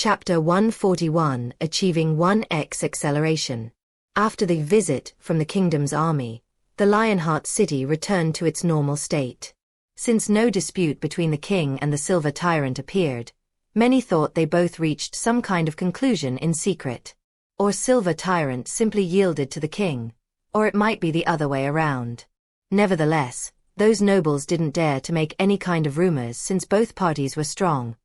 Chapter 141, Achieving 1x Acceleration. After the visit from the kingdom's army, the Lionheart city returned to its normal state. Since no dispute between the king and the Silver Tyrant appeared, many thought they both reached some kind of conclusion in secret. Or Silver Tyrant simply yielded to the king, or it might be the other way around. Nevertheless, those nobles didn't dare to make any kind of rumors since both parties were strong,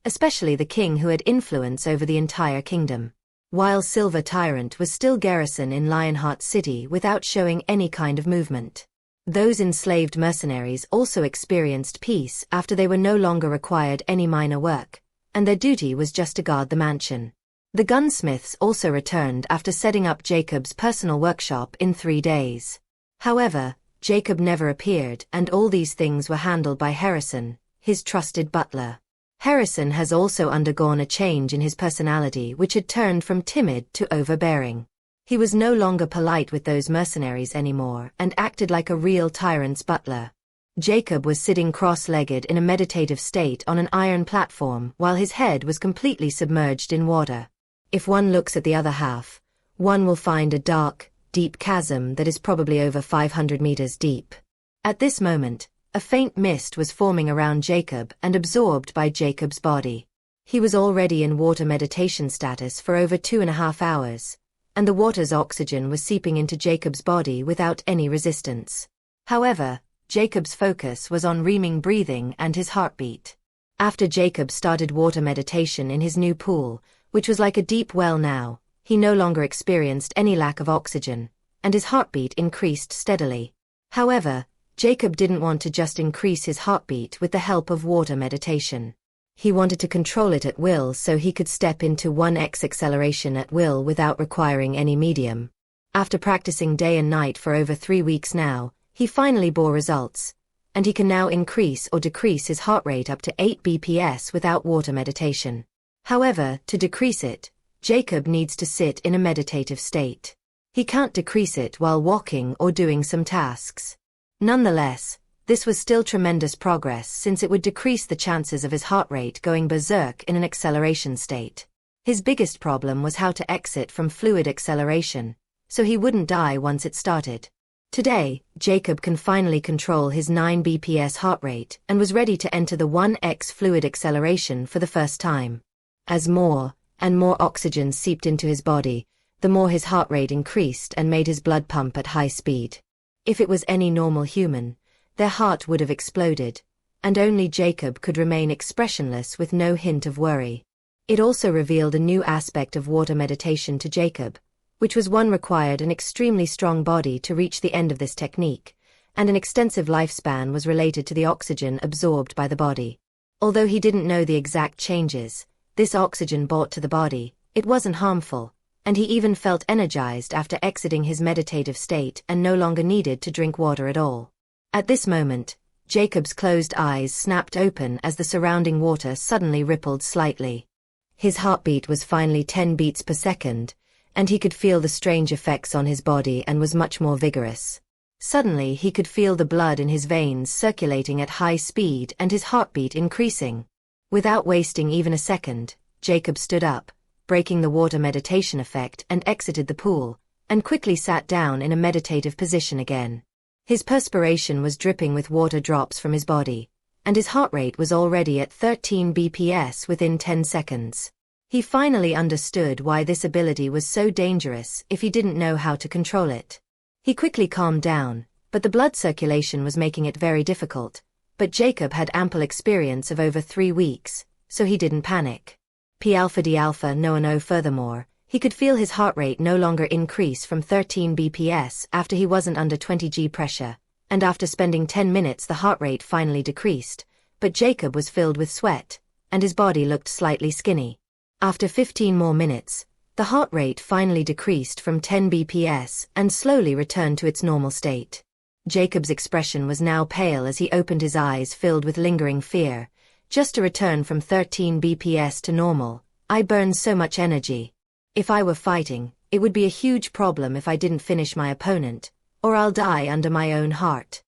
especially the king who had influence over the entire kingdom. While Silver Tyrant was still garrisoned in Lionheart City without showing any kind of movement. Those enslaved mercenaries also experienced peace after they were no longer required any minor work, and their duty was just to guard the mansion. The gunsmiths also returned after setting up Jacob's personal workshop in 3 days. However, Jacob never appeared, and all these things were handled by Harrison, his trusted butler. Harrison has also undergone a change in his personality, which had turned from timid to overbearing. He was no longer polite with those mercenaries anymore and acted like a real tyrant's butler. Jacob was sitting cross-legged in a meditative state on an iron platform while his head was completely submerged in water. If one looks at the other half, one will find a dark, deep chasm that is probably over 500 meters deep. At this moment, a faint mist was forming around Jacob and absorbed by Jacob's body. He was already in water meditation status for over 2.5 hours, and the water's oxygen was seeping into Jacob's body without any resistance. However, Jacob's focus was on reaming breathing and his heartbeat. After Jacob started water meditation in his new pool, which was like a deep well now, he no longer experienced any lack of oxygen, and his heartbeat increased steadily. However, Jacob didn't want to just increase his heartbeat with the help of water meditation. He wanted to control it at will so he could step into 1x acceleration at will without requiring any medium. After practicing day and night for over 3 weeks now, he finally bore results, and he can now increase or decrease his heart rate up to 8 bps without water meditation. However, to decrease it, Jacob needs to sit in a meditative state. He can't decrease it while walking or doing some tasks. Nonetheless, this was still tremendous progress since it would decrease the chances of his heart rate going berserk in an acceleration state. His biggest problem was how to exit from fluid acceleration, so he wouldn't die once it started. Today, Jacob can finally control his 9 bps heart rate and was ready to enter the 1x fluid acceleration for the first time. As more and more oxygen seeped into his body, the more his heart rate increased and made his blood pump at high speed. If it was any normal human, their heart would have exploded, and only Jacob could remain expressionless with no hint of worry. It also revealed a new aspect of water meditation to Jacob, which was one required an extremely strong body to reach the end of this technique, and an extensive lifespan was related to the oxygen absorbed by the body. Although he didn't know the exact changes this oxygen brought to the body, it wasn't harmful, and he even felt energized after exiting his meditative state and no longer needed to drink water at all. At this moment, Jacob's closed eyes snapped open as the surrounding water suddenly rippled slightly. His heartbeat was finally 10 beats per second, and he could feel the strange effects on his body and was much more vigorous. Suddenly he could feel the blood in his veins circulating at high speed and his heartbeat increasing. Without wasting even a second, Jacob stood up, breaking the water meditation effect, and exited the pool, and quickly sat down in a meditative position again. His perspiration was dripping with water drops from his body, and his heart rate was already at 13 bps within 10 seconds. He finally understood why this ability was so dangerous if he didn't know how to control it. He quickly calmed down, but the blood circulation was making it very difficult. But Jacob had ample experience of over 3 weeks, so he didn't panic. P-alpha D-alpha no. Furthermore, he could feel his heart rate no longer increase from 13 bps after he wasn't under 20 G pressure, and after spending 10 minutes the heart rate finally decreased, but Jacob was filled with sweat, and his body looked slightly skinny. After 15 more minutes, the heart rate finally decreased from 10 bps and slowly returned to its normal state. Jacob's expression was now pale as he opened his eyes filled with lingering fear. Just to return from 13 bps to normal, I burn so much energy. If I were fighting, it would be a huge problem if I didn't finish my opponent, or I'll die under my own heart.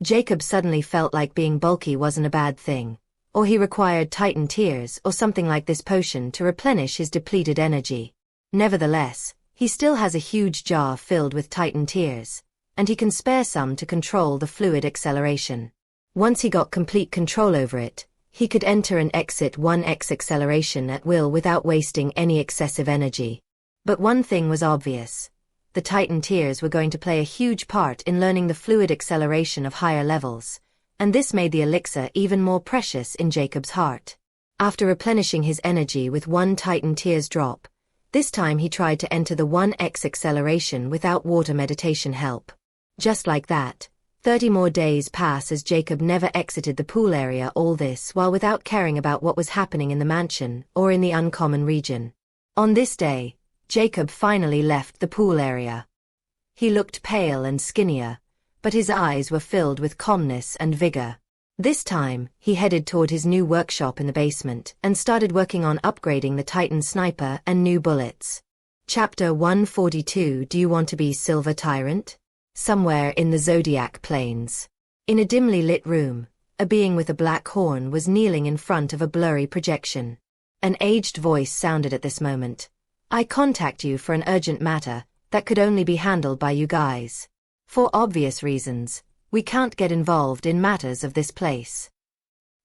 Jacob suddenly felt like being bulky wasn't a bad thing, or he required Titan tears or something like this potion to replenish his depleted energy. Nevertheless, he still has a huge jar filled with Titan tears, and he can spare some to control the fluid acceleration. Once he got complete control over it, he could enter and exit 1x acceleration at will without wasting any excessive energy. But one thing was obvious. The Titan tears were going to play a huge part in learning the fluid acceleration of higher levels, and this made the elixir even more precious in Jacob's heart. After replenishing his energy with one Titan tears drop, this time he tried to enter the 1x acceleration without water meditation help. Just like that, 30 more days pass as Jacob never exited the pool area, all this while without caring about what was happening in the mansion or in the uncommon region. On this day, Jacob finally left the pool area. He looked pale and skinnier, but his eyes were filled with calmness and vigor. This time, he headed toward his new workshop in the basement and started working on upgrading the Titan sniper and new bullets. Chapter 142. Do you want to be Silver Tyrant? Somewhere in the Zodiac Plains. In a dimly lit room, a being with a black horn was kneeling in front of a blurry projection. An aged voice sounded at this moment. I contact you for an urgent matter that could only be handled by you guys. For obvious reasons, we can't get involved in matters of this place.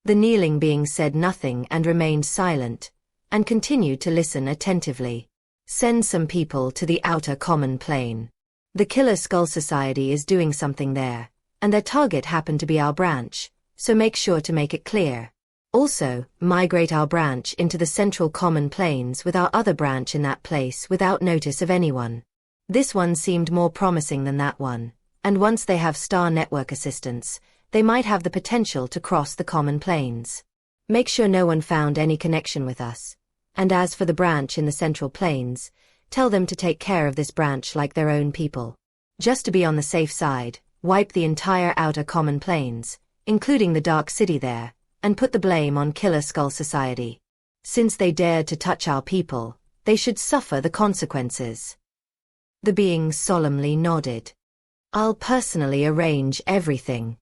The kneeling being said nothing and remained silent, and continued to listen attentively. Send some people to the outer common plane. The Killer Skull Society is doing something there, and their target happened to be our branch, so make sure to make it clear. Also, migrate our branch into the central common plains with our other branch in that place without notice of anyone. This one seemed more promising than that one, and once they have Star Network assistance, they might have the potential to cross the common plains. Make sure no one found any connection with us. And as for the branch in the central plains, tell them to take care of this branch like their own people. Just to be on the safe side, wipe the entire outer common plains, including the Dark City there, and put the blame on Killer Skull Society. Since they dared to touch our people, they should suffer the consequences. The being solemnly nodded. I'll personally arrange everything.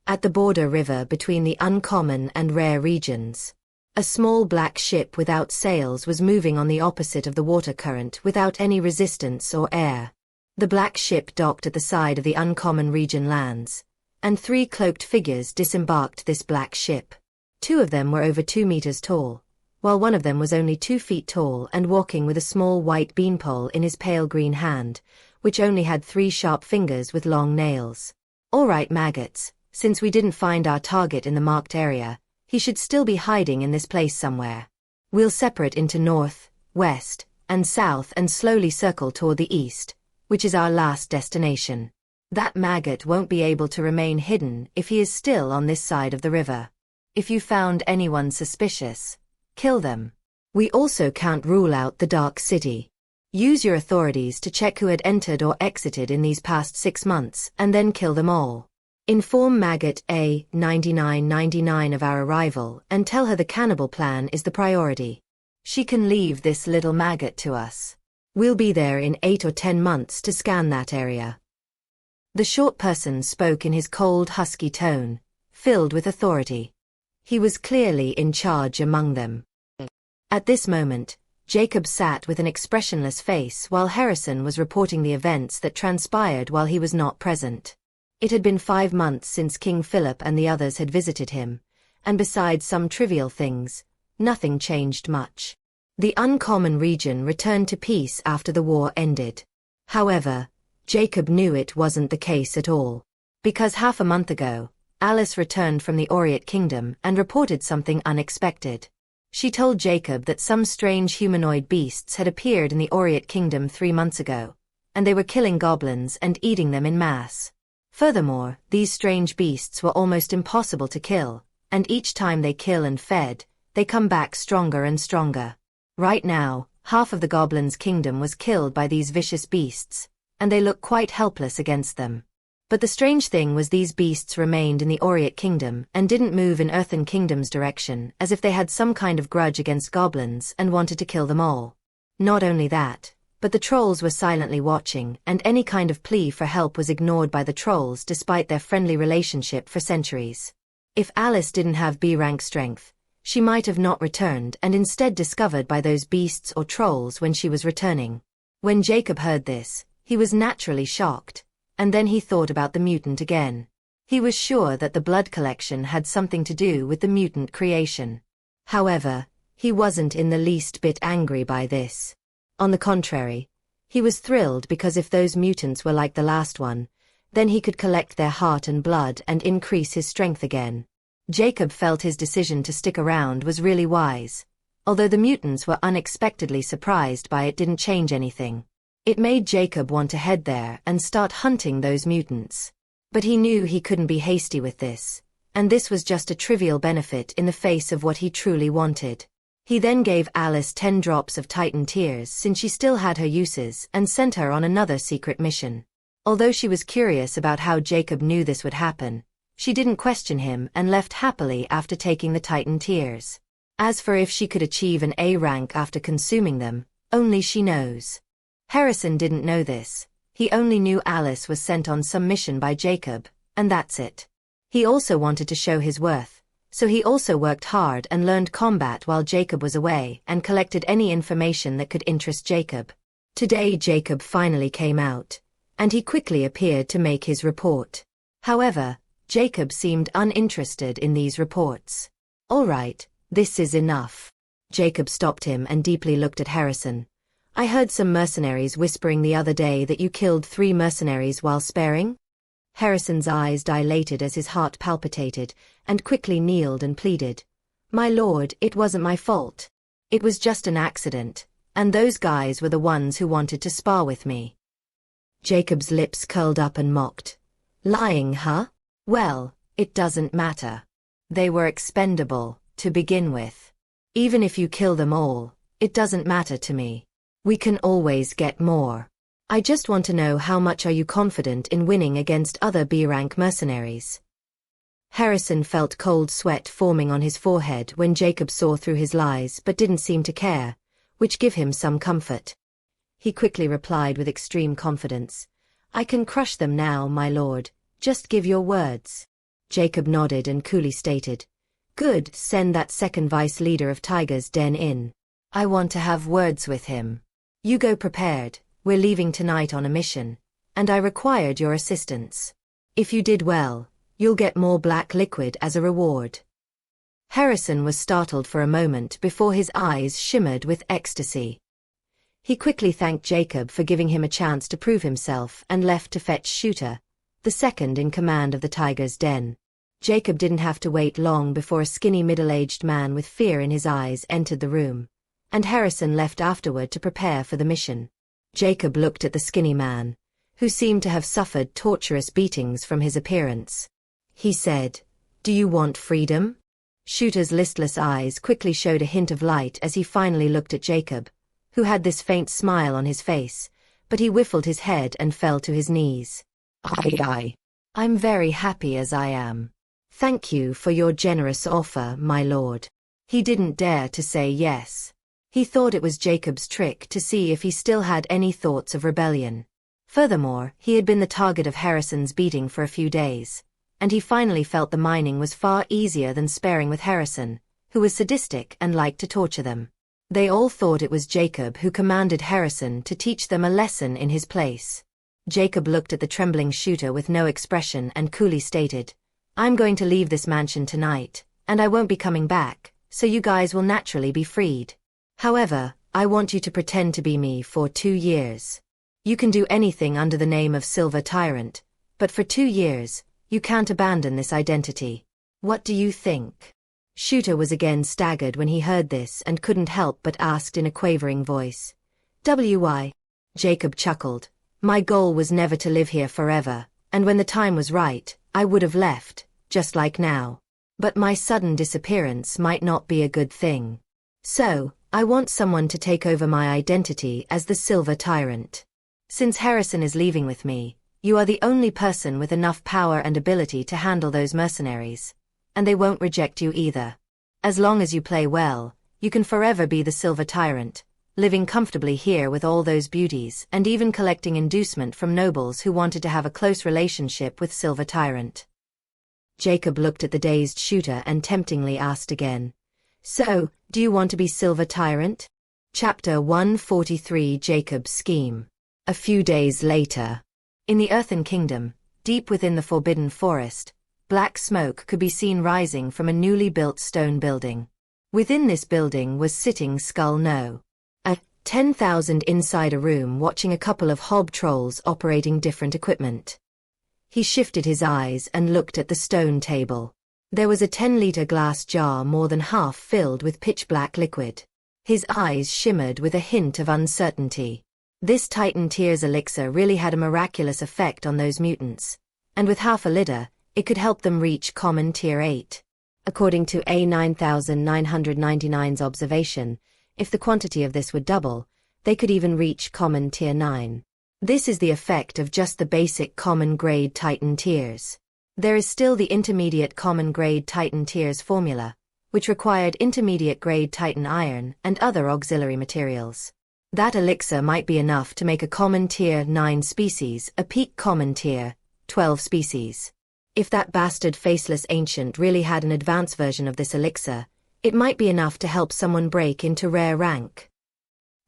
At the border river between the uncommon and rare regions, a small black ship without sails was moving on the opposite of the water current without any resistance or air. The black ship docked at the side of the uncommon region lands, and 3 cloaked figures disembarked this black ship. 2 of them were over 2 meters tall, while one of them was only 2 feet tall and walking with a small white beanpole in his pale green hand, which only had 3 sharp fingers with long nails. All right, maggots, since we didn't find our target in the marked area, he should still be hiding in this place somewhere. We'll separate into north, west, and south and slowly circle toward the east, which is our last destination. That maggot won't be able to remain hidden if he is still on this side of the river. If you found anyone suspicious, kill them. We also can't rule out the Dark City. Use your authorities to check who had entered or exited in these past 6 months and then kill them all. Inform Maggot A9999 of our arrival and tell her the cannibal plan is the priority. She can leave this little maggot to us. We'll be there in 8 or 10 months to scan that area. The short person spoke in his cold, husky tone, filled with authority. He was clearly in charge among them. At this moment, Jacob sat with an expressionless face while Harrison was reporting the events that transpired while he was not present. It had been 5 months since King Philip and the others had visited him, and besides some trivial things, nothing changed much. The uncommon region returned to peace after the war ended. However, Jacob knew it wasn't the case at all. Because half a month ago, Alice returned from the Oriat Kingdom and reported something unexpected. She told Jacob that some strange humanoid beasts had appeared in the Oriat Kingdom 3 months ago, and they were killing goblins and eating them in mass. Furthermore, these strange beasts were almost impossible to kill, and each time they kill and fed, they come back stronger and stronger. Right now, half of the goblins' kingdom was killed by these vicious beasts, and they look quite helpless against them. But the strange thing was these beasts remained in the Oriat Kingdom and didn't move in Earthen Kingdom's direction as if they had some kind of grudge against goblins and wanted to kill them all. Not only that, but the trolls were silently watching, and any kind of plea for help was ignored by the trolls despite their friendly relationship for centuries. If Alice didn't have B-rank strength, she might have not returned and instead discovered by those beasts or trolls when she was returning. When Jacob heard this, he was naturally shocked, and then he thought about the mutant again. He was sure that the blood collection had something to do with the mutant creation. However, he wasn't in the least bit angry by this. On the contrary, he was thrilled because if those mutants were like the last one, then he could collect their heart and blood and increase his strength again. Jacob felt his decision to stick around was really wise. Although the mutants were unexpectedly surprised by it didn't change anything. It made Jacob want to head there and start hunting those mutants. But he knew he couldn't be hasty with this, and this was just a trivial benefit in the face of what he truly wanted. He then gave Alice 10 drops of Titan tears since she still had her uses and sent her on another secret mission. Although she was curious about how Jacob knew this would happen, she didn't question him and left happily after taking the Titan tears. As for if she could achieve an A rank after consuming them, only she knows. Harrison didn't know this. He only knew Alice was sent on some mission by Jacob, and that's it. He also wanted to show his worth, so he also worked hard and learned combat while Jacob was away and collected any information that could interest Jacob. Today Jacob finally came out, and he quickly appeared to make his report. However, Jacob seemed uninterested in these reports. "All right, this is enough." Jacob stopped him and deeply looked at Harrison. "I heard some mercenaries whispering the other day that you killed 3 mercenaries while sparing?" Harrison's eyes dilated as his heart palpitated, and quickly kneeled and pleaded. "My lord, it wasn't my fault. It was just an accident, and those guys were the ones who wanted to spar with me." Jacob's lips curled up and mocked. "Lying, huh? Well, it doesn't matter. They were expendable, to begin with. Even if you kill them all, it doesn't matter to me. We can always get more. I just want to know how much are you confident in winning against other B-rank mercenaries?" Harrison felt cold sweat forming on his forehead when Jacob saw through his lies but didn't seem to care, which gave him some comfort. He quickly replied with extreme confidence, "I can crush them now, my lord. Just give your words." Jacob nodded and coolly stated, "Good, send that second vice leader of Tiger's Den in. I want to have words with him. You go prepared, we're leaving tonight on a mission, and I required your assistance. If you did well, you'll get more black liquid as a reward." Harrison was startled for a moment before his eyes shimmered with ecstasy. He quickly thanked Jacob for giving him a chance to prove himself and left to fetch Shooter, the second in command of the Tiger's Den. Jacob didn't have to wait long before a skinny middle-aged man with fear in his eyes entered the room, and Harrison left afterward to prepare for the mission. Jacob looked at the skinny man, who seemed to have suffered torturous beatings from his appearance. He said, "Do you want freedom?" Shooter's listless eyes quickly showed a hint of light as he finally looked at Jacob, who had this faint smile on his face, but he whiffled his head and fell to his knees. I'm very happy as I am. Thank you for your generous offer, my lord." He didn't dare to say yes. He thought it was Jacob's trick to see if he still had any thoughts of rebellion. Furthermore, he had been the target of Harrison's beating for a few days, and he finally felt the mining was far easier than sparing with Harrison, who was sadistic and liked to torture them. They all thought it was Jacob who commanded Harrison to teach them a lesson in his place. Jacob looked at the trembling Shooter with no expression and coolly stated, "I'm going to leave this mansion tonight, and I won't be coming back, so you guys will naturally be freed. However, I want you to pretend to be me for 2 years. You can do anything under the name of Silver Tyrant, but for 2 years, you can't abandon this identity. What do you think?" Shooter was again staggered when he heard this and couldn't help but asked in a quavering voice, "Why?" Jacob chuckled. "My goal was never to live here forever, and when the time was right, I would have left, just like now. But my sudden disappearance might not be a good thing. So, I want someone to take over my identity as the Silver Tyrant. Since Harrison is leaving with me, you are the only person with enough power and ability to handle those mercenaries, and they won't reject you either. As long as you play well, you can forever be the Silver Tyrant, living comfortably here with all those beauties and even collecting inducement from nobles who wanted to have a close relationship with Silver Tyrant." Jacob looked at the dazed shooter and temptingly asked again. So, do you want to be Silver Tyrant? Chapter 143 Jacob's Scheme. A few days later. In the Earthen Kingdom, deep within the Forbidden Forest, black smoke could be seen rising from a newly built stone building. Within this building was sitting Skull No. A 10,000 inside a room watching a couple of hob trolls operating different equipment. He shifted his eyes and looked at the stone table. There was a 10-liter glass jar more than half filled with pitch-black liquid. His eyes shimmered with a hint of uncertainty. This Titan Tears elixir really had a miraculous effect on those mutants, and with half a liter, it could help them reach common Tier 8. According to A9999's observation, if the quantity of this would double, they could even reach common Tier 9. This is the effect of just the basic common grade Titan Tears. There is still the intermediate common grade Titan Tears formula, which required intermediate grade Titan iron and other auxiliary materials. That elixir might be enough to make a common Tier 9 species a peak common Tier 12 species. If that bastard Faceless Ancient really had an advanced version of this elixir, it might be enough to help someone break into rare rank.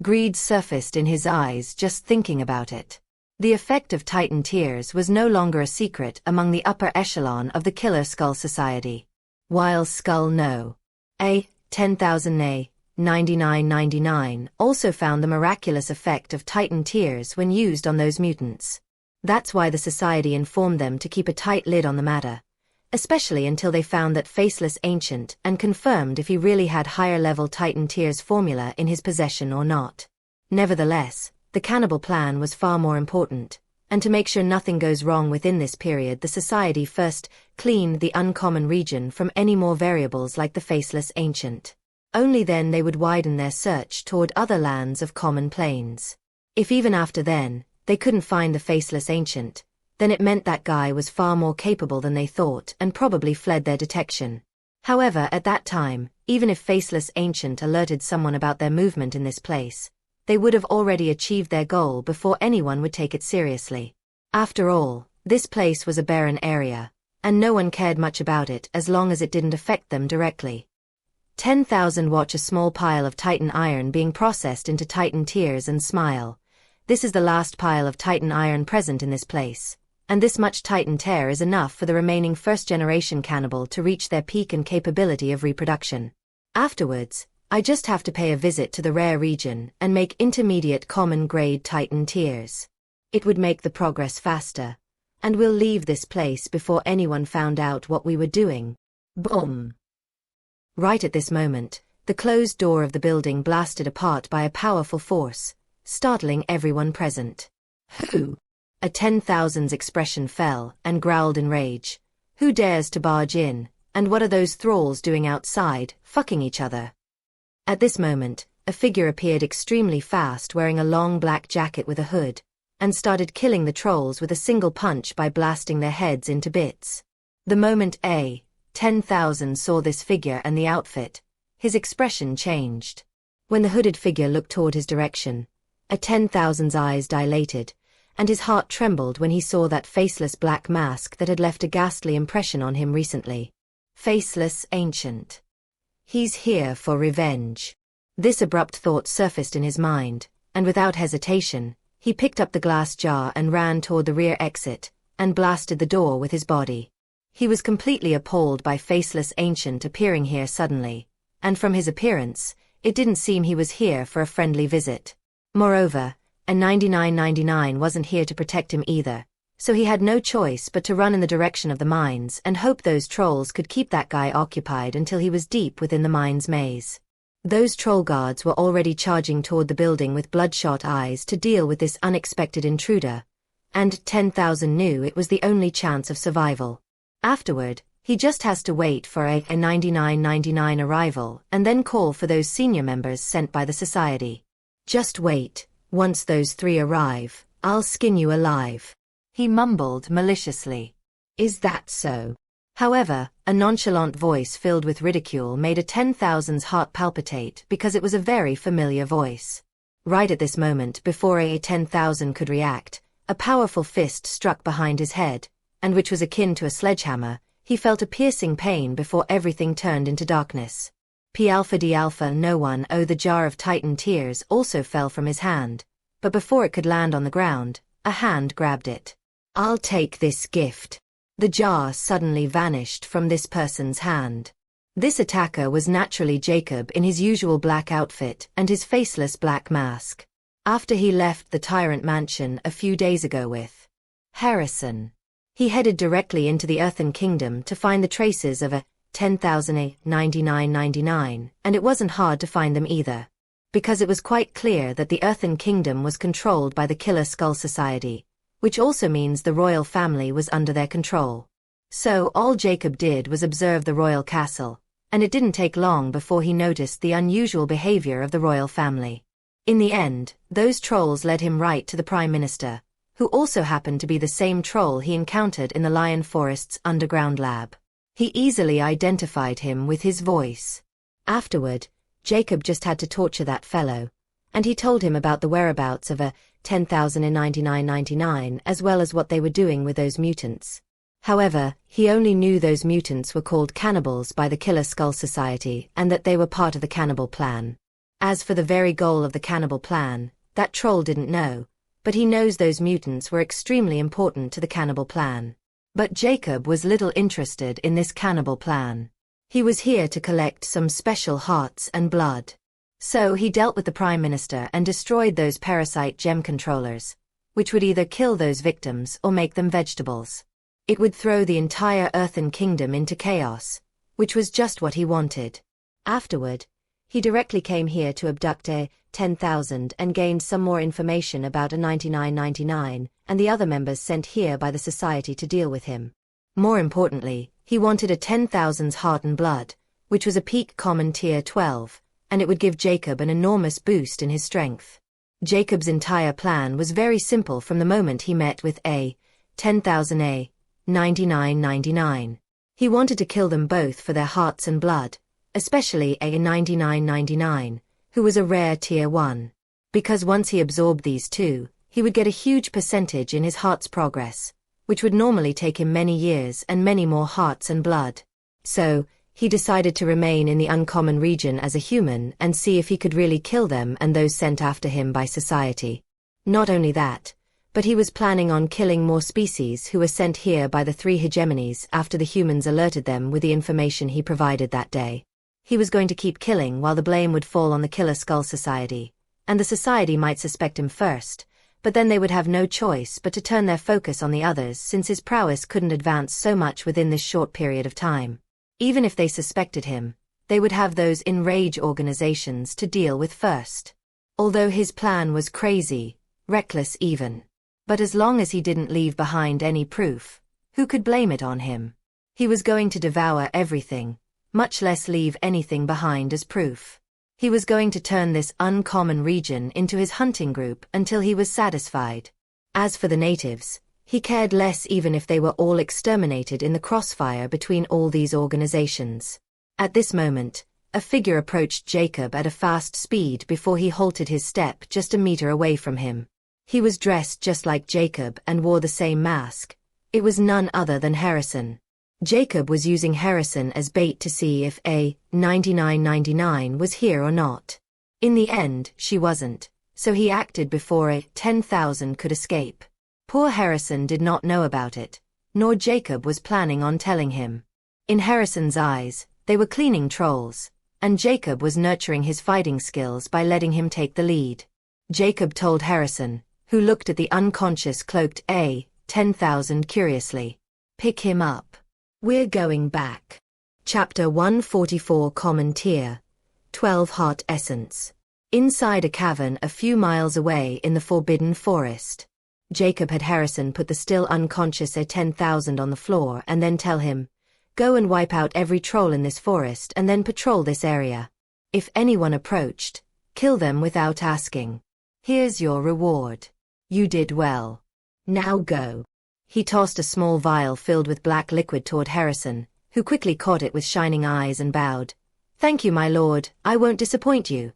Greed surfaced in his eyes just thinking about it. The effect of Titan Tears was no longer a secret among the upper echelon of the Killer Skull Society. While Skull No. A. 10,000 A. 9999 also found the miraculous effect of Titan Tears when used on those mutants. That's why the Society informed them to keep a tight lid on the matter, especially until they found that Faceless Ancient and confirmed if he really had higher-level Titan Tears formula in his possession or not. Nevertheless, the cannibal plan was far more important, and to make sure nothing goes wrong within this period, the Society first cleaned the uncommon region from any more variables like the Faceless Ancient. Only then they would widen their search toward other lands of common plains. If even after then, they couldn't find the Faceless Ancient, then it meant that guy was far more capable than they thought and probably fled their detection. However, at that time, even if Faceless Ancient alerted someone about their movement in this place, they would have already achieved their goal before anyone would take it seriously. After all, this place was a barren area, and no one cared much about it as long as it didn't affect them directly. 10,000 watch a small pile of Titan iron being processed into Titan Tears and smile. This is the last pile of Titan iron present in this place, and this much Titan Tear is enough for the remaining first-generation cannibal to reach their peak and capability of reproduction. Afterwards, I just have to pay a visit to the rare region and make intermediate common grade Titan Tears. It would make the progress faster, and we'll leave this place before anyone found out what we were doing. Boom! Right at this moment, the closed door of the building blasted apart by a powerful force, startling everyone present. Who? A 10,000's expression fell and growled in rage. Who dares to barge in, and what are those thralls doing outside, fucking each other? At this moment, a figure appeared extremely fast wearing a long black jacket with a hood, and started killing the trolls with a single punch by blasting their heads into bits. The moment A. 10,000 saw this figure and the outfit, his expression changed. When the hooded figure looked toward his direction, a 10,000's eyes dilated, and his heart trembled when he saw that faceless black mask that had left a ghastly impression on him recently. Faceless Ancient. He's here for revenge. This abrupt thought surfaced in his mind, and without hesitation, he picked up the glass jar and ran toward the rear exit, and blasted the door with his body. He was completely appalled by Faceless Ancient appearing here suddenly, and from his appearance, it didn't seem he was here for a friendly visit. Moreover, a 9999 wasn't here to protect him either, so he had no choice but to run in the direction of the mines and hope those trolls could keep that guy occupied until he was deep within the mine's maze. Those troll guards were already charging toward the building with bloodshot eyes to deal with this unexpected intruder, and 10,000 knew it was the only chance of survival. Afterward, he just has to wait for a 9999 arrival and then call for those senior members sent by the society. Just wait, once those three arrive, I'll skin you alive. He mumbled maliciously. Is that so? However, a nonchalant voice filled with ridicule made a 10,000's heart palpitate because it was a very familiar voice. Right at this moment, before a 10,000 could react, a powerful fist struck behind his head, and which was akin to a sledgehammer, He felt a piercing pain before everything turned into darkness. P alpha D alpha no one. Oh, the jar of Titan tears also fell from his hand, but before it could land on the ground, a hand grabbed it. I'll take this gift. The jar suddenly vanished from this person's hand. This attacker was naturally Jacob in his usual black outfit and his faceless black mask. After he left the Tyrant Mansion a few days ago with Harrison, he headed directly into the Earthen Kingdom to find the traces of a 10,000 9999, and it wasn't hard to find them either, because it was quite clear that the Earthen Kingdom was controlled by the Killer Skull Society, which also means the royal family was under their control. So all Jacob did was observe the royal castle, and it didn't take long before he noticed the unusual behavior of the royal family. In the end, those trolls led him right to the Prime Minister, who also happened to be the same troll he encountered in the Lion Forest's underground lab. He easily identified him with his voice. Afterward, Jacob just had to torture that fellow, and he told him about the whereabouts of a 10,099 as well as what they were doing with those mutants. However, he only knew those mutants were called cannibals by the Killer Skull Society and that they were part of the cannibal plan. As for the very goal of the cannibal plan, that troll didn't know, but he knows those mutants were extremely important to the cannibal plan. But Jacob was little interested in this cannibal plan. He was here to collect some special hearts and blood. So he dealt with the Prime Minister and destroyed those parasite gem controllers, which would either kill those victims or make them vegetables. It would throw the entire Earthen Kingdom into chaos, which was just what he wanted. Afterward, he directly came here to abduct a 10,000 and gained some more information about a 9999 and the other members sent here by the society to deal with him. More importantly, he wanted a 10,000's heart and blood, which was a peak common tier 12, and it would give Jacob an enormous boost in his strength. Jacob's entire plan was very simple from the moment he met with a 10,000 a 9999. He wanted to kill them both for their hearts and blood, especially a 9999, who was a rare tier 1. Because once he absorbed these two, he would get a huge percentage in his heart's progress, which would normally take him many years and many more hearts and blood. So, he decided to remain in the uncommon region as a human and see if he could really kill them and those sent after him by society. Not only that, but he was planning on killing more species who were sent here by the 3 hegemonies after the humans alerted them with the information he provided that day. He was going to keep killing while the blame would fall on the Killer Skull Society, and the society might suspect him first, but then they would have no choice but to turn their focus on the others since his prowess couldn't advance so much within this short period of time. Even if they suspected him, they would have those enrage organizations to deal with first. Although his plan was crazy, reckless even. But as long as he didn't leave behind any proof, who could blame it on him? He was going to devour everything, much less leave anything behind as proof. He was going to turn this uncommon region into his hunting group until he was satisfied. As for the natives, he cared less even if they were all exterminated in the crossfire between all these organizations. At this moment, a figure approached Jacob at a fast speed before he halted his step just a meter away from him. He was dressed just like Jacob and wore the same mask. It was none other than Harrison. Jacob was using Harrison as bait to see if a 9999 was here or not. In the end, she wasn't, so he acted before a 10,000 could escape. Poor Harrison did not know about it, nor Jacob was planning on telling him. In Harrison's eyes, they were cleaning trolls, and Jacob was nurturing his fighting skills by letting him take the lead. Jacob told Harrison, who looked at the unconscious cloaked a 10,000 curiously, "Pick him up. We're going back." Chapter 144 Common Tier 12 Heart Essence. Inside a cavern a few miles away in the Forbidden Forest. Jacob had Harrison put the still unconscious A10,000 on the floor and then tell him, "Go and wipe out every troll in this forest and then patrol this area. If anyone approached, kill them without asking. Here's your reward. You did well. Now go." He tossed a small vial filled with black liquid toward Harrison, who quickly caught it with shining eyes and bowed. "Thank you, my lord, I won't disappoint you."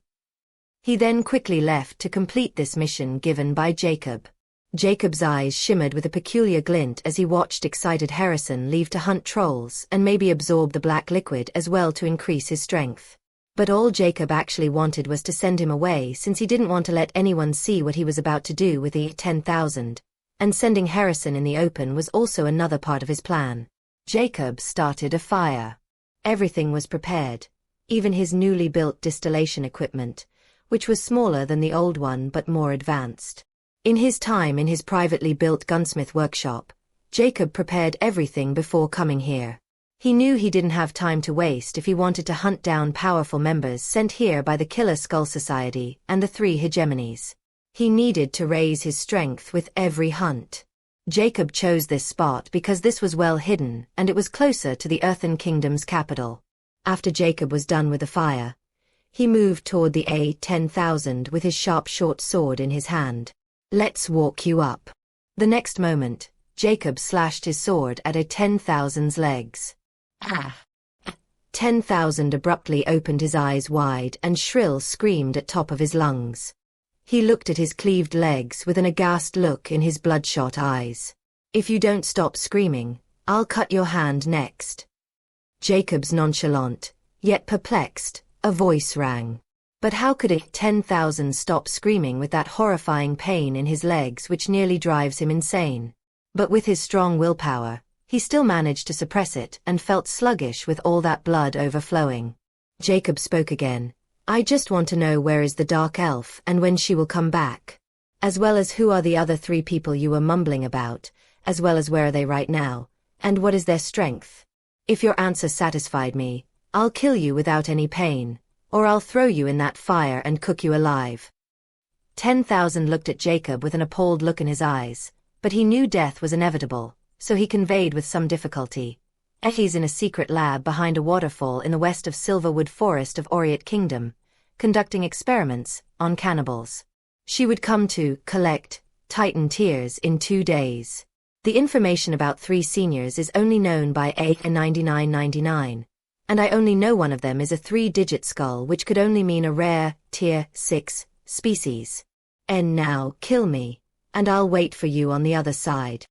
He then quickly left to complete this mission given by Jacob. Jacob's eyes shimmered with a peculiar glint as he watched excited Harrison leave to hunt trolls and maybe absorb the black liquid as well to increase his strength. But all Jacob actually wanted was to send him away, since he didn't want to let anyone see what he was about to do with the 10,000. And sending Harrison in the open was also another part of his plan. Jacob started a fire. Everything was prepared, even his newly built distillation equipment, which was smaller than the old one but more advanced. In his time in his privately built gunsmith workshop, Jacob prepared everything before coming here. He knew he didn't have time to waste if he wanted to hunt down powerful members sent here by the Killer Skull Society and the three hegemonies. He needed to raise his strength with every hunt. Jacob chose this spot because this was well hidden and it was closer to the Earthen Kingdom's capital. After Jacob was done with the fire, he moved toward the A-10,000 with his sharp short sword in his hand. "Let's walk you up." The next moment, Jacob slashed his sword at A-10,000's legs. 10,000 abruptly opened his eyes wide and shrill screamed at top of his lungs. He looked at his cleaved legs with an aghast look in his bloodshot eyes. "If you don't stop screaming, I'll cut your hand next." Jacob's nonchalant, yet perplexed, a voice rang. But how could a 10,000 stop screaming with that horrifying pain in his legs which nearly drives him insane? But with his strong willpower, he still managed to suppress it and felt sluggish with all that blood overflowing. Jacob spoke again. "I just want to know where is the Dark Elf and when she will come back. As well as who are the other three people you were mumbling about, as well as where are they right now, and what is their strength? If your answer satisfied me, I'll kill you without any pain. Or I'll throw you in that fire and cook you alive." 10,000 looked at Jacob with an appalled look in his eyes, but he knew death was inevitable, so he conveyed with some difficulty. "He's in a secret lab behind a waterfall in the west of Silverwood Forest of Oriat Kingdom, conducting experiments on cannibals. She would come to collect Titan tears in 2 days. The information about 3 seniors is only known by A9999. And I only know one of them is a 3-digit skull, which could only mean a rare, tier 6 species. And now, kill me, and I'll wait for you on the other side."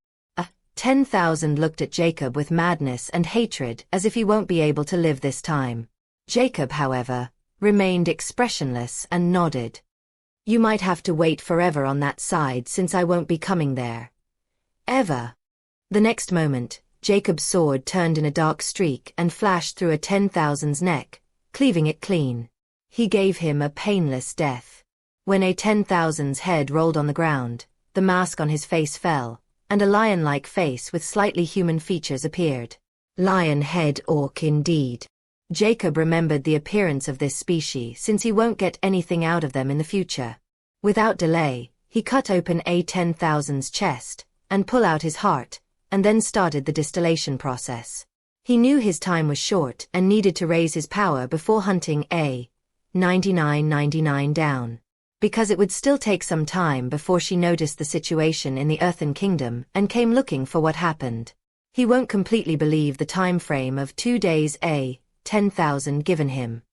10,000 looked at Jacob with madness and hatred as if he won't be able to live this time. Jacob, however, remained expressionless and nodded. "You might have to wait forever on that side since I won't be coming there. Ever." The next moment, Jacob's sword turned in a dark streak and flashed through a 10,000's neck, cleaving it clean. He gave him a painless death. When a 10,000's head rolled on the ground, the mask on his face fell, and a lion-like face with slightly human features appeared. Lion head orc indeed. Jacob remembered the appearance of this species since he won't get anything out of them in the future. Without delay, he cut open a 10,000's chest, and pulled out his heart, and then started the distillation process. He knew his time was short and needed to raise his power before hunting A9999 down. Because it would still take some time before she noticed the situation in the Earthen Kingdom and came looking for what happened. He won't completely believe the time frame of 2 days A10,000 given him.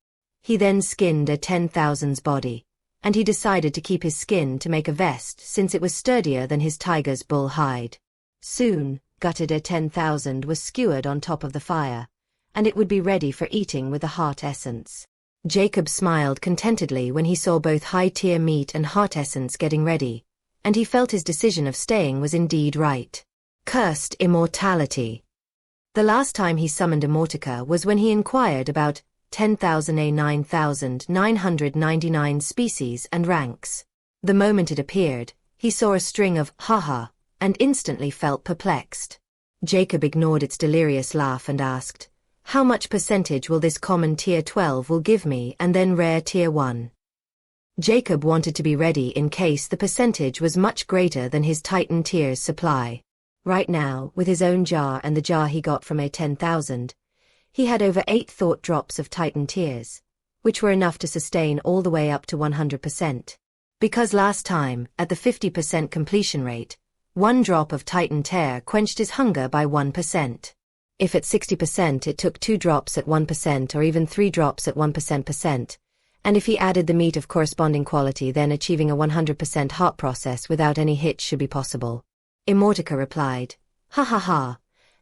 He then skinned a 10,000's body, and he decided to keep his skin to make a vest since it was sturdier than his tiger's bull hide. Soon, gutted a 10,000 was skewered on top of the fire, and it would be ready for eating with the heart essence. Jacob smiled contentedly when he saw both high-tier meat and heart essence getting ready, and he felt his decision of staying was indeed right. Cursed immortality. The last time he summoned Immortica was when he inquired about 10,000 A9,999 species and ranks. The moment it appeared, he saw a string of "haha," and instantly felt perplexed. Jacob ignored its delirious laugh and asked, "How much percentage will this common tier 12 will give me and then rare tier 1? Jacob wanted to be ready in case the percentage was much greater than his Titan tier's supply. Right now, with his own jar and the jar he got from a 10,000, he had over 8 thought drops of Titan tears, which were enough to sustain all the way up to 100%. Because last time, at the 50% completion rate, 1 drop of Titan tear quenched his hunger by 1%. If at 60% it took 2 drops at 1% or even 3 drops at 1%, And if he added the meat of corresponding quality, then achieving a 100% heart process without any hitch should be possible. Immortality replied, "Ha ha ha.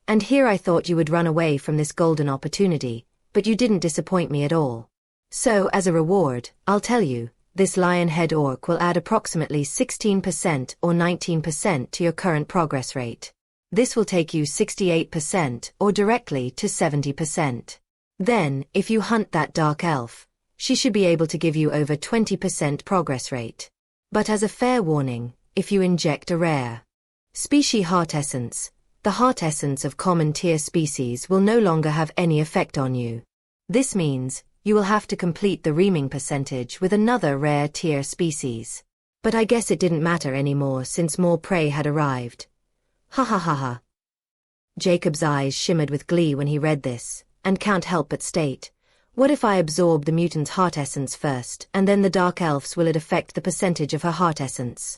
And here I thought you would run away from this golden opportunity, but you didn't disappoint me at all. So, as a reward, I'll tell you, this lion head orc will add approximately 16% or 19% to your current progress rate. This will take you 68% or directly to 70%. Then, if you hunt that dark elf, she should be able to give you over 20% progress rate. But as a fair warning, if you inject a rare species heart essence, the heart essence of common tier species will no longer have any effect on you. This means you will have to complete the reaming percentage with another rare tier species. But I guess it didn't matter anymore since more prey had arrived. Ha ha ha ha." Jacob's eyes shimmered with glee when he read this, and can't help but state, "What if I absorb the mutant's heart essence first, and then the dark elf's will it affect the percentage of her heart essence?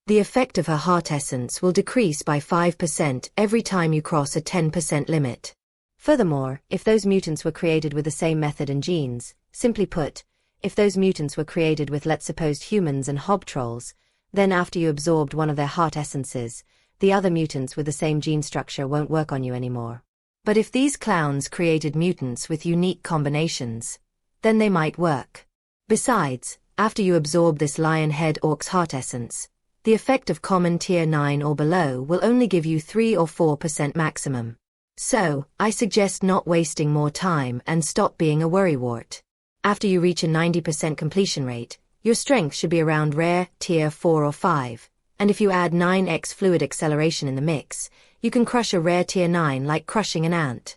The effect of her heart essence will decrease by 5% every time you cross a 10% limit. Furthermore, if those mutants were created with the same method and genes, simply put, if those mutants were created with let's suppose humans and hob trolls, then after you absorbed one of their heart essences, the other mutants with the same gene structure won't work on you anymore. But if these clowns created mutants with unique combinations, then they might work. Besides, after you absorb this lion head orc's heart essence, the effect of common tier 9 or below will only give you 3 or 4% maximum. So, I suggest not wasting more time and stop being a worrywart. After you reach a 90% completion rate, your strength should be around rare, tier 4 or 5, and if you add 9x fluid acceleration in the mix, you can crush a rare tier 9 like crushing an ant."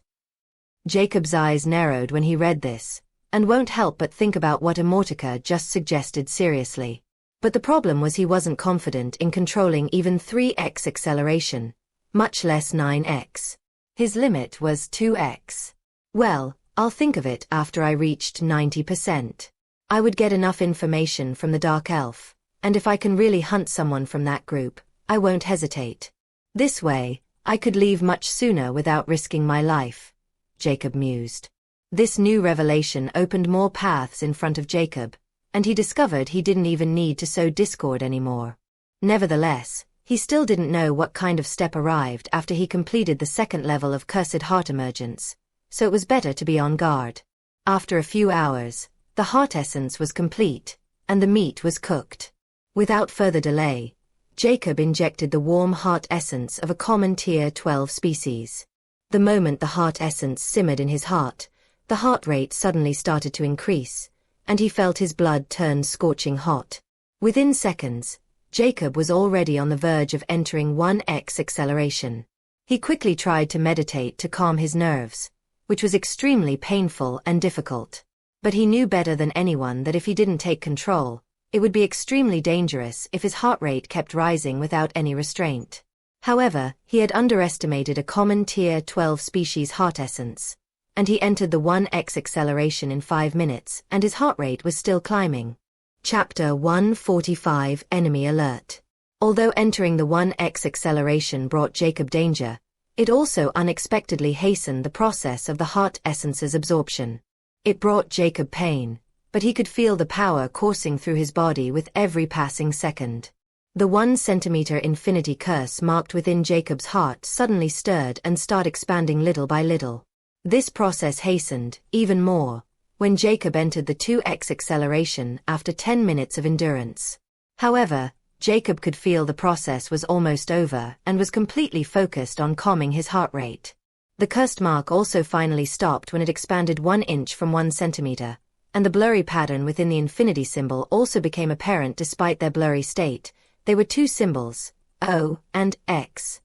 Jacob's eyes narrowed when he read this, and won't help but think about what Immortality just suggested seriously. But the problem was he wasn't confident in controlling even 3x acceleration, much less 9x. His limit was 2x. Well, I'll think of it after I reached 90%. I would get enough information from the Dark Elf, and if I can really hunt someone from that group, I won't hesitate. This way, I could leave much sooner without risking my life, Jacob mused. This new revelation opened more paths in front of Jacob, and he discovered he didn't even need to sow discord anymore. Nevertheless, he still didn't know what kind of step arrived after he completed the second level of Cursed Heart Emergence, so it was better to be on guard. After a few hours, the heart essence was complete, and the meat was cooked. Without further delay, Jacob injected the warm heart essence of a common tier 12 species. The moment the heart essence simmered in his heart, the heart rate suddenly started to increase, and he felt his blood turn scorching hot. Within seconds, Jacob was already on the verge of entering 1x acceleration. He quickly tried to meditate to calm his nerves, which was extremely painful and difficult. But he knew better than anyone that if he didn't take control, it would be extremely dangerous if his heart rate kept rising without any restraint. However, he had underestimated a common tier 12 species heart essence, and he entered the 1x acceleration in 5 minutes, and his heart rate was still climbing. Chapter 145 Enemy Alert. Although entering the 1x acceleration brought Jacob danger, it also unexpectedly hastened the process of the heart essence's absorption. It brought Jacob pain, but he could feel the power coursing through his body with every passing second. The 1 centimeter infinity curse marked within Jacob's heart suddenly stirred and started expanding little by little. This process hastened, even more, when Jacob entered the 2x acceleration after 10 minutes of endurance. However, Jacob could feel the process was almost over and was completely focused on calming his heart rate. The cursed mark also finally stopped when it expanded 1 inch from 1 centimeter, and the blurry pattern within the infinity symbol also became apparent despite their blurry state. They were 2 symbols, O and X.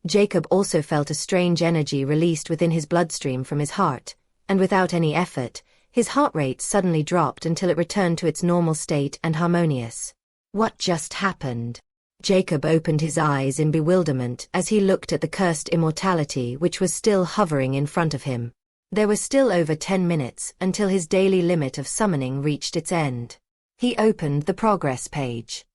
Jacob also felt a strange energy released within his bloodstream from his heart, and without any effort, his heart rate suddenly dropped until it returned to its normal state and harmonious. What just happened? Jacob opened his eyes in bewilderment as he looked at the cursed immortality which was still hovering in front of him. There were still over 10 minutes until his daily limit of summoning reached its end. He opened the progress page.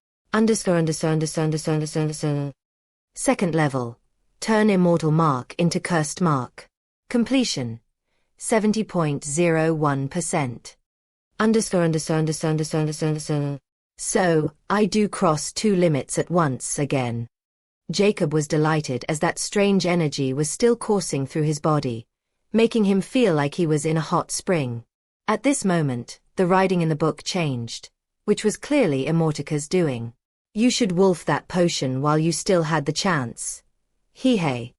Second level. Turn immortal mark into cursed mark. Completion. 70.01%. So, I do cross two limits at once again. Jacob was delighted as that strange energy was still coursing through his body, making him feel like he was in a hot spring. At this moment, the writing in the book changed, which was clearly Immortaka's doing. You should wolf that potion while you still had the chance. Hey.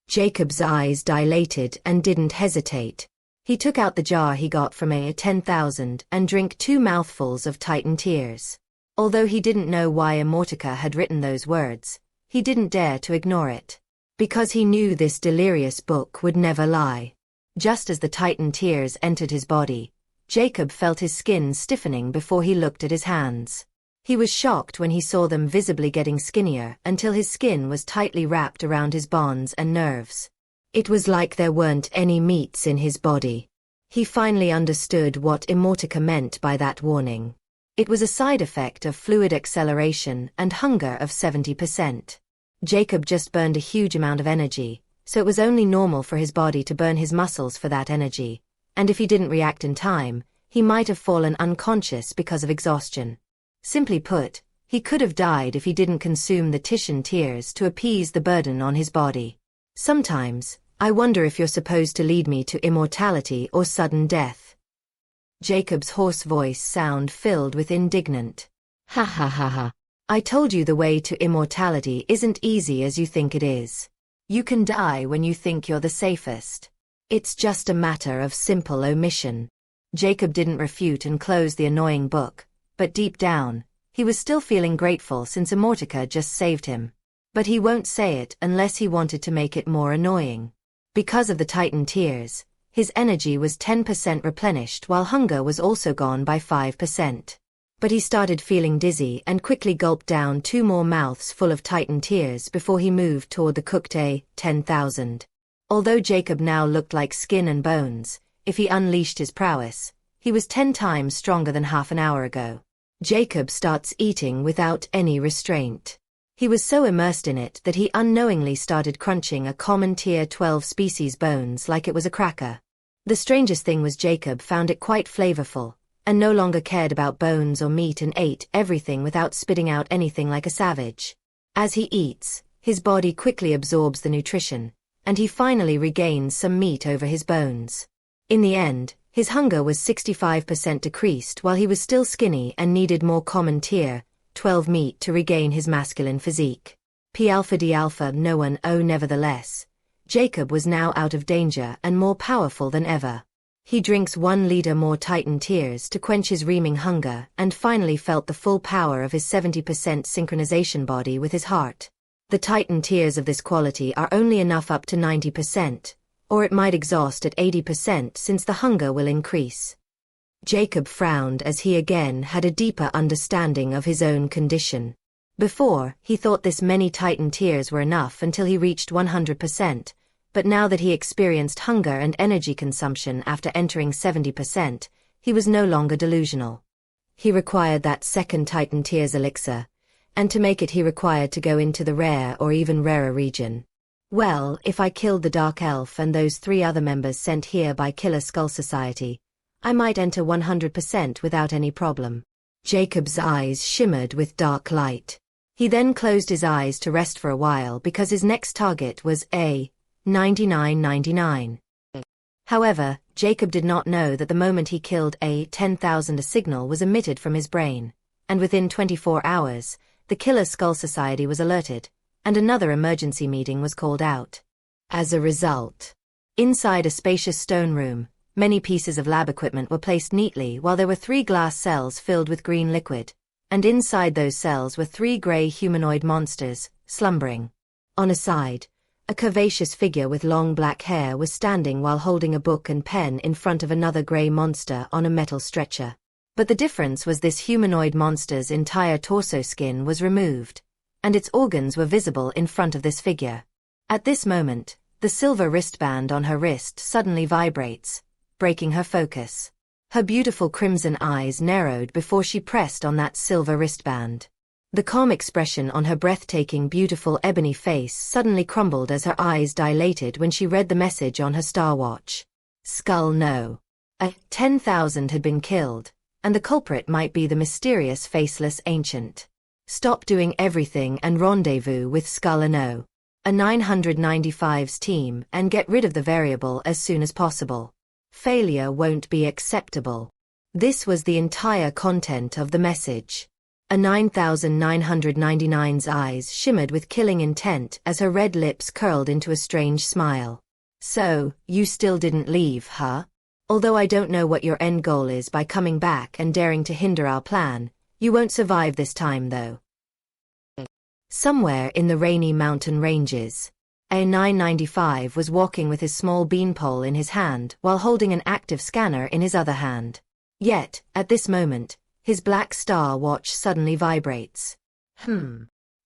Jacob's eyes dilated and didn't hesitate. He took out the jar he got from a 10,000 and drank 2 mouthfuls of Titan tears. Although he didn't know why Immortaka had written those words, he didn't dare to ignore it. Because he knew this delirious book would never lie. Just as the Titan tears entered his body, Jacob felt his skin stiffening before he looked at his hands. He was shocked when he saw them visibly getting skinnier until his skin was tightly wrapped around his bonds and nerves. It was like there weren't any meats in his body. He finally understood what Immortaka meant by that warning. It was a side effect of fluid acceleration and hunger of 70%. Jacob just burned a huge amount of energy, so it was only normal for his body to burn his muscles for that energy, and if he didn't react in time, he might have fallen unconscious because of exhaustion. Simply put, he could have died if he didn't consume the Titan tears to appease the burden on his body. Sometimes, I wonder if you're supposed to lead me to immortality or sudden death. Jacob's hoarse voice sound filled with indignant. Ha ha ha ha. I told you the way to immortality isn't easy as you think it is. You can die when you think you're the safest. It's just a matter of simple omission. Jacob didn't refute and close the annoying book, but deep down, he was still feeling grateful since Immortaka just saved him. But he won't say it unless he wanted to make it more annoying. Because of the Titan tears, his energy was 10% replenished while hunger was also gone by 5%. But he started feeling dizzy and quickly gulped down 2 more mouths full of Titan tears before he moved toward the cooked 10,000. Although Jacob now looked like skin and bones, if he unleashed his prowess, he was 10 times stronger than half an hour ago. Jacob starts eating without any restraint. He was so immersed in it that he unknowingly started crunching a common tier 12 species bones like it was a cracker. The strangest thing was Jacob found it quite flavorful, and no longer cared about bones or meat and ate everything without spitting out anything like a savage. As he eats, his body quickly absorbs the nutrition, and he finally regains some meat over his bones. In the end, his hunger was 65% decreased while he was still skinny and needed more common tier 12 meat to regain his masculine physique. P-alpha D-alpha no one. Nevertheless, Jacob was now out of danger and more powerful than ever. He drinks 1 liter more Titan tears to quench his reaming hunger and finally felt the full power of his 70% synchronization body with his heart. The Titan tears of this quality are only enough up to 90%, or it might exhaust at 80% since the hunger will increase. Jacob frowned as he again had a deeper understanding of his own condition. Before, he thought this many Titan tears were enough until he reached 100%. But now that he experienced hunger and energy consumption after entering 70%, he was no longer delusional. He required that second Titan tears elixir, and to make it he required to go into the rare or even rarer region. Well, if I killed the Dark Elf and those 3 other members sent here by Killer Skull Society, I might enter 100% without any problem. Jacob's eyes shimmered with dark light. He then closed his eyes to rest for a while because his next target was 9999. However, Jacob did not know that the moment he killed 10,000 a signal was emitted from his brain, and within 24 hours, the Killer Skull Society was alerted, and another emergency meeting was called out. As a result, inside a spacious stone room, many pieces of lab equipment were placed neatly while there were 3 glass cells filled with green liquid, and inside those cells were 3 gray humanoid monsters, slumbering. On a side, a curvaceous figure with long black hair was standing while holding a book and pen in front of another gray monster on a metal stretcher. But the difference was this humanoid monster's entire torso skin was removed, and its organs were visible in front of this figure. At this moment, the silver wristband on her wrist suddenly vibrates, breaking her focus. Her beautiful crimson eyes narrowed before she pressed on that silver wristband. The calm expression on her breathtaking, beautiful ebony face suddenly crumbled as her eyes dilated when she read the message on her star watch. Skull no. 10,000 had been killed, and the culprit might be the mysterious faceless ancient. Stop doing everything and rendezvous with Skull and O. A 995's team and get rid of the variable as soon as possible. Failure won't be acceptable. This was the entire content of the message. A 9999's eyes shimmered with killing intent as her red lips curled into a strange smile. So, you still didn't leave, huh? Although I don't know what your end goal is by coming back and daring to hinder our plan, you won't survive this time though. Somewhere in the rainy mountain ranges, a 995 was walking with his small beanpole in his hand while holding an active scanner in his other hand. Yet, at this moment, his black star watch suddenly vibrates.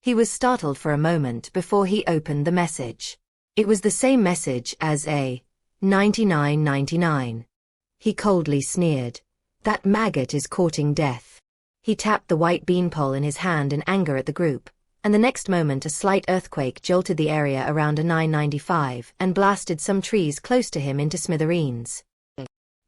He was startled for a moment before he opened the message. It was the same message as a 9999. He coldly sneered. That maggot is courting death. He tapped the white beanpole in his hand in anger at the group, and the next moment a slight earthquake jolted the area around a 995 and blasted some trees close to him into smithereens.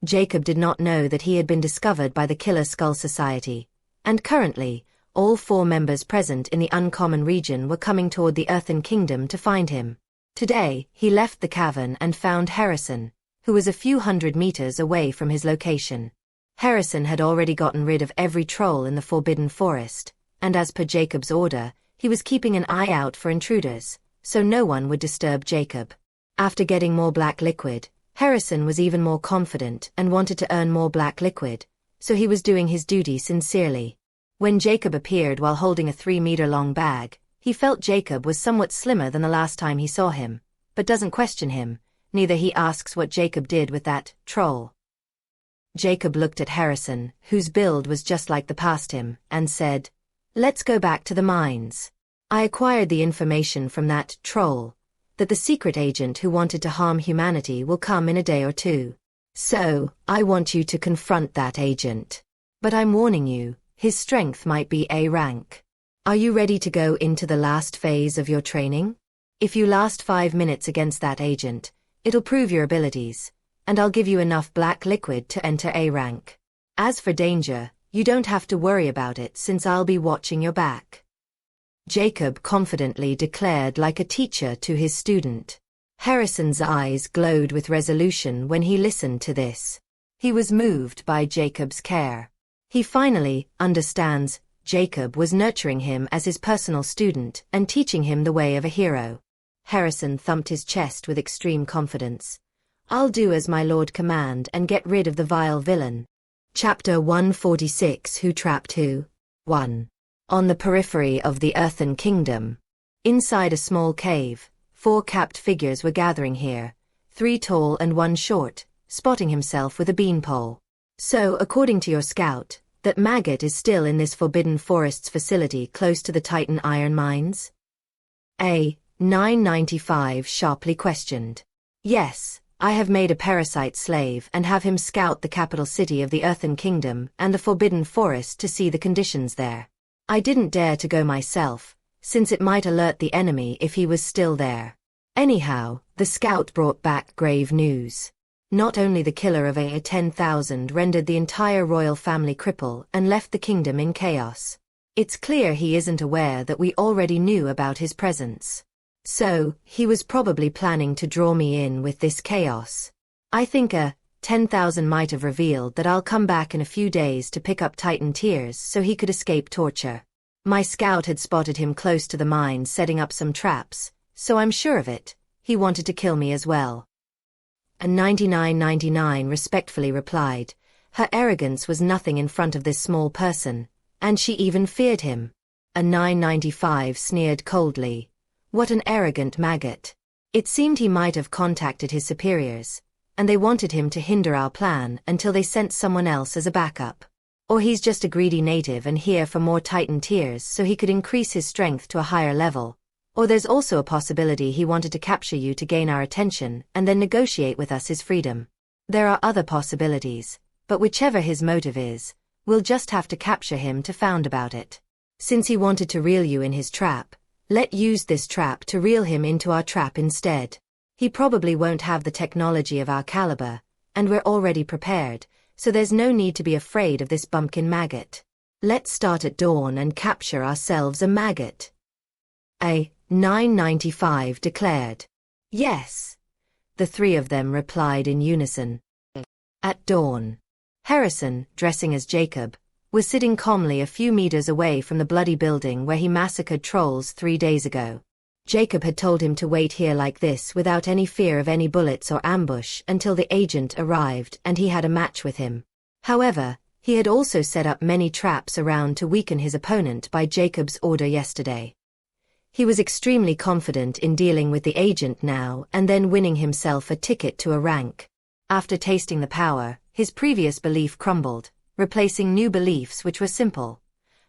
Jacob did not know that he had been discovered by the Killer Skull Society, and currently, all 4 members present in the Uncommon region were coming toward the Earthen Kingdom to find him. Today, he left the cavern and found Harrison, who was a few hundred meters away from his location. Harrison had already gotten rid of every troll in the Forbidden Forest, and as per Jacob's order, he was keeping an eye out for intruders, so no one would disturb Jacob. After getting more black liquid, Harrison was even more confident and wanted to earn more black liquid, so he was doing his duty sincerely. When Jacob appeared while holding a 3-meter-long bag, he felt Jacob was somewhat slimmer than the last time he saw him, but doesn't question him, neither he asks what Jacob did with that troll. Jacob looked at Harrison, whose build was just like the past him, and said, "Let's go back to the mines. I acquired the information from that troll, that the secret agent who wanted to harm humanity will come in a day or two. So, I want you to confront that agent. But I'm warning you, his strength might be A rank. Are you ready to go into the last phase of your training? If you last 5 minutes against that agent, it'll prove your abilities, and I'll give you enough black liquid to enter A rank. As for danger, you don't have to worry about it since I'll be watching your back." Jacob confidently declared like a teacher to his student. Harrison's eyes glowed with resolution when he listened to this. He was moved by Jacob's care. He finally understands Jacob was nurturing him as his personal student and teaching him the way of a hero. Harrison thumped his chest with extreme confidence. "I'll do as my lord command and get rid of the vile villain." Chapter 146 Who Trapped Who? 1. On the periphery of the Earthen Kingdom. Inside a small cave, 4 capped figures were gathering here, 3 tall and 1 short, spotting himself with a beanpole. "So, according to your scout, that maggot is still in this Forbidden Forests facility close to the Titan iron mines?" A 995 sharply questioned. "Yes, I have made a parasite slave and have him scout the capital city of the Earthen Kingdom and the Forbidden Forest to see the conditions there. I didn't dare to go myself, since it might alert the enemy if he was still there." Anyhow, the scout brought back grave news. Not only the killer of a 10,000 rendered the entire royal family cripple and left the kingdom in chaos. It's clear he isn't aware that we already knew about his presence. So, he was probably planning to draw me in with this chaos. I think a 10,000 might have revealed that I'll come back in a few days to pick up Titan tears so he could escape torture. My scout had spotted him close to the mine setting up some traps, so I'm sure of it, he wanted to kill me as well. A 9999 respectfully replied. Her arrogance was nothing in front of this small person, and she even feared him. A 995 sneered coldly. What an arrogant maggot. It seemed he might have contacted his superiors, and they wanted him to hinder our plan until they sent someone else as a backup. Or he's just a greedy native and here for more Titan tears so he could increase his strength to a higher level. Or there's also a possibility he wanted to capture you to gain our attention and then negotiate with us his freedom. There are other possibilities, but whichever his motive is, we'll just have to capture him to find about it. Since he wanted to reel you in his trap, let's use this trap to reel him into our trap instead. He probably won't have the technology of our caliber, and we're already prepared, so there's no need to be afraid of this bumpkin maggot. Let's start at dawn and capture ourselves a maggot. A 995 declared. Yes. The three of them replied in unison. At dawn. Harrison, dressing as Jacob, was sitting calmly a few meters away from the bloody building where he massacred trolls 3 days ago. Jacob had told him to wait here like this without any fear of any bullets or ambush until the agent arrived and he had a match with him. However, he had also set up many traps around to weaken his opponent by Jacob's order yesterday. He was extremely confident in dealing with the agent now and then winning himself a ticket to a rank. After tasting the power, his previous belief crumbled, replacing new beliefs which were simple.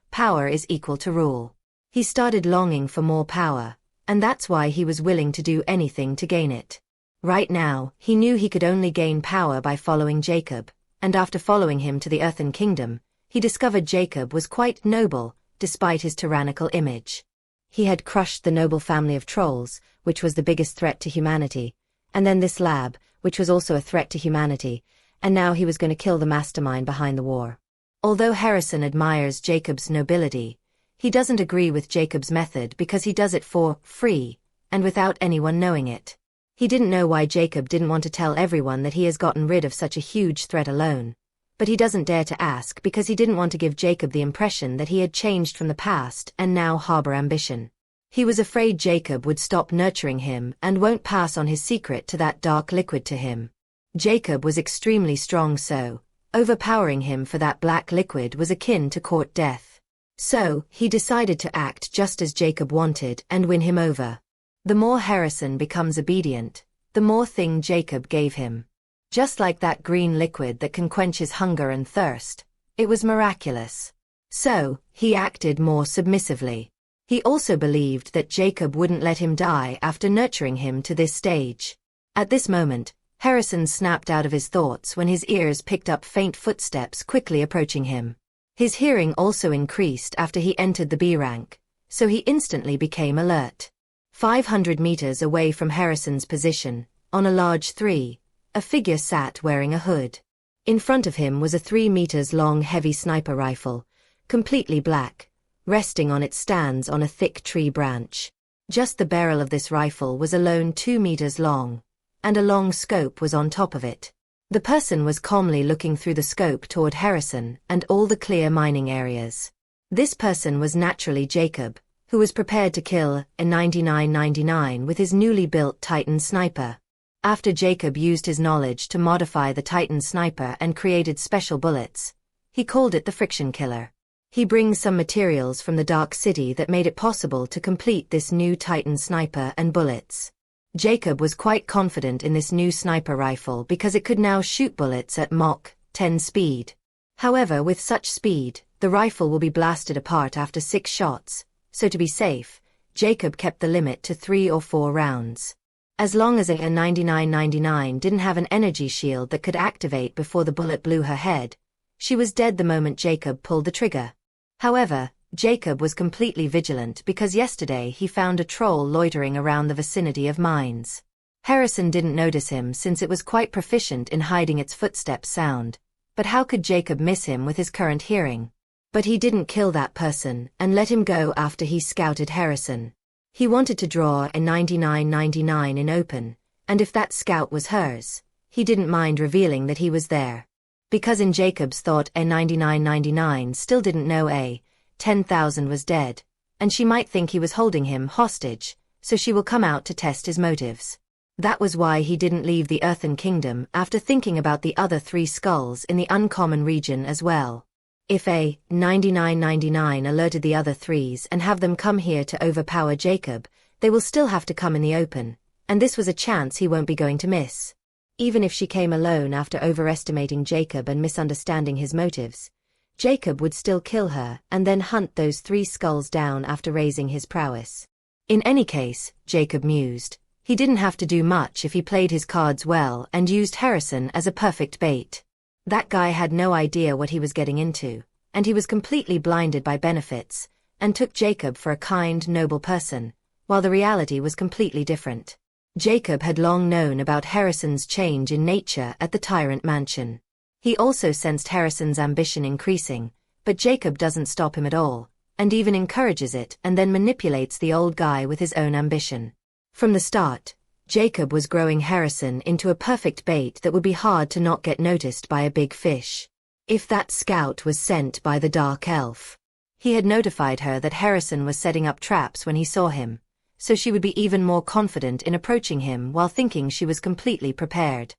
Power is equal to rule. He started longing for more power, and that's why he was willing to do anything to gain it. Right now, he knew he could only gain power by following Jacob, and after following him to the Earthen Kingdom, he discovered Jacob was quite noble, despite his tyrannical image. He had crushed the noble family of trolls, which was the biggest threat to humanity, and then this lab, which was also a threat to humanity, and now he was going to kill the mastermind behind the war. Although Harrison admires Jacob's nobility, he doesn't agree with Jacob's method because he does it for free, and without anyone knowing it. He didn't know why Jacob didn't want to tell everyone that he has gotten rid of such a huge threat alone, but he doesn't dare to ask because he didn't want to give Jacob the impression that he had changed from the past and now harbor ambition. He was afraid Jacob would stop nurturing him and won't pass on his secret to that dark liquid to him. Jacob was extremely strong, so overpowering him for that black liquid was akin to court death. So, he decided to act just as Jacob wanted and win him over. The more Harrison becomes obedient, the more thing Jacob gave him. Just like that green liquid that can quench his hunger and thirst, it was miraculous. So, he acted more submissively. He also believed that Jacob wouldn't let him die after nurturing him to this stage. At this moment, Harrison snapped out of his thoughts when his ears picked up faint footsteps quickly approaching him. His hearing also increased after he entered the B rank, so he instantly became alert. 500 meters away from Harrison's position, on a large 3, a figure sat wearing a hood. In front of him was a 3 meters long heavy sniper rifle, completely black, resting on its stands on a thick tree branch. Just the barrel of this rifle was alone 2 meters long, and a long scope was on top of it. The person was calmly looking through the scope toward Harrison and all the clear mining areas. This person was naturally Jacob, who was prepared to kill a 9999 with his newly built Titan sniper. After Jacob used his knowledge to modify the Titan sniper and created special bullets, he called it the friction killer. He brings some materials from the Dark City that made it possible to complete this new Titan sniper and bullets. Jacob was quite confident in this new sniper rifle because it could now shoot bullets at Mach 10 speed. However, with such speed, the rifle will be blasted apart after 6 shots, so to be safe, Jacob kept the limit to 3 or 4 rounds. As long as a 9999 didn't have an energy shield that could activate before the bullet blew her head, she was dead the moment Jacob pulled the trigger. However, Jacob was completely vigilant because yesterday he found a troll loitering around the vicinity of mines. Harrison didn't notice him since it was quite proficient in hiding its footsteps sound, but how could Jacob miss him with his current hearing? But he didn't kill that person and let him go after he scouted Harrison. He wanted to draw a 9999 in open, and if that scout was hers, he didn't mind revealing that he was there. Because in Jacob's thought a 9999 still didn't know a 10,000 was dead, and she might think he was holding him hostage, so she will come out to test his motives. That was why he didn't leave the Earthen Kingdom after thinking about the other 3 skulls in the uncommon region as well. If a 9999 alerted the other 3s and have them come here to overpower Jacob, they will still have to come in the open, and this was a chance he won't be going to miss. Even if she came alone after overestimating Jacob and misunderstanding his motives, Jacob would still kill her and then hunt those 3 skulls down after raising his prowess. In any case, Jacob mused, he didn't have to do much if he played his cards well and used Harrison as a perfect bait. That guy had no idea what he was getting into, and he was completely blinded by benefits, and took Jacob for a kind, noble person, while the reality was completely different. Jacob had long known about Harrison's change in nature at the Tyrant Mansion. He also sensed Harrison's ambition increasing, but Jacob doesn't stop him at all, and even encourages it and then manipulates the old guy with his own ambition. From the start, Jacob was growing Harrison into a perfect bait that would be hard to not get noticed by a big fish. If that scout was sent by the Dark Elf, he had notified her that Harrison was setting up traps when he saw him, so she would be even more confident in approaching him while thinking she was completely prepared.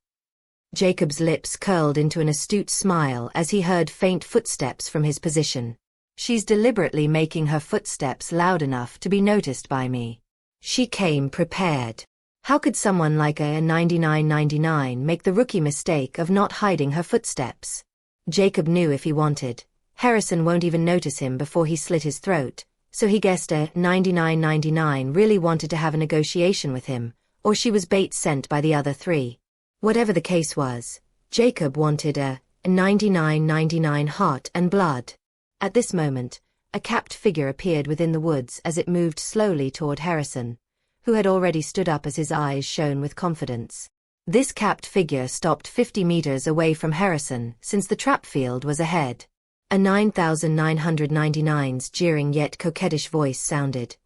Jacob's lips curled into an astute smile as he heard faint footsteps from his position. She's deliberately making her footsteps loud enough to be noticed by me. She came prepared. How could someone like a 9999 make the rookie mistake of not hiding her footsteps? Jacob knew if he wanted, Harrison won't even notice him before he slit his throat, so he guessed a 9999 really wanted to have a negotiation with him, or she was bait sent by the other three. Whatever the case was, Jacob wanted a 9999 heart and blood. At this moment, a capped figure appeared within the woods as it moved slowly toward Harrison, who had already stood up as his eyes shone with confidence. This capped figure stopped 50 meters away from Harrison since the trap field was ahead. A 9999's jeering yet coquettish voice sounded.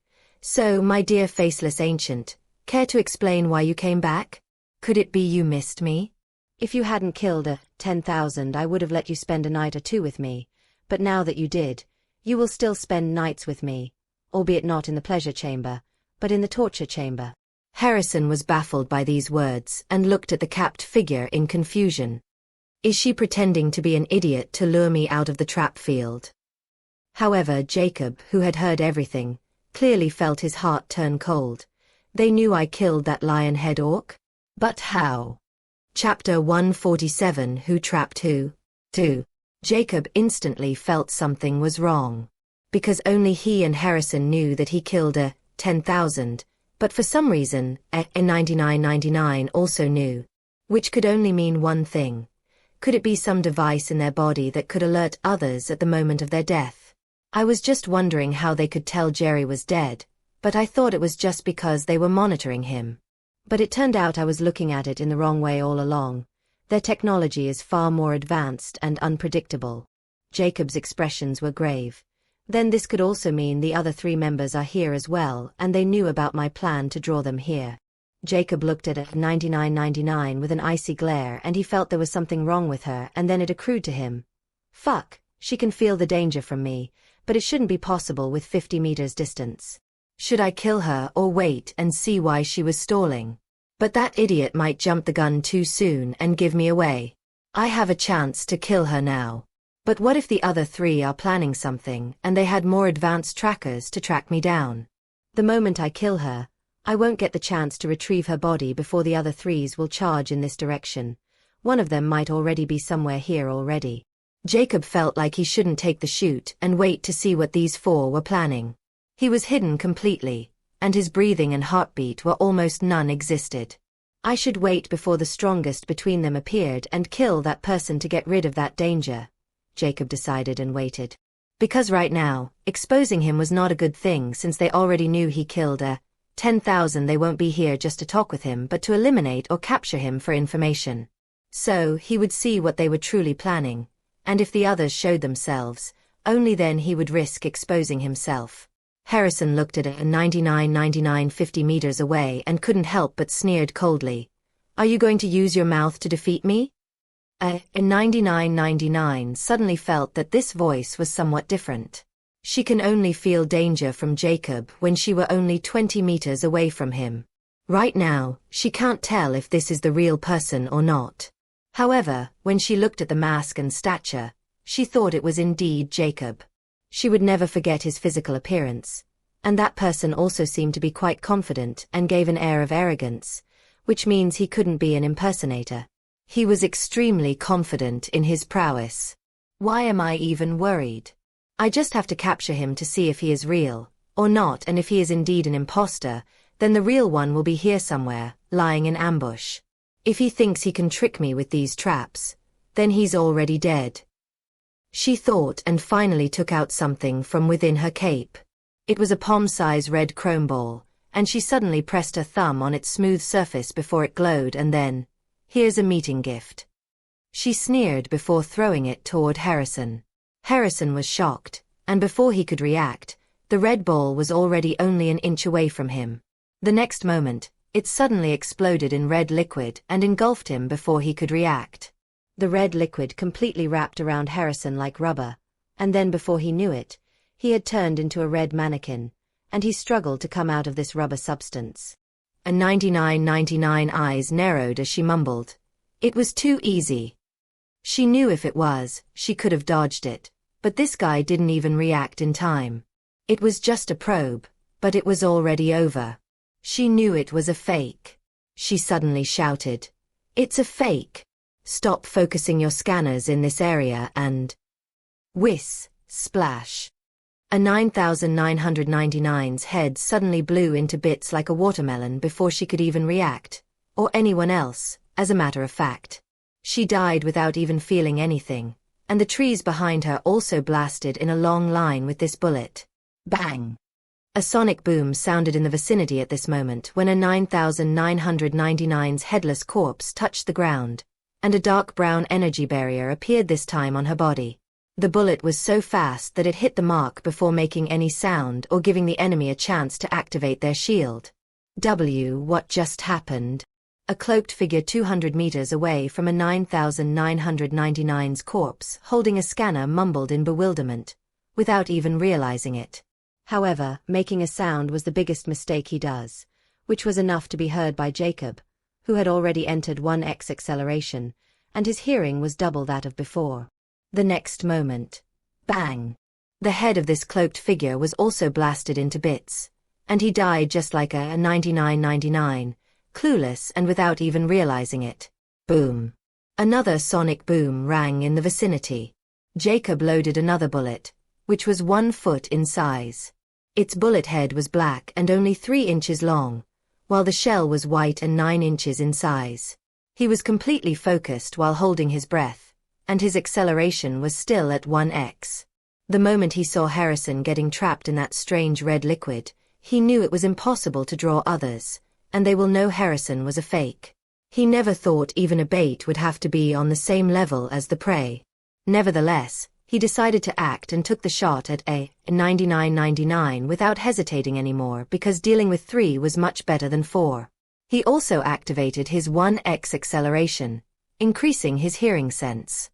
"So, my dear faceless ancient, care to explain why you came back? Could it be you missed me? If you hadn't killed a 10,000, I would have let you spend a night or two with me, but now that you did, you will still spend nights with me, albeit not in the pleasure chamber, but in the torture chamber." Harrison was baffled by these words and looked at the capped figure in confusion. Is she pretending to be an idiot to lure me out of the trap field? However, Jacob, who had heard everything, clearly felt his heart turn cold. They knew I killed that lion-head orc? But how? Chapter 147 Who Trapped Who? 2. Jacob instantly felt something was wrong. Because only he and Harrison knew that he killed a 10,000, but for some reason, a 9999 also knew. Which could only mean one thing. Could it be some device in their body that could alert others at the moment of their death? I was just wondering how they could tell Jerry was dead, but I thought it was just because they were monitoring him. But it turned out I was looking at it in the wrong way all along. Their technology is far more advanced and unpredictable. Jacob's expressions were grave. Then this could also mean the other three members are here as well, and they knew about my plan to draw them here. Jacob looked at a 9999 with an icy glare, and he felt there was something wrong with her, and then it accrued to him. Fuck, she can feel the danger from me, but it shouldn't be possible with 50 meters distance. Should I kill her or wait and see why she was stalling? But that idiot might jump the gun too soon and give me away. I have a chance to kill her now. But what if the other three are planning something and they had more advanced trackers to track me down? The moment I kill her, I won't get the chance to retrieve her body before the other threes will charge in this direction. One of them might already be somewhere here already. Jacob felt like he shouldn't take the shoot and wait to see what these four were planning. He was hidden completely, and his breathing and heartbeat were almost non-existed. I should wait before the strongest between them appeared and kill that person to get rid of that danger. Jacob decided and waited. Because right now, exposing him was not a good thing since they already knew he killed a 10,000. They won't be here just to talk with him but to eliminate or capture him for information. So, he would see what they were truly planning, and if the others showed themselves, only then he would risk exposing himself. Harrison looked at a 9999 50 meters away and couldn't help but sneered coldly. Are you going to use your mouth to defeat me? A 9999 suddenly felt that this voice was somewhat different. She can only feel danger from Jacob when she were only 20 meters away from him. Right now, she can't tell if this is the real person or not. However, when she looked at the mask and stature, she thought it was indeed Jacob. She would never forget his physical appearance, and that person also seemed to be quite confident and gave an air of arrogance, which means he couldn't be an impersonator. He was extremely confident in his prowess. Why am I even worried? I just have to capture him to see if he is real, or not, and if he is indeed an imposter, then the real one will be here somewhere, lying in ambush. If he thinks he can trick me with these traps, then he's already dead. She thought and finally took out something from within her cape. It was a palm-size red chrome ball, and she suddenly pressed her thumb on its smooth surface before it glowed, and then, "Here's a meeting gift," she sneered before throwing it toward Harrison. Harrison was shocked, and before he could react, the red ball was already only an inch away from him. The next moment, it suddenly exploded in red liquid and engulfed him before he could react. The red liquid completely wrapped around Harrison like rubber, and then before he knew it, he had turned into a red mannequin, and he struggled to come out of this rubber substance. A 99.99 eyes narrowed as she mumbled, "It was too easy." She knew if it was, she could have dodged it, but this guy didn't even react in time. It was just a probe, but it was already over. She knew it was a fake. She suddenly shouted, "It's a fake! Stop focusing your scanners in this area and—" Whiz, splash. A 9999's head suddenly blew into bits like a watermelon before she could even react, or anyone else, as a matter of fact. She died without even feeling anything, and the trees behind her also blasted in a long line with this bullet. Bang! A sonic boom sounded in the vicinity at this moment when a 9999's headless corpse touched the ground, and a dark brown energy barrier appeared this time on her body. The bullet was so fast that it hit the mark before making any sound or giving the enemy a chance to activate their shield. What just happened? A cloaked figure 200 meters away from a 9999's corpse holding a scanner mumbled in bewilderment, without even realizing it. However, making a sound was the biggest mistake he does, which was enough to be heard by Jacob, who had already entered 1x acceleration, and his hearing was double that of before. The next moment, bang! The head of this cloaked figure was also blasted into bits, and he died just like a 9999, clueless and without even realizing it. Boom! Another sonic boom rang in the vicinity. Jacob loaded another bullet, which was 1 foot in size. Its bullet head was black and only 3 inches long, while the shell was white and 9 inches in size. He was completely focused while holding his breath, and his acceleration was still at 1x. The moment he saw Harrison getting trapped in that strange red liquid, he knew it was impossible to draw others, and they will know Harrison was a fake. He never thought even a bait would have to be on the same level as the prey. Nevertheless, he decided to act and took the shot at a 9999 without hesitating anymore because dealing with 3 was much better than 4. He also activated his 1x acceleration, increasing his hearing sense.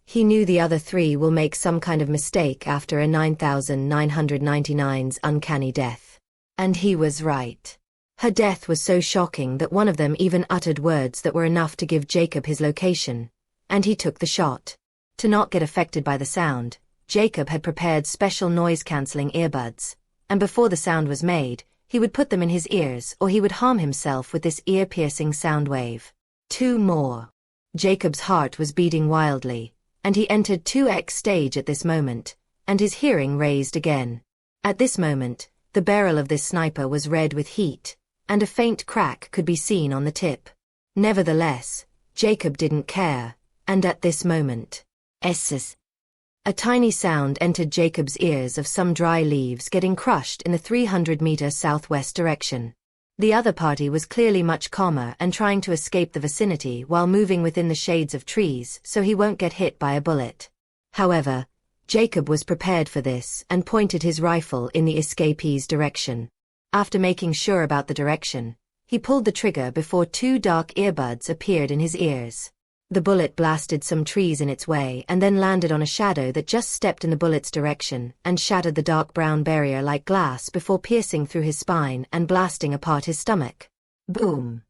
He knew the other 3 will make some kind of mistake after a 9999's uncanny death. And he was right. Her death was so shocking that one of them even uttered words that were enough to give Jacob his location, and he took the shot. To not get affected by the sound, Jacob had prepared special noise-canceling earbuds, and before the sound was made, he would put them in his ears or he would harm himself with this ear-piercing sound wave. 2 more. Jacob's heart was beating wildly, and he entered 2x stage at this moment, and his hearing raised again. At this moment, the barrel of this sniper was red with heat, and a faint crack could be seen on the tip. Nevertheless, Jacob didn't care, and at this moment, a tiny sound entered Jacob's ears of some dry leaves getting crushed in the 300-meter southwest direction. The other party was clearly much calmer and trying to escape the vicinity while moving within the shades of trees so he won't get hit by a bullet. However, Jacob was prepared for this and pointed his rifle in the escapee's direction. After making sure about the direction, he pulled the trigger before 2 dark earbuds appeared in his ears. The bullet blasted some trees in its way and then landed on a shadow that just stepped in the bullet's direction and shattered the dark brown barrier like glass before piercing through his spine and blasting apart his stomach. Boom!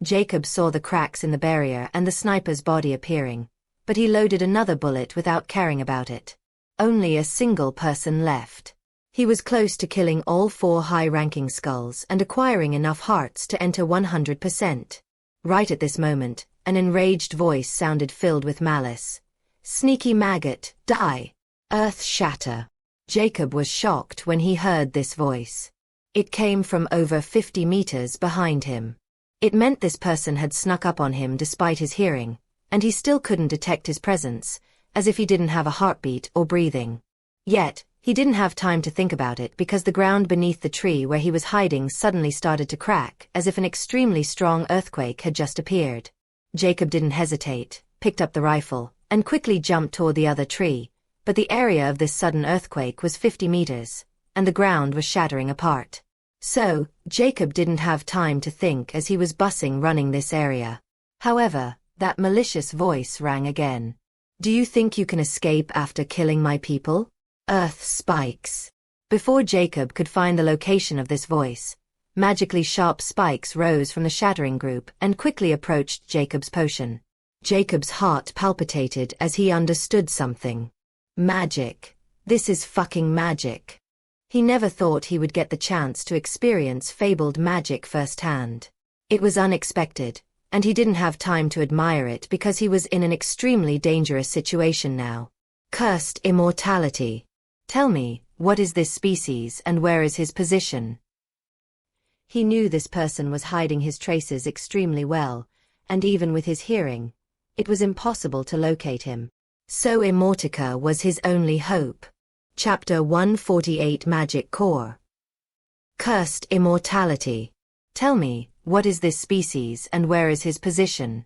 Jacob saw the cracks in the barrier and the sniper's body appearing, but he loaded another bullet without caring about it. Only a single person left. He was close to killing all 4 high-ranking skulls and acquiring enough hearts to enter 100%. Right at this moment, an enraged voice sounded filled with malice. "Sneaky maggot, die! Earth shatter!" Jacob was shocked when he heard this voice. It came from over 50 meters behind him. It meant this person had snuck up on him despite his hearing, and he still couldn't detect his presence, as if he didn't have a heartbeat or breathing. Yet, He didn't have time to think about it because the ground beneath the tree where he was hiding suddenly started to crack, as if an extremely strong earthquake had just appeared. Jacob didn't hesitate, picked up the rifle, and quickly jumped toward the other tree, but the area of this sudden earthquake was 50 meters, and the ground was shattering apart. So, Jacob didn't have time to think as he was running this area. However, that malicious voice rang again. Do you think you can escape after killing my people? Earth spikes. Before Jacob could find the location of this voice, magically sharp spikes rose from the shattering group and quickly approached Jacob's potion. Jacob's heart palpitated as he understood something. Magic. This is fucking magic. He never thought he would get the chance to experience fabled magic firsthand. It was unexpected, and he didn't have time to admire it because he was in an extremely dangerous situation now. Cursed immortality. Tell me, what is this species and where is his position? He knew this person was hiding his traces extremely well, and even with his hearing, it was impossible to locate him. So Immortality was his only hope. Chapter 148 Magic Core. Cursed immortality. Tell me, what is this species and where is his position?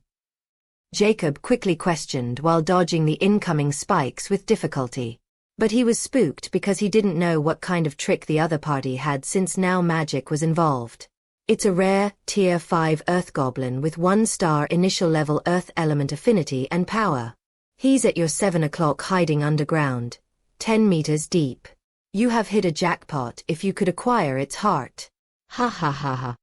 Jacob quickly questioned while dodging the incoming spikes with difficulty. But he was spooked because he didn't know what kind of trick the other party had since now magic was involved. It's a rare, tier 5 Earth Goblin with 1-star initial level Earth element affinity and power. He's at your 7 o'clock hiding underground, 10 meters deep. You have hit a jackpot if you could acquire its heart. Ha ha ha ha.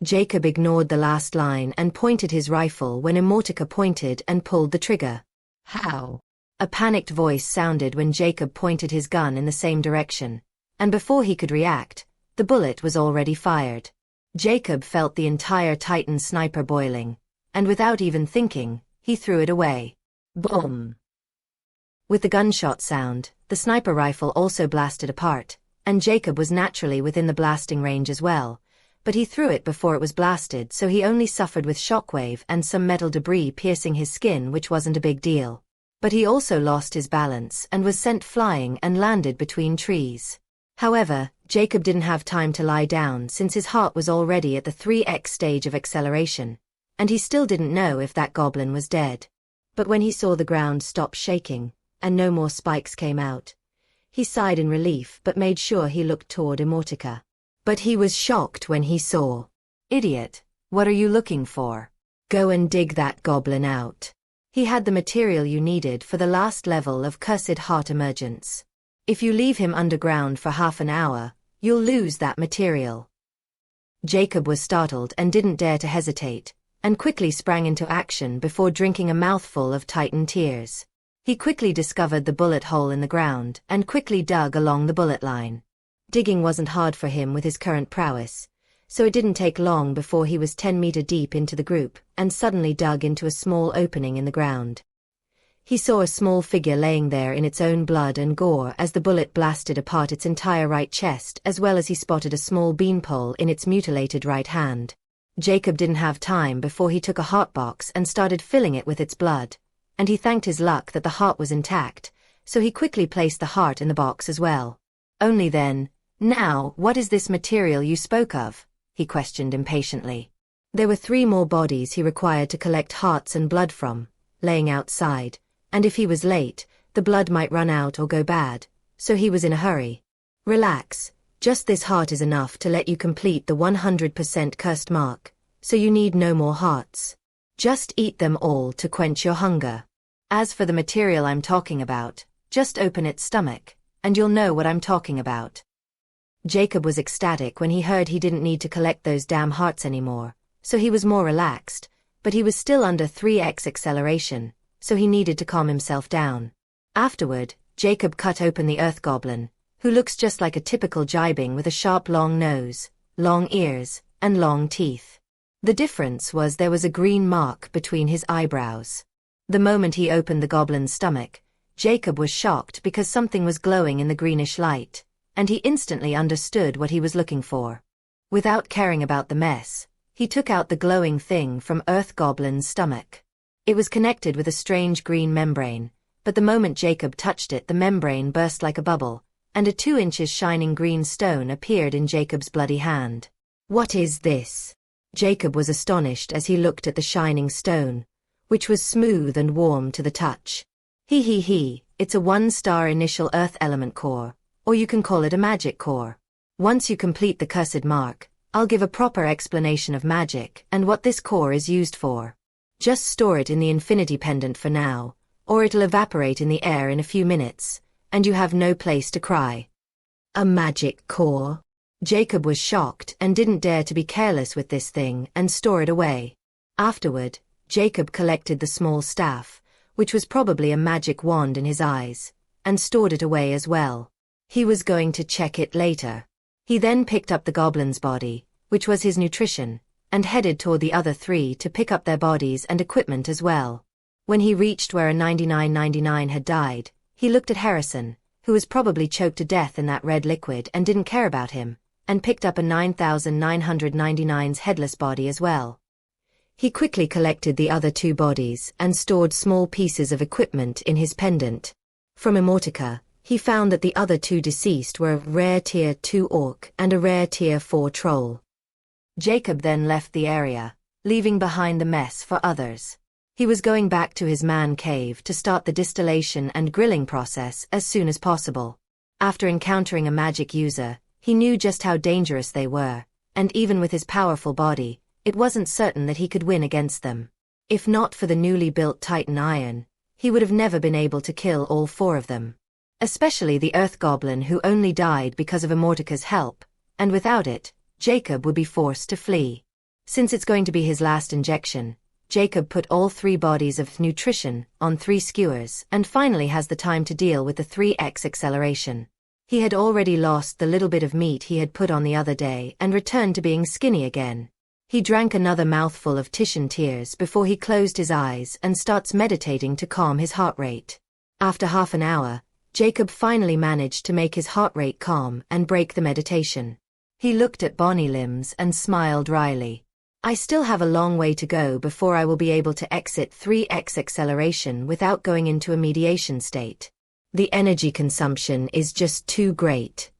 Jacob ignored the last line and pointed his rifle when Immortality pointed and pulled the trigger. How? A panicked voice sounded when Jacob pointed his gun in the same direction, and before he could react, the bullet was already fired. Jacob felt the entire Titan sniper boiling, and without even thinking, he threw it away. Boom! With the gunshot sound, the sniper rifle also blasted apart, and Jacob was naturally within the blasting range as well, but he threw it before it was blasted, so he only suffered with shockwave and some metal debris piercing his skin, which wasn't a big deal. But he also lost his balance and was sent flying and landed between trees. However, Jacob didn't have time to lie down since his heart was already at the 3x stage of acceleration, and he still didn't know if that goblin was dead. But when he saw the ground stop shaking, and no more spikes came out, he sighed in relief but made sure he looked toward Immortality. But he was shocked when he saw. Idiot, what are you looking for? Go and dig that goblin out. He had the material you needed for the last level of Cursed Heart Emergence. If you leave him underground for half an hour, you'll lose that material. Jacob was startled and didn't dare to hesitate, and quickly sprang into action before drinking a mouthful of Titan tears. He quickly discovered the bullet hole in the ground and quickly dug along the bullet line. Digging wasn't hard for him with his current prowess, so it didn't take long before he was 10 meters deep into the group and suddenly dug into a small opening in the ground. He saw a small figure laying there in its own blood and gore as the bullet blasted apart its entire right chest, as well as he spotted a small beanpole in its mutilated right hand. Jacob didn't have time before he took a heart box and started filling it with its blood, and he thanked his luck that the heart was intact, so he quickly placed the heart in the box as well. Only then, now, what is this material you spoke of? He questioned impatiently. There were 3 more bodies he required to collect hearts and blood from, laying outside, and if he was late, the blood might run out or go bad, so he was in a hurry. Relax, just this heart is enough to let you complete the 100% cursed mark, so you need no more hearts. Just eat them all to quench your hunger. As for the material I'm talking about, just open its stomach, and you'll know what I'm talking about. Jacob was ecstatic when he heard he didn't need to collect those damn hearts anymore, so he was more relaxed, but he was still under 3x acceleration, so he needed to calm himself down. Afterward, Jacob cut open the Earth Goblin, who looks just like a typical gibing with a sharp long nose, long ears, and long teeth. The difference was there was a green mark between his eyebrows. The moment he opened the goblin's stomach, Jacob was shocked because something was glowing in the greenish light, and he instantly understood what he was looking for. Without caring about the mess, he took out the glowing thing from Earth Goblin's stomach. It was connected with a strange green membrane, but the moment Jacob touched it, the membrane burst like a bubble, and a 2 inches shining green stone appeared in Jacob's bloody hand. "What is this?" Jacob was astonished as he looked at the shining stone, which was smooth and warm to the touch. It's a 1-star initial earth element core, or you can call it a magic core. Once you complete the cursed mark, I'll give a proper explanation of magic and what this core is used for. Just store it in the infinity pendant for now, or it'll evaporate in the air in a few minutes, and you have no place to cry. A magic core? Jacob was shocked and didn't dare to be careless with this thing and store it away. Afterward, Jacob collected the small staff, which was probably a magic wand in his eyes, and stored it away as well. He was going to check it later. He then picked up the goblin's body, which was his nutrition, and headed toward the other 3 to pick up their bodies and equipment as well. When he reached where a 9999 had died, he looked at Harrison, who was probably choked to death in that red liquid and didn't care about him, and picked up a 9999's headless body as well. He quickly collected the other 2 bodies and stored small pieces of equipment in his pendant. From Immortality, he found that the other 2 deceased were a rare tier 2 orc and a rare tier 4 troll. Jacob then left the area, leaving behind the mess for others. He was going back to his man cave to start the distillation and grilling process as soon as possible. After encountering a magic user, he knew just how dangerous they were, and even with his powerful body, it wasn't certain that he could win against them. If not for the newly built Titan Iron, he would have never been able to kill all 4 of them. Especially the Earth Goblin, who only died because of Immortaka's help, and without it, Jacob would be forced to flee. Since it's going to be his last injection, Jacob put all 3 bodies of nutrition on 3 skewers and finally has the time to deal with the 3x acceleration. He had already lost the little bit of meat he had put on the other day and returned to being skinny again. He drank another mouthful of Titian tears before he closed his eyes and starts meditating to calm his heart rate. After half an hour, Jacob finally managed to make his heart rate calm and break the meditation. He looked at Bonnie Limbs and smiled wryly. I still have a long way to go before I will be able to exit 3x acceleration without going into a mediation state. The energy consumption is just too great.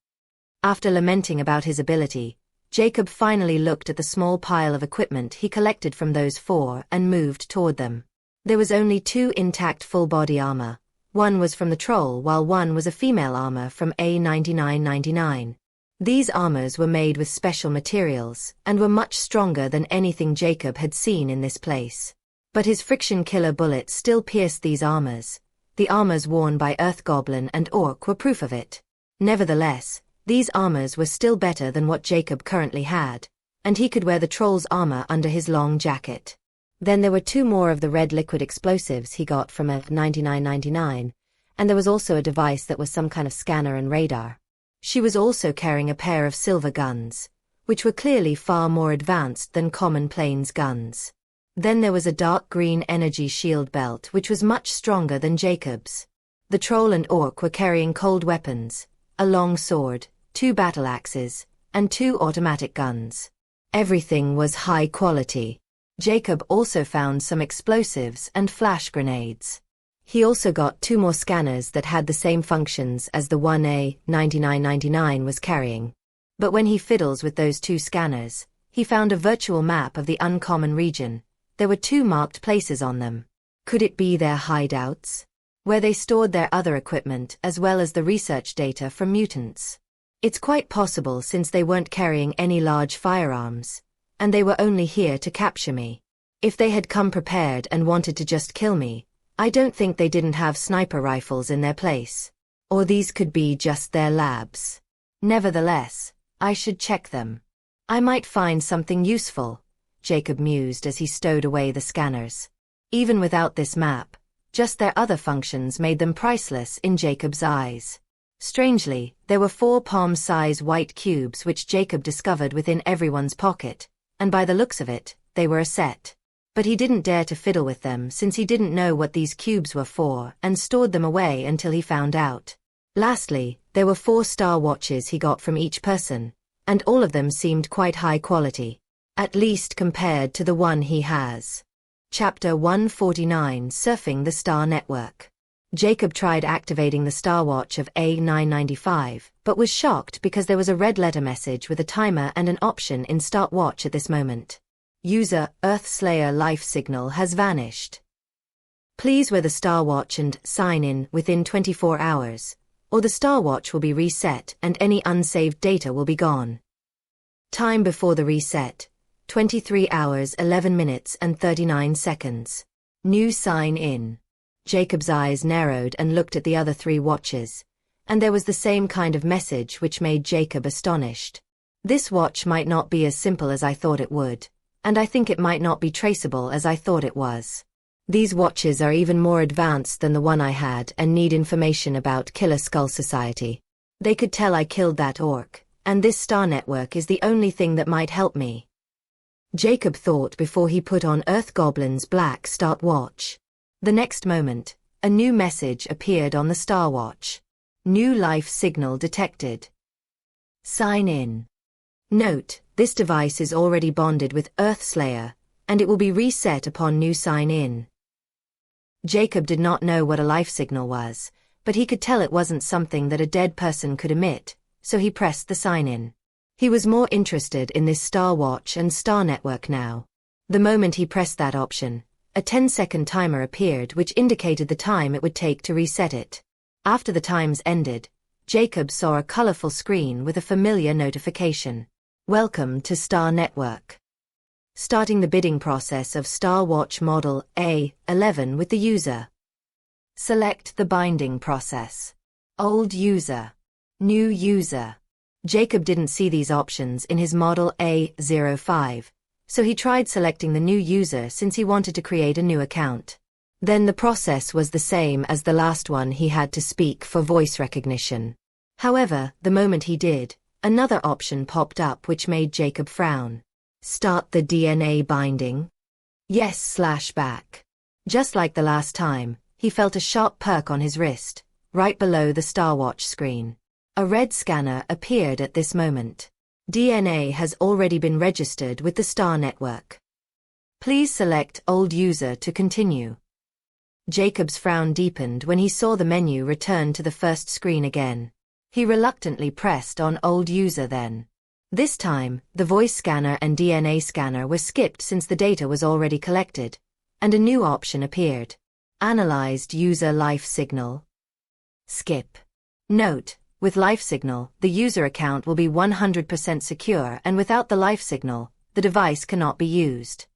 After lamenting about his ability, Jacob finally looked at the small pile of equipment he collected from those 4 and moved toward them. There was only 2 intact full-body armor. One was from the troll while one was a female armor from A9999. These armors were made with special materials and were much stronger than anything Jacob had seen in this place. But his friction killer bullets still pierced these armors. The armors worn by Earth Goblin and Orc were proof of it. Nevertheless, these armors were still better than what Jacob currently had, and he could wear the troll's armor under his long jacket. Then there were 2 more of the red liquid explosives he got from a 9999, and there was also a device that was some kind of scanner and radar. She was also carrying a pair of silver guns, which were clearly far more advanced than common plains guns. Then there was a dark green energy shield belt which was much stronger than Jacob's. The troll and orc were carrying cold weapons, a long sword, 2 battle axes, and 2 automatic guns. Everything was high quality. Jacob also found some explosives and flash grenades. He also got 2 more scanners that had the same functions as the 1A9999 was carrying. But when he fiddles with those 2 scanners, he found a virtual map of the uncommon region. There were 2 marked places on them. Could it be their hideouts? Where they stored their other equipment as well as the research data from mutants. It's quite possible since they weren't carrying any large firearms, and they were only here to capture me. If they had come prepared and wanted to just kill me, I don't think they didn't have sniper rifles in their place. Or these could be just their labs. Nevertheless, I should check them. I might find something useful, Jacob mused as he stowed away the scanners. Even without this map, just their other functions made them priceless in Jacob's eyes. Strangely, there were 4 palm-size white cubes which Jacob discovered within everyone's pocket, and by the looks of it, they were a set. But he didn't dare to fiddle with them since he didn't know what these cubes were for and stored them away until he found out. Lastly, there were 4 star watches he got from each person, and all of them seemed quite high quality, at least compared to the one he has. Chapter 149 Surfing the Star Network. Jacob tried activating the Star Watch of A995, but was shocked because there was a red letter message with a timer and an option in Start Watch at this moment. User, Earthslayer life signal has vanished. Please wear the Star Watch and sign in within 24 hours, or the Star Watch will be reset and any unsaved data will be gone. Time before the reset, 23 hours 11 minutes and 39 seconds. New sign in. Jacob's eyes narrowed and looked at the other 3 watches, and there was the same kind of message which made Jacob astonished. This watch might not be as simple as I thought it would, and I think it might not be traceable as I thought it was. These watches are even more advanced than the one I had and need information about Killer Skull Society. They could tell I killed that orc, and this star network is the only thing that might help me. Jacob thought before he put on Earth Goblin's black Start Watch. The next moment, a new message appeared on the Star Watch. New life signal detected. Sign in. Note, this device is already bonded with Earthslayer, and it will be reset upon new sign in. Jacob did not know what a life signal was, but he could tell it wasn't something that a dead person could emit, so he pressed the sign in. He was more interested in this Star Watch and Star Network now. The moment he pressed that option, a 10-second timer appeared which indicated the time it would take to reset it. After the times ended, Jacob saw a colorful screen with a familiar notification. Welcome to Star Network. Starting the bidding process of Star Watch Model A11 with the user. Select the binding process. Old user. New user. Jacob didn't see these options in his Model A05. So he tried selecting the new user since he wanted to create a new account. Then the process was the same as the last one, he had to speak for voice recognition. However, the moment he did, another option popped up which made Jacob frown. Start the DNA binding? Yes/back. Just like the last time, he felt a sharp perk on his wrist, right below the Star Watch screen. A red scanner appeared at this moment. DNA has already been registered with the Star Network. Please select Old User to continue. Jacob's frown deepened when he saw the menu return to the first screen again. He reluctantly pressed on Old User then. This time, the voice scanner and DNA scanner were skipped since the data was already collected, and a new option appeared. Analyzed User Life Signal. Skip. Note, with life signal, the user account will be 100% secure, and without the life signal, the device cannot be used.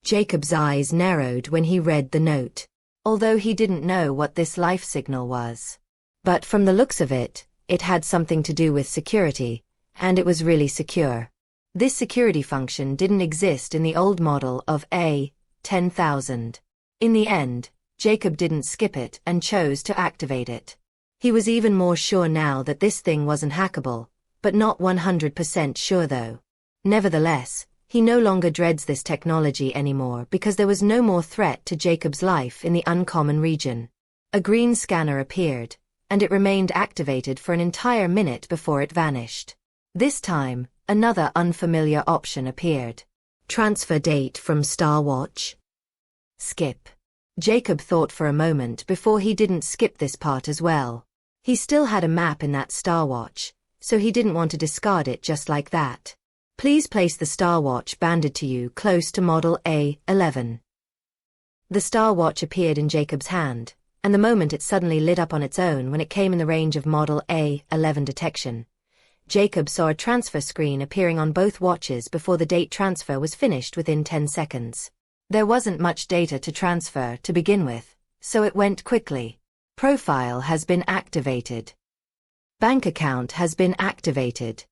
Jacob's eyes narrowed when he read the note, although he didn't know what this life signal was. But from the looks of it, it had something to do with security, and it was really secure. This security function didn't exist in the old model of A10,000. In the end, Jacob didn't skip it and chose to activate it. He was even more sure now that this thing wasn't hackable, but not 100% sure though. Nevertheless, he no longer dreads this technology anymore because there was no more threat to Jacob's life in the uncommon region. A green scanner appeared, and it remained activated for an entire minute before it vanished. This time, another unfamiliar option appeared. Transfer date from Star Watch. Skip. Jacob thought for a moment before he didn't skip this part as well. He still had a map in that Star Watch, so he didn't want to discard it just like that. Please place the Star Watch banded to you close to Model A11. The Star Watch appeared in Jacob's hand, and the moment it suddenly lit up on its own when it came in the range of Model A11 detection. Jacob saw a transfer screen appearing on both watches before the date transfer was finished within 10 seconds. There wasn't much data to transfer to begin with, so it went quickly. Profile has been activated. Bank account has been activated.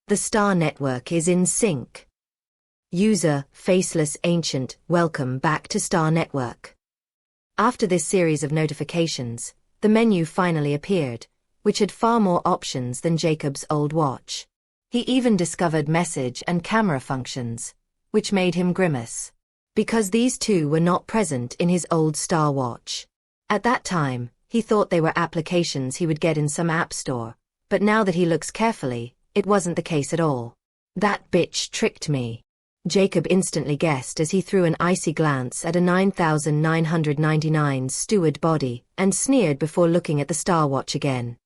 The Star Network is in sync. User, Faceless Ancient, welcome back to Star Network. After this series of notifications, the menu finally appeared, which had far more options than Jacob's old watch. He even discovered message and camera functions, which made him grimace, because these two were not present in his old Star Watch. At that time, he thought they were applications he would get in some app store, but now that he looks carefully, it wasn't the case at all. That bitch tricked me. Jacob instantly guessed as he threw an icy glance at a 9,999 steward body and sneered before looking at the Star Watch again.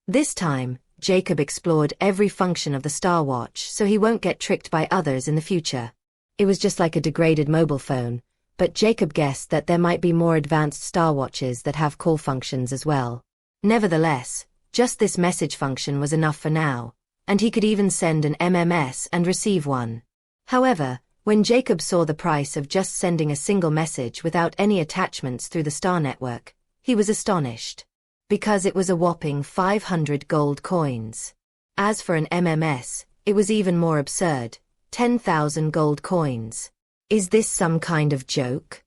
This time, Jacob explored every function of the Star Watch so he won't get tricked by others in the future. It was just like a degraded mobile phone, but Jacob guessed that there might be more advanced Star Watches that have call functions as well. Nevertheless, just this message function was enough for now, and he could even send an MMS and receive one. However, when Jacob saw the price of just sending a single message without any attachments through the Star Network, he was astonished. Because it was a whopping 500 gold coins. As for an MMS, it was even more absurd, 10,000 gold coins. Is this some kind of joke?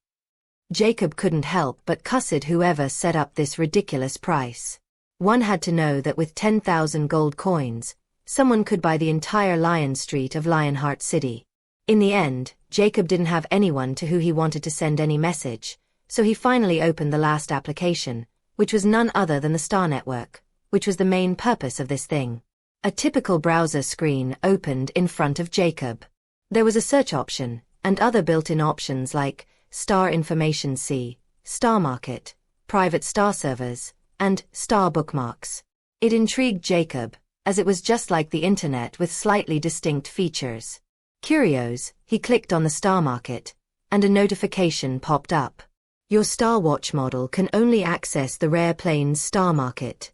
Jacob couldn't help but cussed whoever set up this ridiculous price. One had to know that with 10,000 gold coins, someone could buy the entire Lion Street of Lionheart City. In the end, Jacob didn't have anyone to who he wanted to send any message, so he finally opened the last application, which was none other than the Star Network, which was the main purpose of this thing. A typical browser screen opened in front of Jacob. There was a search option, and other built-in options like Star Information C, Star Market, Private Star Servers, and Star Bookmarks. It intrigued Jacob, as it was just like the internet with slightly distinct features. Curious, he clicked on the Star Market, and a notification popped up. Your Star Watch model can only access the Rare Plains Star Market.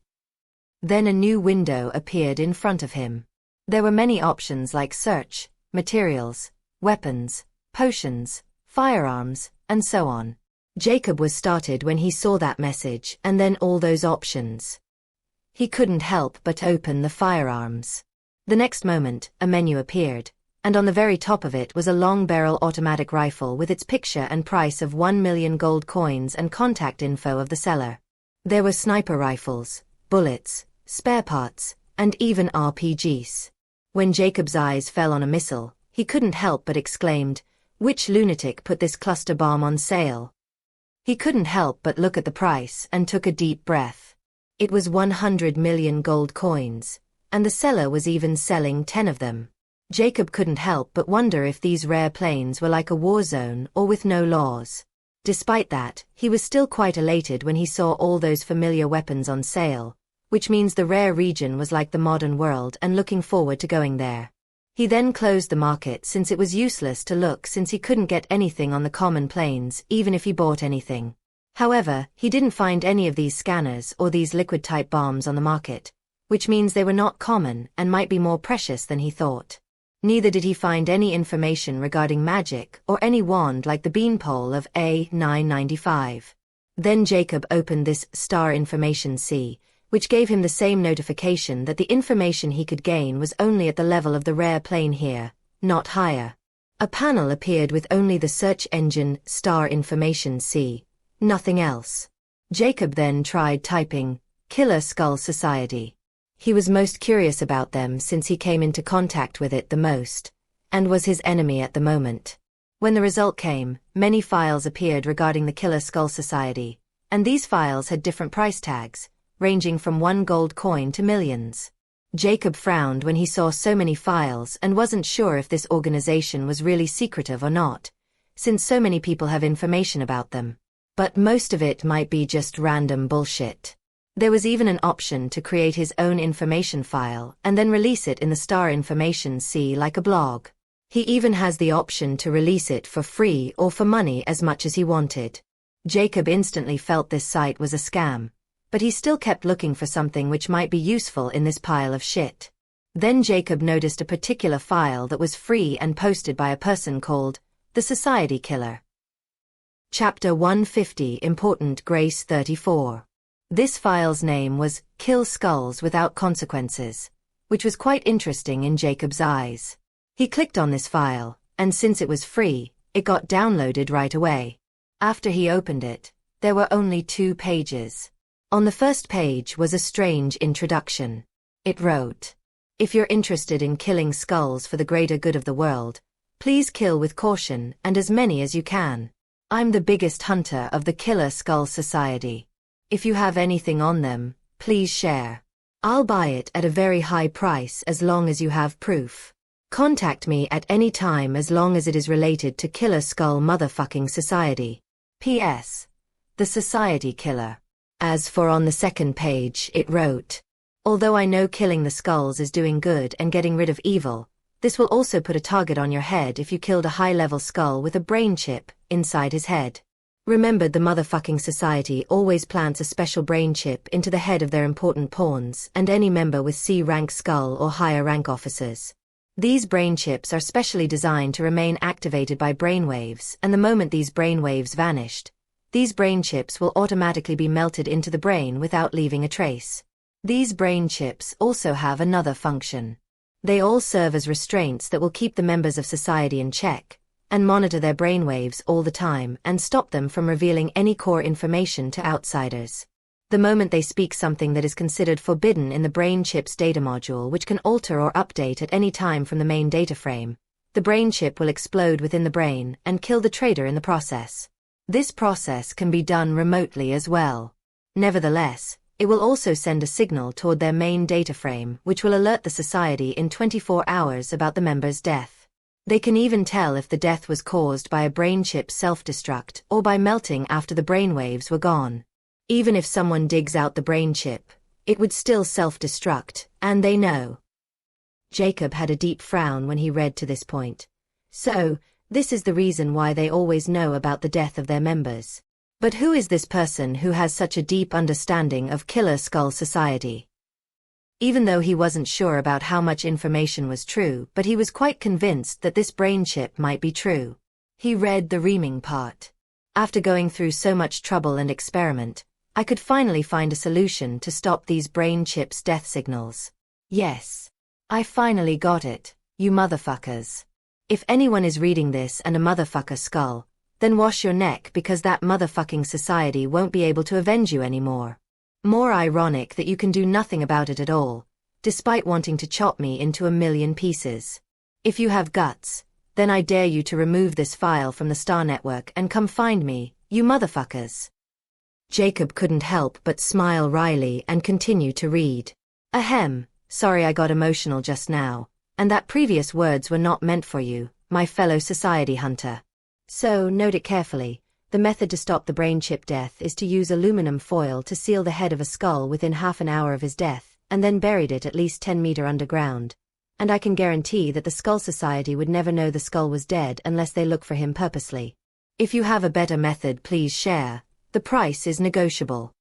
Then a new window appeared in front of him. There were many options like search, materials, weapons, potions, firearms, and so on. Jacob was startled when he saw that message and then all those options. He couldn't help but open the firearms. The next moment, a menu appeared, and on the very top of it was a long-barrel automatic rifle with its picture and price of 1 million gold coins and contact info of the seller. There were sniper rifles, bullets, spare parts, and even RPGs. When Jacob's eyes fell on a missile, he couldn't help but exclaimed, "Which lunatic put this cluster bomb on sale?" He couldn't help but look at the price and took a deep breath. It was 100 million gold coins, and the seller was even selling 10 of them. Jacob couldn't help but wonder if these rare plains were like a war zone or with no laws. Despite that, he was still quite elated when he saw all those familiar weapons on sale, which means the rare region was like the modern world and looking forward to going there. He then closed the market since it was useless to look since he couldn't get anything on the common plains even if he bought anything. However, he didn't find any of these scanners or these liquid-type bombs on the market, which means they were not common and might be more precious than he thought. Neither did he find any information regarding magic or any wand like the beanpole of A995. Then Jacob opened this Star Information C, which gave him the same notification that the information he could gain was only at the level of the rare plane here, not higher. A panel appeared with only the search engine Star Information C, nothing else. Jacob then tried typing, Killer Skull Society. He was most curious about them since he came into contact with it the most, and was his enemy at the moment. When the result came, many files appeared regarding the Killer Skull Society, and these files had different price tags, ranging from 1 gold coin to millions. Jacob frowned when he saw so many files and wasn't sure if this organization was really secretive or not, since so many people have information about them. But most of it might be just random bullshit. There was even an option to create his own information file and then release it in the Star Information C like a blog. He even has the option to release it for free or for money as much as he wanted. Jacob instantly felt this site was a scam, but he still kept looking for something which might be useful in this pile of shit. Then Jacob noticed a particular file that was free and posted by a person called the Society Killer. Chapter 150 Important Grace 34. This file's name was Kill Skulls Without Consequences, which was quite interesting in Jacob's eyes. He clicked on this file, and since it was free, it got downloaded right away. After he opened it, there were only 2 pages. On the first page was a strange introduction. It wrote, "If you're interested in killing skulls for the greater good of the world, please kill with caution and as many as you can. I'm the biggest hunter of the Killer Skull Society. If you have anything on them, please share. I'll buy it at a very high price as long as you have proof." Contact me at any time as long as it is related to Killer Skull Motherfucking Society. P.S. The Society Killer. As for on the second page, it wrote, although I know killing the skulls is doing good and getting rid of evil, this will also put a target on your head if you killed a high-level skull with a brain chip inside his head. Remembered the Motherfucking Society always plants a special brain chip into the head of their important pawns and any member with C-rank skull or higher rank officers. These brain chips are specially designed to remain activated by brainwaves, and the moment these brainwaves vanished, these brain chips will automatically be melted into the brain without leaving a trace. These brain chips also have another function. They all serve as restraints that will keep the members of society in check, and monitor their brainwaves all the time and stop them from revealing any core information to outsiders. The moment they speak something that is considered forbidden in the brain chip's data module, which can alter or update at any time from the main data frame, the brain chip will explode within the brain and kill the traitor in the process. This process can be done remotely as well. Nevertheless, it will also send a signal toward their main data frame, which will alert the society in 24 hours about the member's death. They can even tell if the death was caused by a brain chip self-destruct or by melting after the brainwaves were gone. Even if someone digs out the brain chip, it would still self-destruct, and they know. Jacob had a deep frown when he read to this point. So, this is the reason why they always know about the death of their members. But who is this person who has such a deep understanding of Killer Skull Society? Even though he wasn't sure about how much information was true, but he was quite convinced that this brain chip might be true. He read the reaming part. After going through so much trouble and experiment, I could finally find a solution to stop these brain chips' death signals. Yes. I finally got it, you motherfuckers. If anyone is reading this and a motherfucker skull, then wash your neck because that motherfucking society won't be able to avenge you anymore. More ironic that you can do nothing about it at all, despite wanting to chop me into a million pieces. If you have guts, then I dare you to remove this file from the Star Network and come find me, you motherfuckers. Jacob couldn't help but smile wryly and continue to read. Ahem, sorry I got emotional just now, and that previous words were not meant for you, my fellow society hunter. So, note it carefully, the method to stop the brain chip death is to use aluminum foil to seal the head of a skull within half an hour of his death, and then buried it at least 10 meters underground. And I can guarantee that the Skull Society would never know the skull was dead unless they look for him purposely. If you have a better method, please share. The price is negotiable.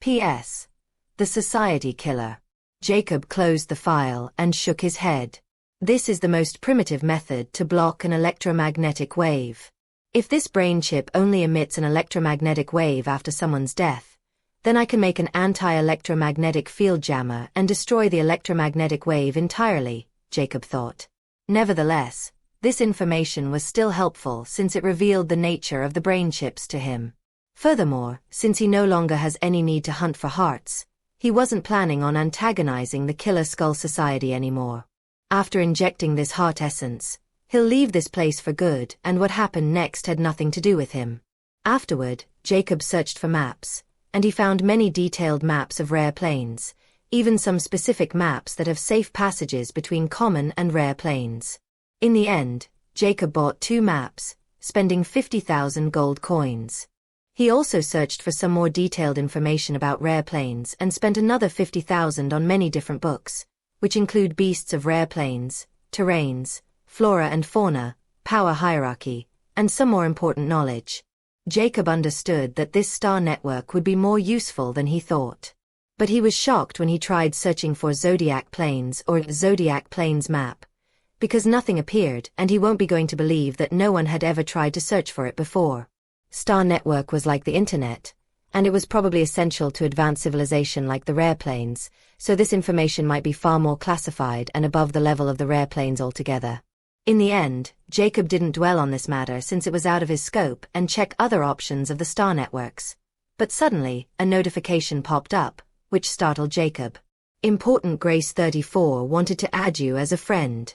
P.S. The Society Killer. Jacob closed the file and shook his head. This is the most primitive method to block an electromagnetic wave. If this brain chip only emits an electromagnetic wave after someone's death, then I can make an anti-electromagnetic field jammer and destroy the electromagnetic wave entirely, Jacob thought. Nevertheless, this information was still helpful since it revealed the nature of the brain chips to him. Furthermore, since he no longer has any need to hunt for hearts, he wasn't planning on antagonizing the Killer Skull Society anymore. After injecting this heart essence, he'll leave this place for good, and what happened next had nothing to do with him. Afterward, Jacob searched for maps, and he found many detailed maps of rare planes, even some specific maps that have safe passages between common and rare planes. In the end, Jacob bought 2 maps, spending 50,000 gold coins. He also searched for some more detailed information about rare planes and spent another 50,000 on many different books, which include beasts of rare planes, terrains, flora and fauna, power hierarchy, and some more important knowledge. Jacob understood that this star network would be more useful than he thought. But he was shocked when he tried searching for Zodiac Plains or Zodiac Plains map, because nothing appeared, and he won't be going to believe that no one had ever tried to search for it before. Star Network was like the internet, and it was probably essential to advanced civilization like the rare planes, so this information might be far more classified and above the level of the rare planes altogether. In the end, Jacob didn't dwell on this matter since it was out of his scope and check other options of the star networks. But suddenly, a notification popped up, which startled Jacob. Important Grace 34 wanted to add you as a friend.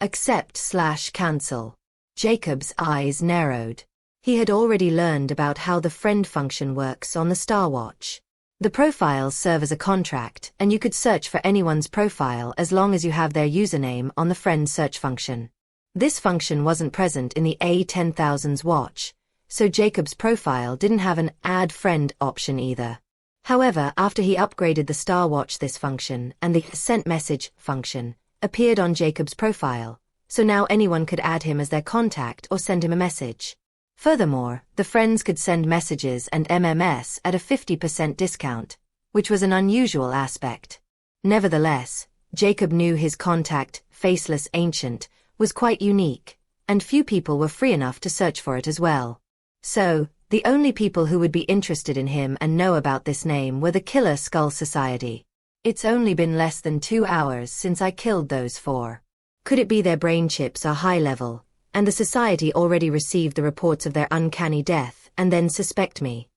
Accept/cancel. Jacob's eyes narrowed. He had already learned about how the friend function works on the Star Watch. The profiles serve as a contract, and you could search for anyone's profile as long as you have their username on the friend search function. This function wasn't present in the A10000's watch, so Jacob's profile didn't have an add friend option either. However, after he upgraded the Star Watch, this function and the sent message function appeared on Jacob's profile, so now anyone could add him as their contact or send him a message. Furthermore, the friends could send messages and MMS at a 50% discount, which was an unusual aspect. Nevertheless, Jacob knew his contact, Faceless Ancient, was quite unique, and few people were free enough to search for it as well. So, the only people who would be interested in him and know about this name were the Killer Skull Society. It's only been less than 2 hours since I killed those 4. Could it be their brain chips are high level, and the society already received the reports of their uncanny death and then suspect me?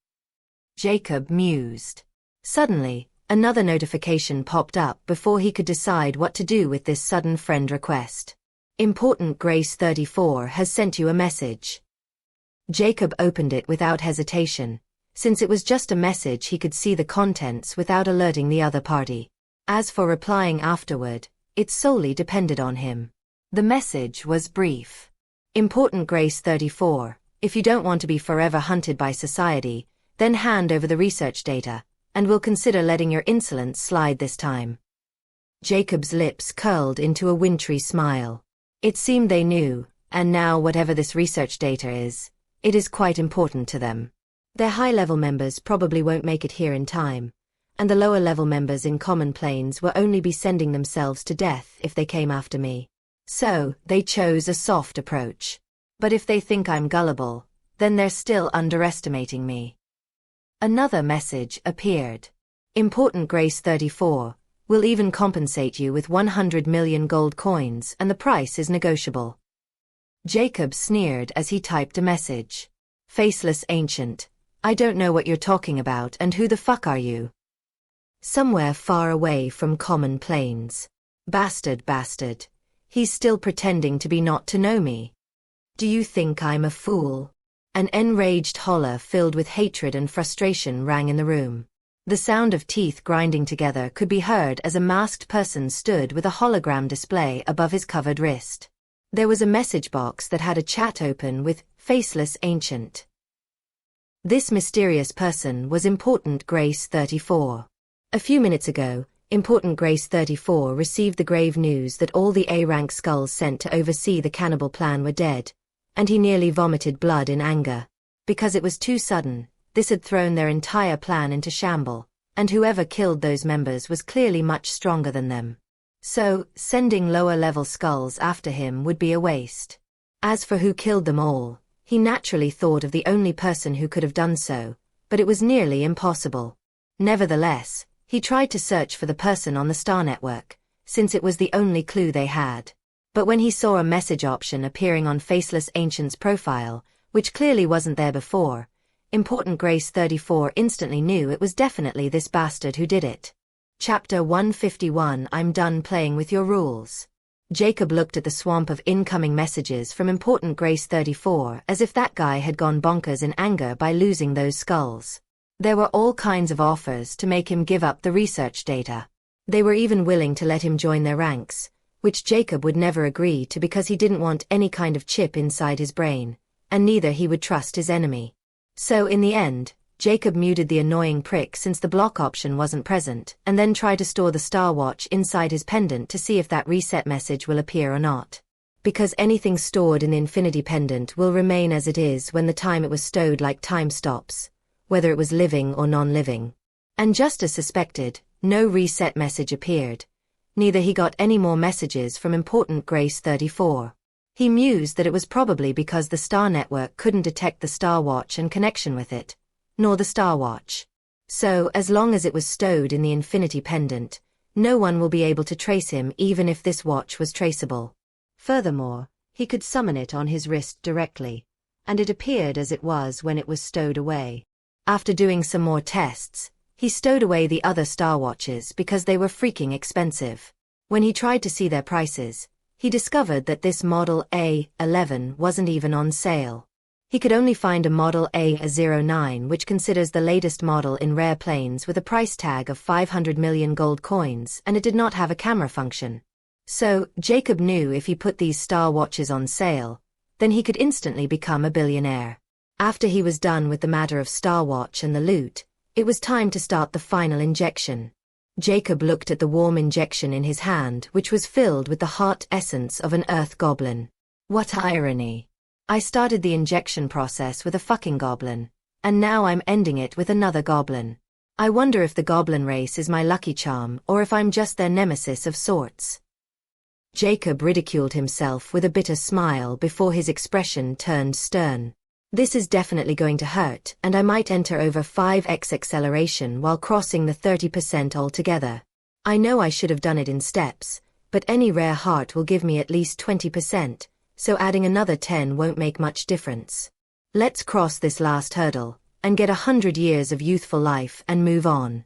Jacob mused. Suddenly, another notification popped up before he could decide what to do with this sudden friend request. Important Grace 34 has sent you a message. Jacob opened it without hesitation. Since it was just a message, he could see the contents without alerting the other party. As for replying afterward, it solely depended on him. The message was brief. Important Grace 34, if you don't want to be forever hunted by society, then hand over the research data, and we'll consider letting your insolence slide this time. Jacob's lips curled into a wintry smile. It seemed they knew, and now whatever this research data is, it is quite important to them. Their high-level members probably won't make it here in time, and the lower-level members in common planes will only be sending themselves to death if they came after me. So, they chose a soft approach. But if they think I'm gullible, then they're still underestimating me. Another message appeared. Important Grace 34, we'll even compensate you with 100 million gold coins, and the price is negotiable. Jacob sneered as he typed a message. Faceless Ancient, I don't know what you're talking about, and who the fuck are you? Somewhere far away from common planes. Bastard. He's still pretending to be not to know me. Do you think I'm a fool? An enraged holler filled with hatred and frustration rang in the room. The sound of teeth grinding together could be heard as a masked person stood with a hologram display above his covered wrist. There was a message box that had a chat open with Faceless Ancient. This mysterious person was Important Grace 34. A few minutes ago, Important Grace 34 received the grave news that all the A-rank skulls sent to oversee the cannibal plan were dead, and he nearly vomited blood in anger. Because it was too sudden, this had thrown their entire plan into shambles, and whoever killed those members was clearly much stronger than them. So, sending lower-level skulls after him would be a waste. As for who killed them all, he naturally thought of the only person who could have done so, but it was nearly impossible. Nevertheless, he tried to search for the person on the Star Network, since it was the only clue they had. But when he saw a message option appearing on Faceless Ancient's profile, which clearly wasn't there before, Important Grace 34 instantly knew it was definitely this bastard who did it. Chapter 151. I'm done playing with your rules. Jacob looked at the swamp of incoming messages from Important Grace 34 as if that guy had gone bonkers in anger by losing those skulls. There were all kinds of offers to make him give up the research data. They were even willing to let him join their ranks, which Jacob would never agree to because he didn't want any kind of chip inside his brain, and neither he would trust his enemy. So in the end, Jacob muted the annoying prick since the block option wasn't present, and then tried to store the Star Watch inside his pendant to see if that reset message will appear or not. Because anything stored in the Infinity Pendant will remain as it is when the time it was stowed, like time stops, whether it was living or non-living. And just as suspected, no reset message appeared. Neither he got any more messages from Important Grace 34. He mused that it was probably because the Star Network couldn't detect the Star Watch and connection with it, nor the Star Watch. So, as long as it was stowed in the Infinity Pendant, no one will be able to trace him even if this watch was traceable. Furthermore, he could summon it on his wrist directly, and it appeared as it was when it was stowed away. After doing some more tests, he stowed away the other Star Watches because they were freaking expensive. When he tried to see their prices, he discovered that this model A11 wasn't even on sale. He could only find a model A09 which considers the latest model in rare planes with a price tag of 500 million gold coins, and it did not have a camera function. So, Jacob knew if he put these star watches on sale, then he could instantly become a billionaire. After he was done with the matter of Star Watch and the loot, it was time to start the final injection. Jacob looked at the warm injection in his hand, which was filled with the heart essence of an earth goblin. What irony. I started the injection process with a fucking goblin, and now I'm ending it with another goblin. I wonder if the goblin race is my lucky charm or if I'm just their nemesis of sorts. Jacob ridiculed himself with a bitter smile before his expression turned stern. This is definitely going to hurt, and I might enter over 5x acceleration while crossing the 30% altogether. I know I should have done it in steps, but any rare heart will give me at least 20%, so adding another 10 won't make much difference. Let's cross this last hurdle, and get 100 years of youthful life and move on.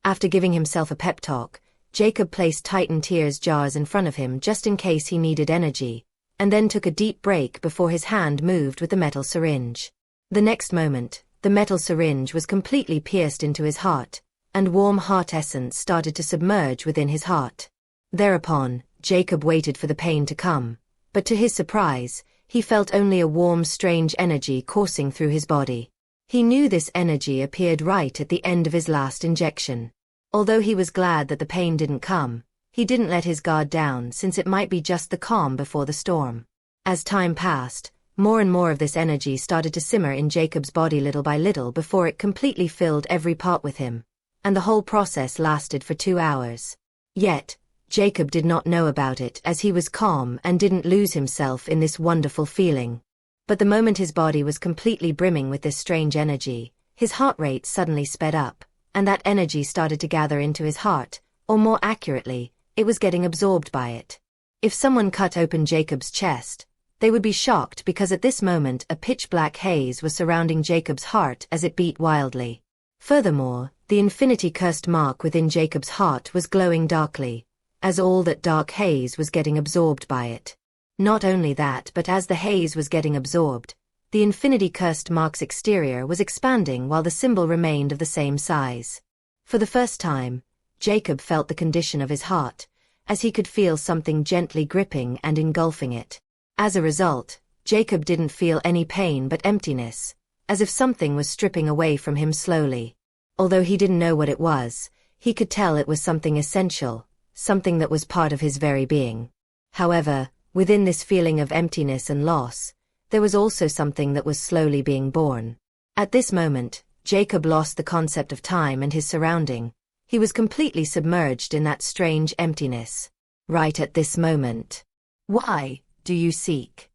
After giving himself a pep talk, Jacob placed Titan Tears jars in front of him just in case he needed energy, and then took a deep break before his hand moved with the metal syringe. The next moment, the metal syringe was completely pierced into his heart, and warm heart essence started to submerge within his heart. Thereupon, Jacob waited for the pain to come, but to his surprise, he felt only a warm, strange energy coursing through his body. He knew this energy appeared right at the end of his last injection. Although he was glad that the pain didn't come, he didn't let his guard down since it might be just the calm before the storm. As time passed, more and more of this energy started to simmer in Jacob's body little by little before it completely filled every part with him, and the whole process lasted for 2 hours. Yet, Jacob did not know about it as he was calm and didn't lose himself in this wonderful feeling. But the moment his body was completely brimming with this strange energy, his heart rate suddenly sped up, and that energy started to gather into his heart, or more accurately, it was getting absorbed by it. If someone cut open Jacob's chest, they would be shocked because at this moment a pitch-black haze was surrounding Jacob's heart as it beat wildly. Furthermore, the infinity-cursed mark within Jacob's heart was glowing darkly, as all that dark haze was getting absorbed by it. Not only that, but as the haze was getting absorbed, the infinity-cursed mark's exterior was expanding while the symbol remained of the same size. For the first time, Jacob felt the condition of his heart, as he could feel something gently gripping and engulfing it. As a result, Jacob didn't feel any pain but emptiness, as if something was stripping away from him slowly. Although he didn't know what it was, he could tell it was something essential, something that was part of his very being. However, within this feeling of emptiness and loss, there was also something that was slowly being born. At this moment, Jacob lost the concept of time and his surrounding. He was completely submerged in that strange emptiness. Right at this moment. Why do you seek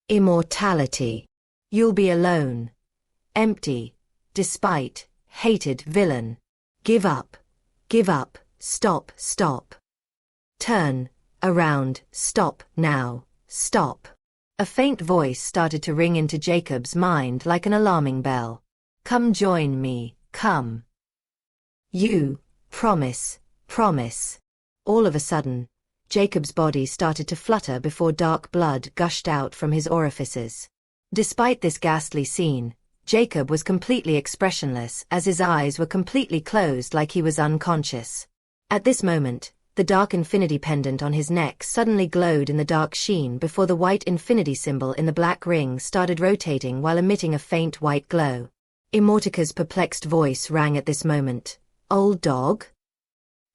immortality? You'll be alone. Empty. Despite. Hated villain. Give up. Give up. Stop. Stop. Turn. Around. Stop. Now. Stop. A faint voice started to ring into Jacob's mind like an alarming bell. Come join me, come. You, promise, promise. All of a sudden, Jacob's body started to flutter before dark blood gushed out from his orifices. Despite this ghastly scene, Jacob was completely expressionless as his eyes were completely closed like he was unconscious. At this moment, the dark infinity pendant on his neck suddenly glowed in the dark sheen before the white infinity symbol in the black ring started rotating while emitting a faint white glow. Immortaka's perplexed voice rang at this moment. Old dog?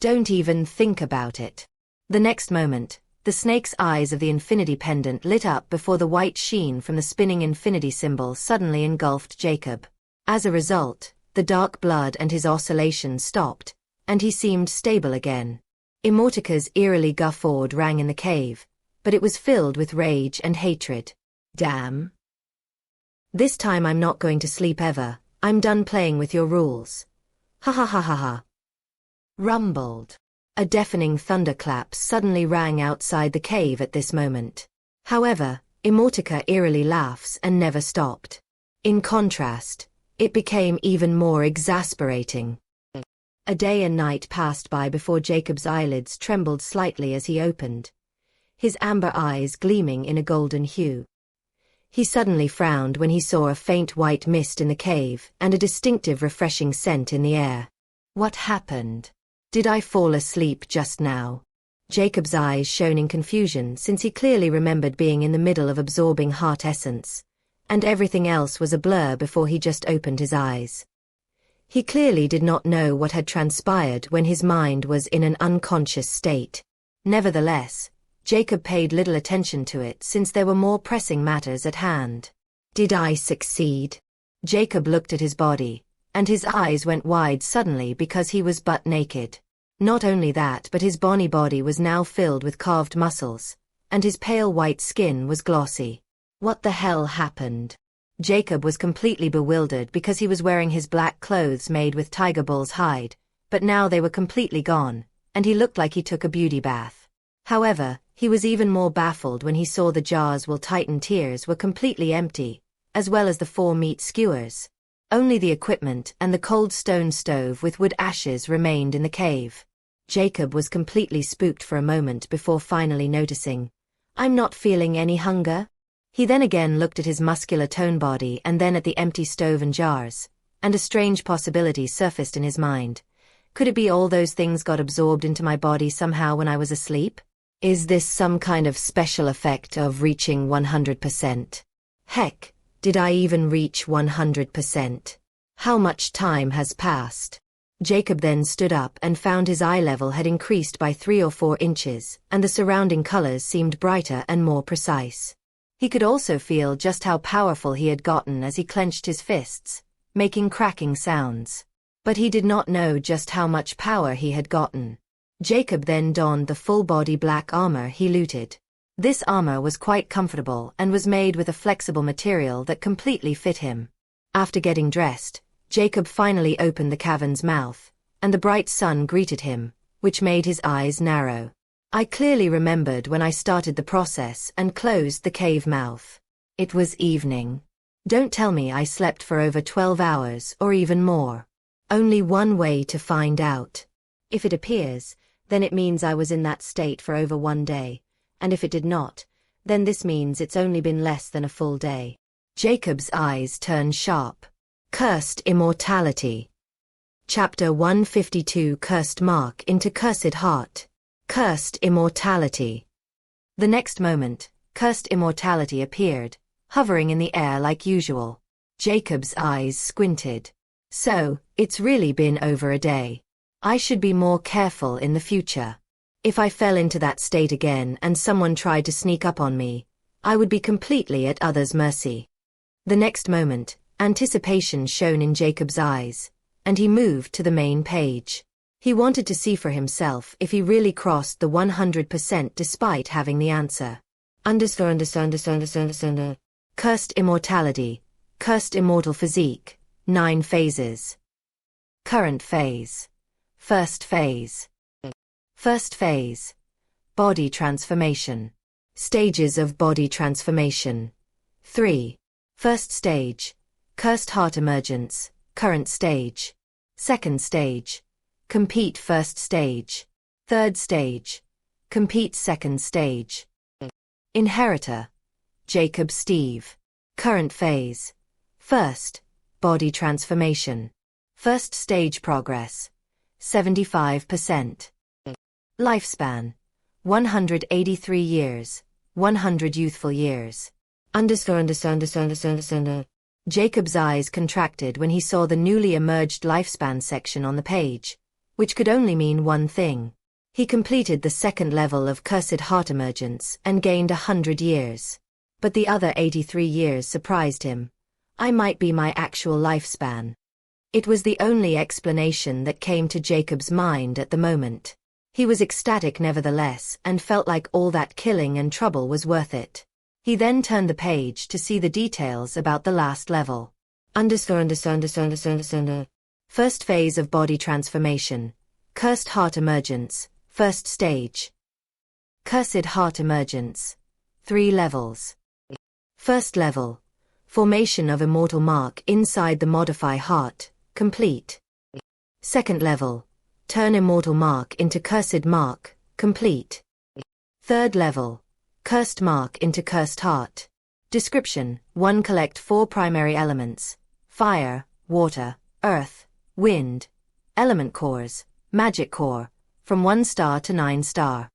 Don't even think about it. The next moment, the snake's eyes of the infinity pendant lit up before the white sheen from the spinning infinity symbol suddenly engulfed Jacob. As a result, the dark blood and his oscillations stopped, and he seemed stable again. Immortaka's eerily guffawed rang in the cave, but it was filled with rage and hatred. Damn. This time I'm not going to sleep ever. I'm done playing with your rules. Ha ha ha ha ha. Rumbled. A deafening thunderclap suddenly rang outside the cave at this moment. However, Immortaka eerily laughs and never stopped. In contrast, it became even more exasperating. A day and night passed by before Jacob's eyelids trembled slightly as he opened, his amber eyes gleaming in a golden hue. He suddenly frowned when he saw a faint white mist in the cave and a distinctive refreshing scent in the air. What happened? Did I fall asleep just now? Jacob's eyes shone in confusion since he clearly remembered being in the middle of absorbing heart essence, and everything else was a blur before he just opened his eyes. He clearly did not know what had transpired when his mind was in an unconscious state. Nevertheless, Jacob paid little attention to it since there were more pressing matters at hand. Did I succeed? Jacob looked at his body, and his eyes went wide suddenly because he was butt naked. Not only that, but his bony body was now filled with carved muscles, and his pale white skin was glossy. What the hell happened? Jacob was completely bewildered because he was wearing his black clothes made with tiger bull's hide, but now they were completely gone, and he looked like he took a beauty bath. However, he was even more baffled when he saw the jars will tighten tiers were completely empty, as well as the 4 meat skewers. Only the equipment and the cold stone stove with wood ashes remained in the cave. Jacob was completely spooked for a moment before finally noticing, "I'm not feeling any hunger." He then again looked at his muscular toned body and then at the empty stove and jars, and a strange possibility surfaced in his mind. Could it be all those things got absorbed into my body somehow when I was asleep? Is this some kind of special effect of reaching 100%? Heck, did I even reach 100%? How much time has passed? Jacob then stood up and found his eye level had increased by 3 or 4 inches, and the surrounding colors seemed brighter and more precise. He could also feel just how powerful he had gotten as he clenched his fists, making cracking sounds. But he did not know just how much power he had gotten. Jacob then donned the full-body black armor he looted. This armor was quite comfortable and was made with a flexible material that completely fit him. After getting dressed, Jacob finally opened the cavern's mouth, and the bright sun greeted him, which made his eyes narrow. I clearly remembered when I started the process and closed the cave mouth. It was evening. Don't tell me I slept for over 12 hours or even more. Only one way to find out. If it appears, then it means I was in that state for over 1 day, and if it did not, then this means it's only been less than a full day. Jacob's eyes turned sharp. Cursed Immortality. Chapter 152. Cursed Mark into Cursed Heart. Cursed Immortality. The next moment, Cursed Immortality appeared, hovering in the air like usual. Jacob's eyes squinted. So, it's really been over a day. I should be more careful in the future. If I fell into that state again and someone tried to sneak up on me, I would be completely at others' mercy. The next moment, anticipation shone in Jacob's eyes, and he moved to the main page. He wanted to see for himself if he really crossed the 100% despite having the answer. Cursed Immortality. Cursed Immortal Physique. 9 phases. Current phase. First phase. First phase. Body transformation. Stages of body transformation. 3. First stage. Cursed heart emergence. Current stage. Second stage. Compete first stage. Third stage. Compete second stage. Inheritor. Jacob Steve. Current phase. First. Body transformation. First stage progress. 75%. Lifespan. 183 years. 100 youthful years. Jacob's eyes contracted when he saw the newly emerged lifespan section on the page, which could only mean one thing. He completed the second level of Cursed Heart Emergence and gained 100 years. But the other 83 years surprised him. I might be my actual lifespan. It was the only explanation that came to Jacob's mind at the moment. He was ecstatic nevertheless and felt like all that killing and trouble was worth it. He then turned the page to see the details about the last level. First phase of body transformation. Cursed heart emergence. First stage. Cursed heart emergence. 3 levels. First level. Formation of immortal mark inside the modify heart. Complete. Second level. Turn immortal mark into cursed mark. Complete. Third level. Cursed mark into cursed heart. Description: 1. Collect 4 primary elements: fire, water, earth, wind. Element cores: magic core, from 1 star to 9 star.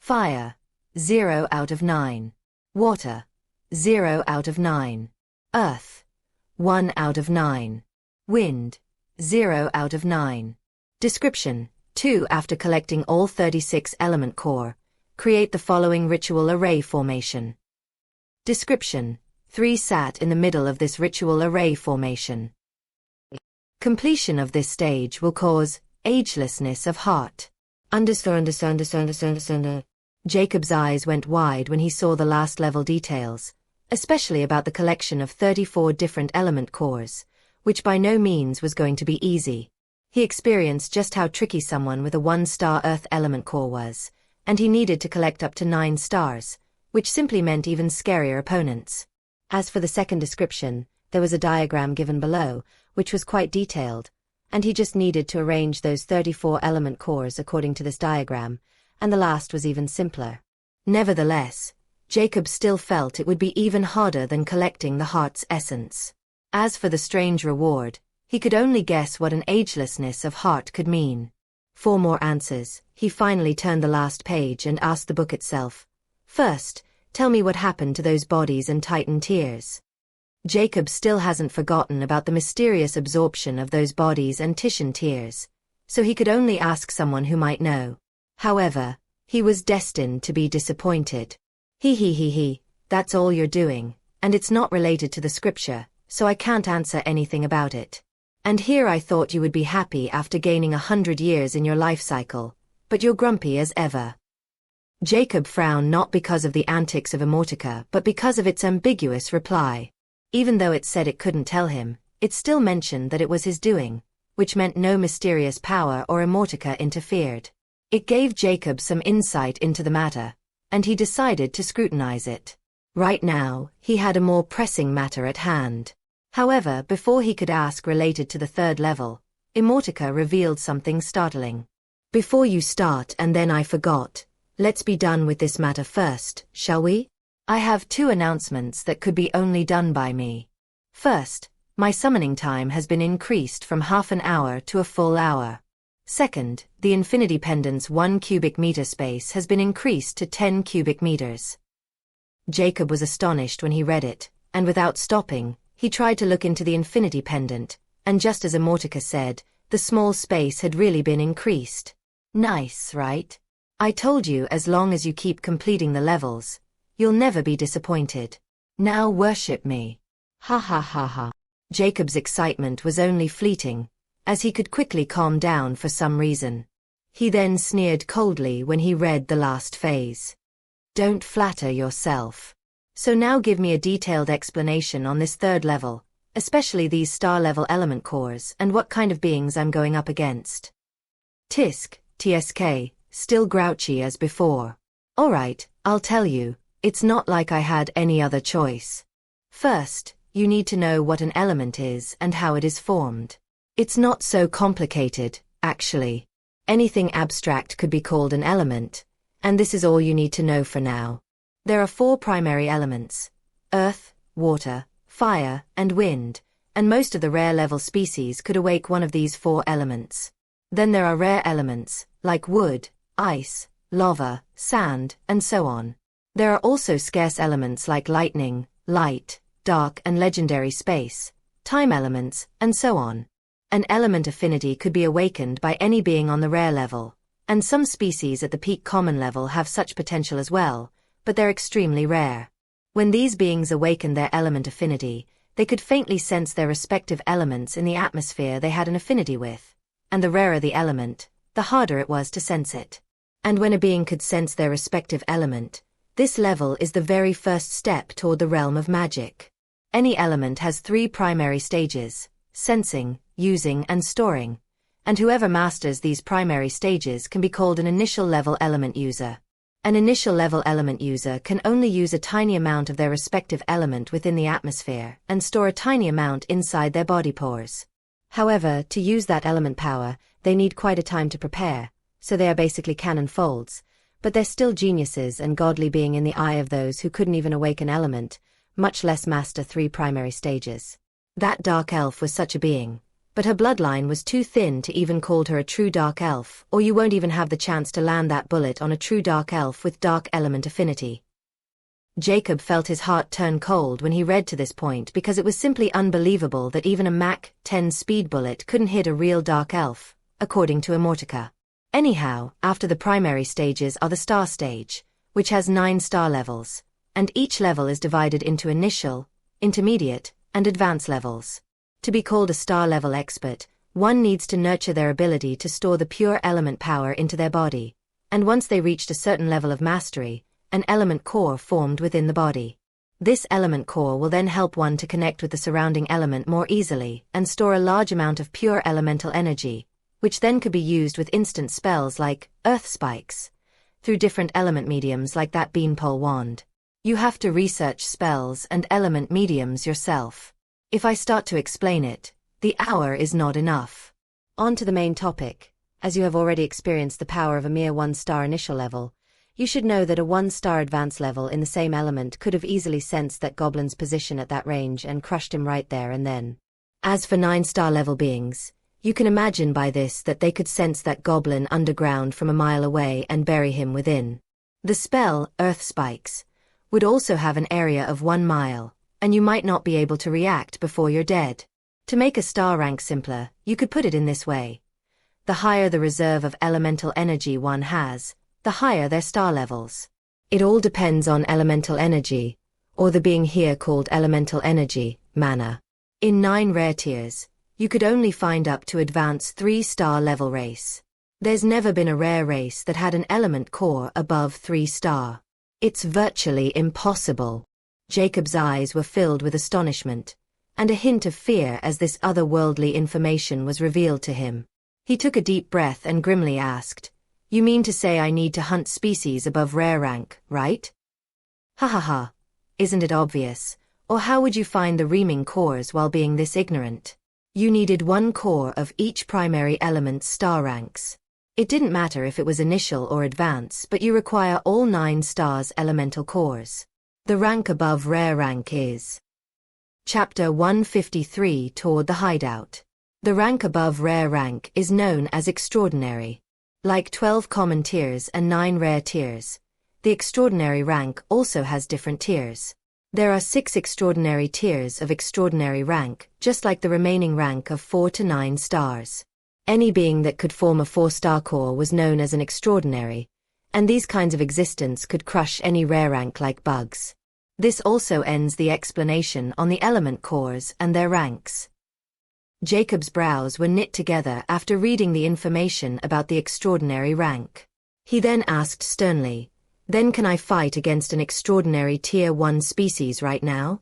Fire, 0 out of 9. Water, 0 out of 9. Earth, 1 out of 9. Wind, 0 out of 9. Description: 2. After collecting all 36 element core, create the following ritual array formation. Description: 3. Sat in the middle of this ritual array formation. Completion of this stage will cause agelessness of heart. Understand. Jacob's eyes went wide when he saw the last level details, especially about the collection of 34 different element cores, which by no means was going to be easy. He experienced just how tricky someone with a 1-star Earth element core was, and he needed to collect up to 9 stars, which simply meant even scarier opponents. As for the second description, there was a diagram given below, which was quite detailed, and he just needed to arrange those 34 element cores according to this diagram, and the last was even simpler. Nevertheless, Jacob still felt it would be even harder than collecting the heart's essence. As for the strange reward, he could only guess what an agelessness of heart could mean. For more answers, he finally turned the last page and asked the book itself, "First, tell me what happened to those bodies and Titan tears." Jacob still hasn't forgotten about the mysterious absorption of those bodies and Titian tears, so he could only ask someone who might know. However, he was destined to be disappointed. That's all you're doing, and it's not related to the scripture, so I can't answer anything about it. And here I thought you would be happy after gaining 100 years in your life cycle, but you're grumpy as ever. Jacob frowned not because of the antics of Immortality but because of its ambiguous reply. Even though it said it couldn't tell him, it still mentioned that it was his doing, which meant no mysterious power or Immortality interfered. It gave Jacob some insight into the matter, and he decided to scrutinize it. Right now, he had a more pressing matter at hand. However, before he could ask related to the 3rd level, Immortality revealed something startling. "Before you start and then I forgot, let's be done with this matter first, shall we? I have 2 announcements that could be only done by me. First, my summoning time has been increased from half an hour to a full hour. Second, the infinity pendant's 1 cubic meter space has been increased to 10 cubic meters. Jacob was astonished when he read it, and without stopping, he tried to look into the infinity pendant, and just as Immortality said, the small space had really been increased. Nice, right? I told you as long as you keep completing the levels, you'll never be disappointed. Now worship me. Ha ha ha ha. Jacob's excitement was only fleeting, as he could quickly calm down for some reason. He then sneered coldly when he read the last phase. Don't flatter yourself. So now give me a detailed explanation on this 3rd level, especially these star-level element cores and what kind of beings I'm going up against. TSK, still grouchy as before. Alright, I'll tell you, it's not like I had any other choice. First, you need to know what an element is and how it is formed. It's not so complicated, actually. Anything abstract could be called an element, and this is all you need to know for now. There are 4 primary elements: earth, water, fire, and wind, and most of the rare level species could awake one of these 4 elements. Then there are rare elements, like wood, ice, lava, sand, and so on. There are also scarce elements like lightning, light, dark and legendary space, time elements, and so on. An element affinity could be awakened by any being on the rare level, and some species at the peak common level have such potential as well, but they're extremely rare. When these beings awakened their element affinity, they could faintly sense their respective elements in the atmosphere they had an affinity with, and the rarer the element, the harder it was to sense it. And when a being could sense their respective element, this level is the very first step toward the realm of magic. Any element has 3 primary stages: sensing, using, and storing, and whoever masters these primary stages can be called an initial level element user. An initial level element user can only use a tiny amount of their respective element within the atmosphere and store a tiny amount inside their body pores. However, to use that element power, they need quite a time to prepare, so they are basically cannon folds, but they're still geniuses and godly being in the eye of those who couldn't even awake an element, much less master 3 primary stages. That dark elf was such a being, but her bloodline was too thin to even call her a true dark elf, or you won't even have the chance to land that bullet on a true dark elf with dark element affinity. Jacob felt his heart turn cold when he read to this point because it was simply unbelievable that even a Mach 10 speed bullet couldn't hit a real dark elf, according to Immortality. Anyhow, after the primary stages are the star stage, which has 9 star levels, and each level is divided into initial, intermediate, and advanced levels. To be called a star level expert, one needs to nurture their ability to store the pure element power into their body, and once they reached a certain level of mastery, an element core formed within the body. This element core will then help one to connect with the surrounding element more easily and store a large amount of pure elemental energy, which then could be used with instant spells like earth spikes, through different element mediums like that beanpole wand. You have to research spells and element mediums yourself. If I start to explain it, the hour is not enough. On to the main topic. As you have already experienced the power of a mere 1-star initial level, you should know that a 1-star advanced level in the same element could have easily sensed that goblin's position at that range and crushed him right there and then. As for 9-star level beings, you can imagine by this that they could sense that goblin underground from a mile away and bury him within. The spell, Earth Spikes, would also have an area of 1 mile, and you might not be able to react before you're dead. To make a star rank simpler, you could put it in this way. The higher the reserve of elemental energy one has, the higher their star levels. It all depends on elemental energy, or the being here called elemental energy, mana. In 9 rare tiers, you could only find up to advanced 3-star level race. There's never been a rare race that had an element core above 3-star. It's virtually impossible. Jacob's eyes were filled with astonishment, and a hint of fear as this otherworldly information was revealed to him. He took a deep breath and grimly asked, "You mean to say I need to hunt species above rare rank, right?" Ha ha ha. Isn't it obvious? Or how would you find the reaming cores while being this ignorant? You needed 1 core of each primary element's star ranks. It didn't matter if it was initial or advanced, but you require all 9 stars elemental cores. The rank above rare rank is Chapter 153 Toward the Hideout. The rank above rare rank is known as extraordinary. Like 12 common tiers and 9 rare tiers, the extraordinary rank also has different tiers. There are 6 extraordinary tiers of extraordinary rank, just like the remaining rank of 4 to 9 stars. Any being that could form a 4-star core was known as an extraordinary, and these kinds of existence could crush any rare rank like bugs. This also ends the explanation on the element cores and their ranks. Jacob's brows were knit together after reading the information about the extraordinary rank. He then asked sternly, "Then can I fight against an extraordinary tier 1 species right now?"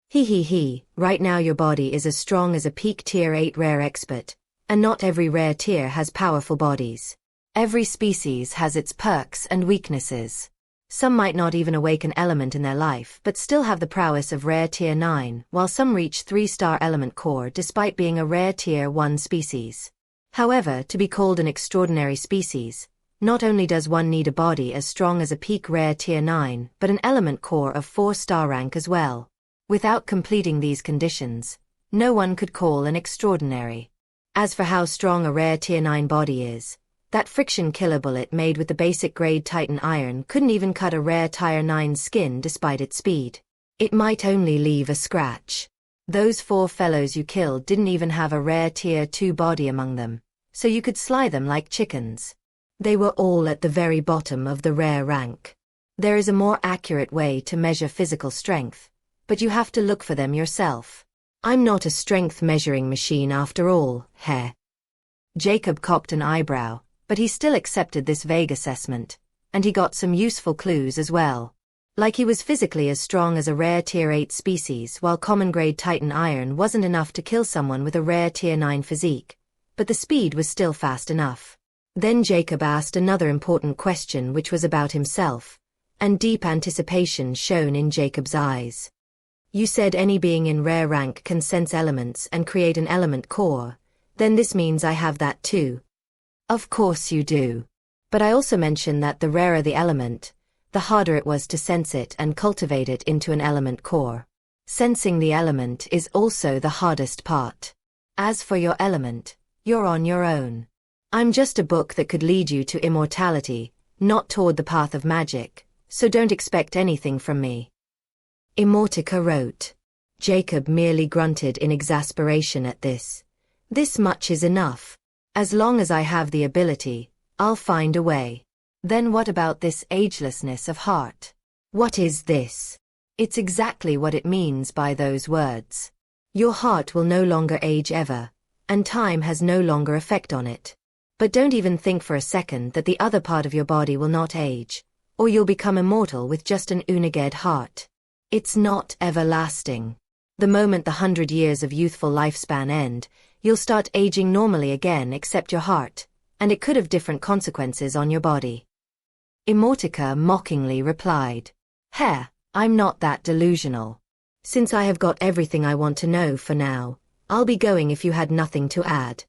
He, right now your body is as strong as a peak tier 8 rare expert, and not every rare tier has powerful bodies. Every species has its perks and weaknesses. Some might not even awake an element in their life but still have the prowess of rare tier 9, while some reach 3-star element core despite being a rare tier 1 species. However, to be called an extraordinary species, not only does one need a body as strong as a peak rare tier 9, but an element core of 4-star rank as well. Without completing these conditions, no one could call an extraordinary. As for how strong a rare tier 9 body is, that friction killer bullet made with the basic grade Titan iron couldn't even cut a rare tier 9 skin despite its speed. It might only leave a scratch. Those 4 fellows you killed didn't even have a rare tier 2 body among them, so you could sly them like chickens. They were all at the very bottom of the rare rank. There is a more accurate way to measure physical strength, but you have to look for them yourself. I'm not a strength measuring machine after all, heh. Jacob cocked an eyebrow, but he still accepted this vague assessment, and he got some useful clues as well. Like he was physically as strong as a rare tier 8 species, while common grade Titan iron wasn't enough to kill someone with a rare tier 9 physique, but the speed was still fast enough. Then Jacob asked another important question which was about himself, and deep anticipation shone in Jacob's eyes. You said any being in rare rank can sense elements and create an element core, then this means I have that too. Of course you do. But I also mentioned that the rarer the element, the harder it was to sense it and cultivate it into an element core. Sensing the element is also the hardest part. As for your element, you're on your own. I'm just a book that could lead you to immortality, not toward the path of magic, so don't expect anything from me. Immortica wrote. Jacob merely grunted in exasperation at this. This much is enough. As long as I have the ability, I'll find a way. Then what about this agelessness of heart? What is this? It's exactly what it means by those words. Your heart will no longer age ever, and time has no longer effect on it. But don't even think for a second that the other part of your body will not age, or you'll become immortal with just an uniged heart. It's not everlasting. The moment the 100 years of youthful lifespan end, you'll start aging normally again except your heart, and it could have different consequences on your body. Immortica mockingly replied. Heh, I'm not that delusional. Since I have got everything I want to know for now, I'll be going if you had nothing to add.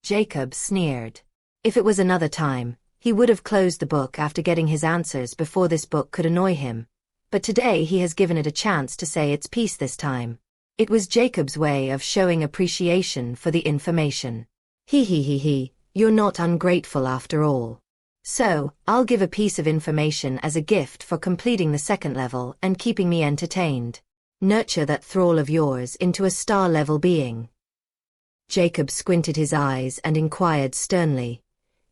Jacob sneered. If it was another time, he would have closed the book after getting his answers before this book could annoy him. But today he has given it a chance to say its piece this time. It was Jacob's way of showing appreciation for the information. He, you're not ungrateful after all. So, I'll give a piece of information as a gift for completing the second level and keeping me entertained. Nurture that thrall of yours into a star-level being. Jacob squinted his eyes and inquired sternly.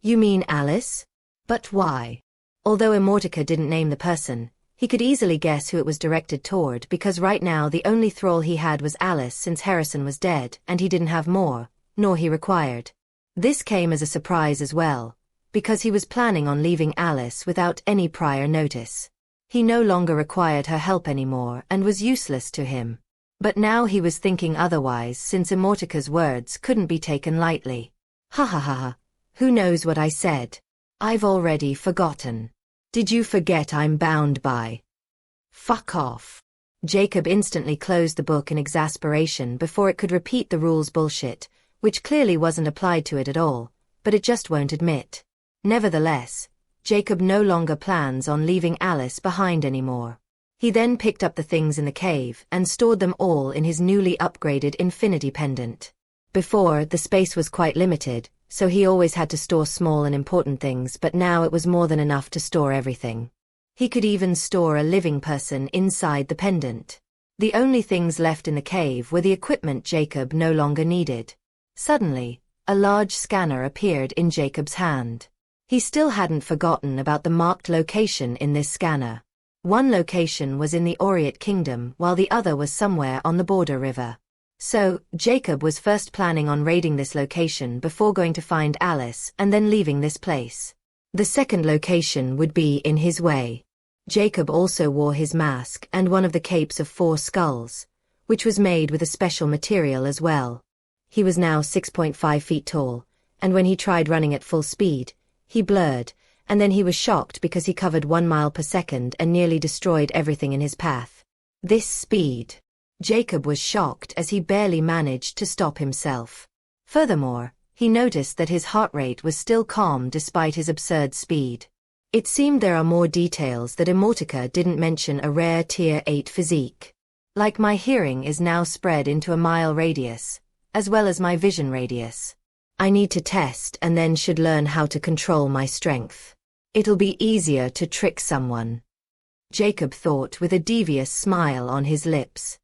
You mean Alice? But why? Although Immortica didn't name the person, he could easily guess who it was directed toward because right now the only thrall he had was Alice since Harrison was dead and he didn't have more, nor he required. This came as a surprise as well, because he was planning on leaving Alice without any prior notice. He no longer required her help anymore and was useless to him. But now he was thinking otherwise since Immortica's words couldn't be taken lightly. Ha, who knows what I said? I've already forgotten. Did you forget I'm bound by? Fuck off. Jacob instantly closed the book in exasperation before it could repeat the rules bullshit, which clearly wasn't applied to it at all, but it just won't admit. Nevertheless, Jacob no longer plans on leaving Alice behind anymore. He then picked up the things in the cave and stored them all in his newly upgraded infinity pendant. Before, the space was quite limited, so he always had to store small and important things, but now it was more than enough to store everything. He could even store a living person inside the pendant. The only things left in the cave were the equipment Jacob no longer needed. Suddenly, a large scanner appeared in Jacob's hand. He still hadn't forgotten about the marked location in this scanner. One location was in the Oriat Kingdom while the other was somewhere on the border river. So, Jacob was first planning on raiding this location before going to find Alice and then leaving this place. The second location would be in his way. Jacob also wore his mask and one of the capes of 4 skulls, which was made with a special material as well. He was now 6.5 feet tall, and when he tried running at full speed, he blurred, and then he was shocked because he covered 1 mile per second and nearly destroyed everything in his path. This speed. Jacob was shocked as he barely managed to stop himself. Furthermore, he noticed that his heart rate was still calm despite his absurd speed. It seemed there are more details that Immortica didn't mention a rare Tier 8 physique. Like my hearing is now spread into a mile radius, as well as my vision radius. I need to test and then should learn how to control my strength. It'll be easier to trick someone. Jacob thought with a devious smile on his lips.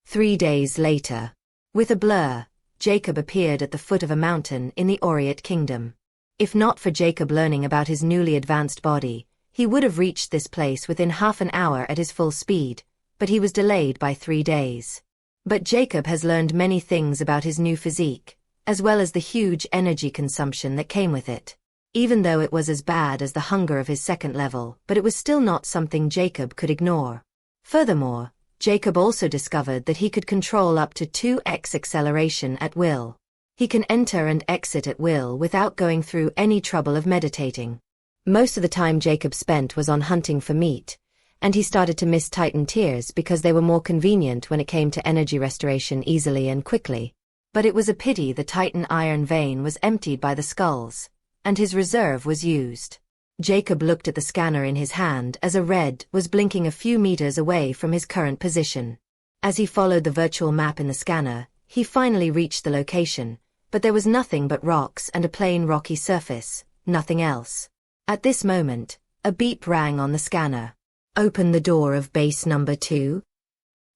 3 days later. With a blur, Jacob appeared at the foot of a mountain in the Oriat Kingdom. If not for Jacob learning about his newly advanced body, he would have reached this place within half an hour at his full speed, but he was delayed by 3 days. But Jacob has learned many things about his new physique, as well as the huge energy consumption that came with it. Even though it was as bad as the hunger of his second level, but it was still not something Jacob could ignore. Furthermore, Jacob also discovered that he could control up to 2x acceleration at will. He can enter and exit at will without going through any trouble of meditating. Most of the time Jacob spent was on hunting for meat, and he started to miss Titan tears because they were more convenient when it came to energy restoration easily and quickly. But it was a pity the Titan iron vein was emptied by the skulls, and his reserve was used. Jacob looked at the scanner in his hand as a red was blinking a few meters away from his current position. As he followed the virtual map in the scanner, he finally reached the location, but there was nothing but rocks and a plain rocky surface, nothing else. At this moment, a beep rang on the scanner. "Open the door of base number 2.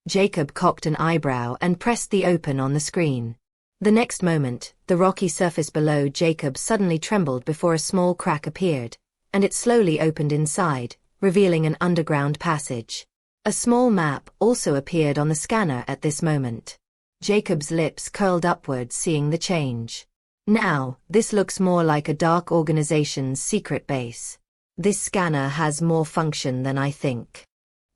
Jacob cocked an eyebrow and pressed the open on the screen. The next moment, the rocky surface below Jacob suddenly trembled before a small crack appeared, and it slowly opened inside, revealing an underground passage. A small map also appeared on the scanner at this moment. Jacob's lips curled upwards seeing the change. Now, this looks more like a dark organization's secret base. This scanner has more function than I think.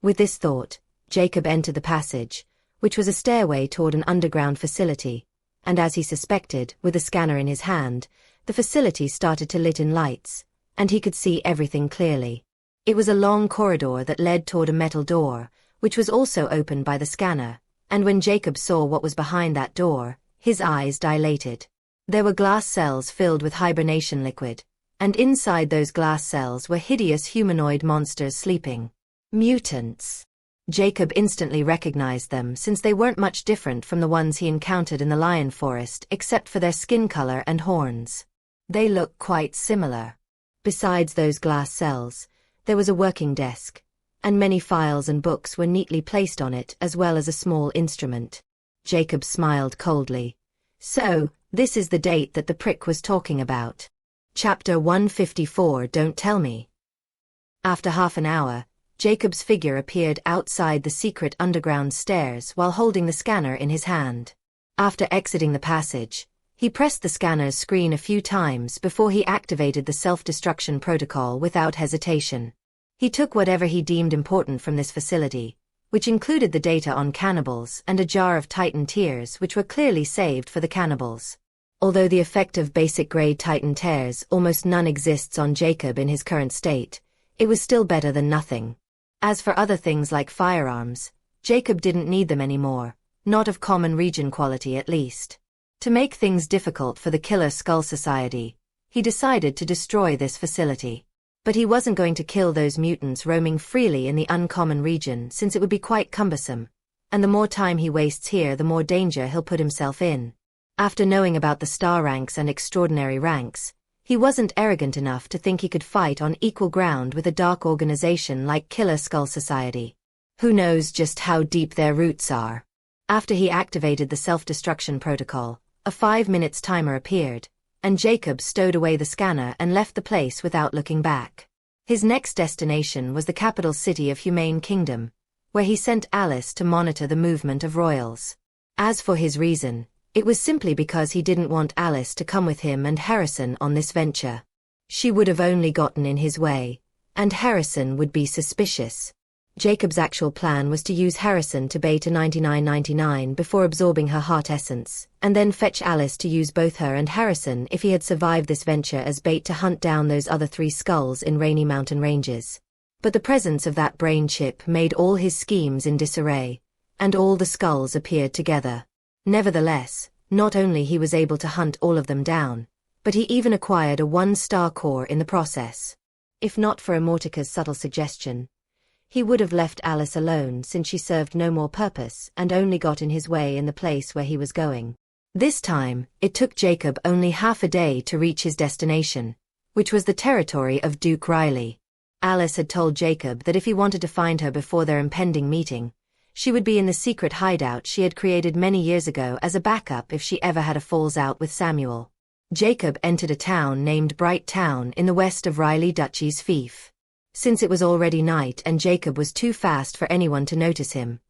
With this thought, Jacob entered the passage, which was a stairway toward an underground facility, and as he suspected, with the scanner in his hand, the facility started to lit in lights, and he could see everything clearly. It was a long corridor that led toward a metal door, which was also opened by the scanner, and when Jacob saw what was behind that door, his eyes dilated. There were glass cells filled with hibernation liquid, and inside those glass cells were hideous humanoid monsters sleeping. Mutants. Jacob instantly recognized them since they weren't much different from the ones he encountered in the lion forest except for their skin color and horns. They look quite similar. Besides those glass cells, there was a working desk, and many files and books were neatly placed on it as well as a small instrument. Jacob smiled coldly. So, this is the date that the prick was talking about. Chapter 154. Don't tell me. After half an hour, Jacob's figure appeared outside the secret underground stairs while holding the scanner in his hand. After exiting the passage, he pressed the scanner's screen a few times before he activated the self-destruction protocol without hesitation. He took whatever he deemed important from this facility, which included the data on cannibals and a jar of Titan tears which were clearly saved for the cannibals. Although the effect of basic-grade Titan tears almost none exists on Jacob in his current state, it was still better than nothing. As for other things like firearms, Jacob didn't need them anymore, not of common region quality at least. To make things difficult for the Killer Skull Society, he decided to destroy this facility. But he wasn't going to kill those mutants roaming freely in the uncommon region since it would be quite cumbersome, and the more time he wastes here the more danger he'll put himself in. After knowing about the star ranks and extraordinary ranks, he wasn't arrogant enough to think he could fight on equal ground with a dark organization like Killer Skull Society. Who knows just how deep their roots are? After he activated the self-destruction protocol, a 5-minute timer appeared, and Jacob stowed away the scanner and left the place without looking back. His next destination was the capital city of Humane Kingdom, where he sent Alice to monitor the movement of royals. As for his reason, it was simply because he didn't want Alice to come with him and Harrison on this venture. She would have only gotten in his way, and Harrison would be suspicious. Jacob's actual plan was to use Harrison to bait a 99.99 before absorbing her heart essence, and then fetch Alice to use both her and Harrison if he had survived this venture as bait to hunt down those other 3 skulls in Rainy Mountain Ranges. But the presence of that brain chip made all his schemes in disarray, and all the skulls appeared together. Nevertheless, not only he was able to hunt all of them down, but he even acquired a 1-star core in the process. If not for Immortica's subtle suggestion, he would have left Alice alone since she served no more purpose and only got in his way in the place where he was going. This time, it took Jacob only half a day to reach his destination, which was the territory of Duke Riley. Alice had told Jacob that if he wanted to find her before their impending meeting, she would be in the secret hideout she had created many years ago as a backup if she ever had a falls out with Samuel. Jacob entered a town named Bright Town in the west of Riley Duchy's fief. Since it was already night and Jacob was too fast for anyone to notice him,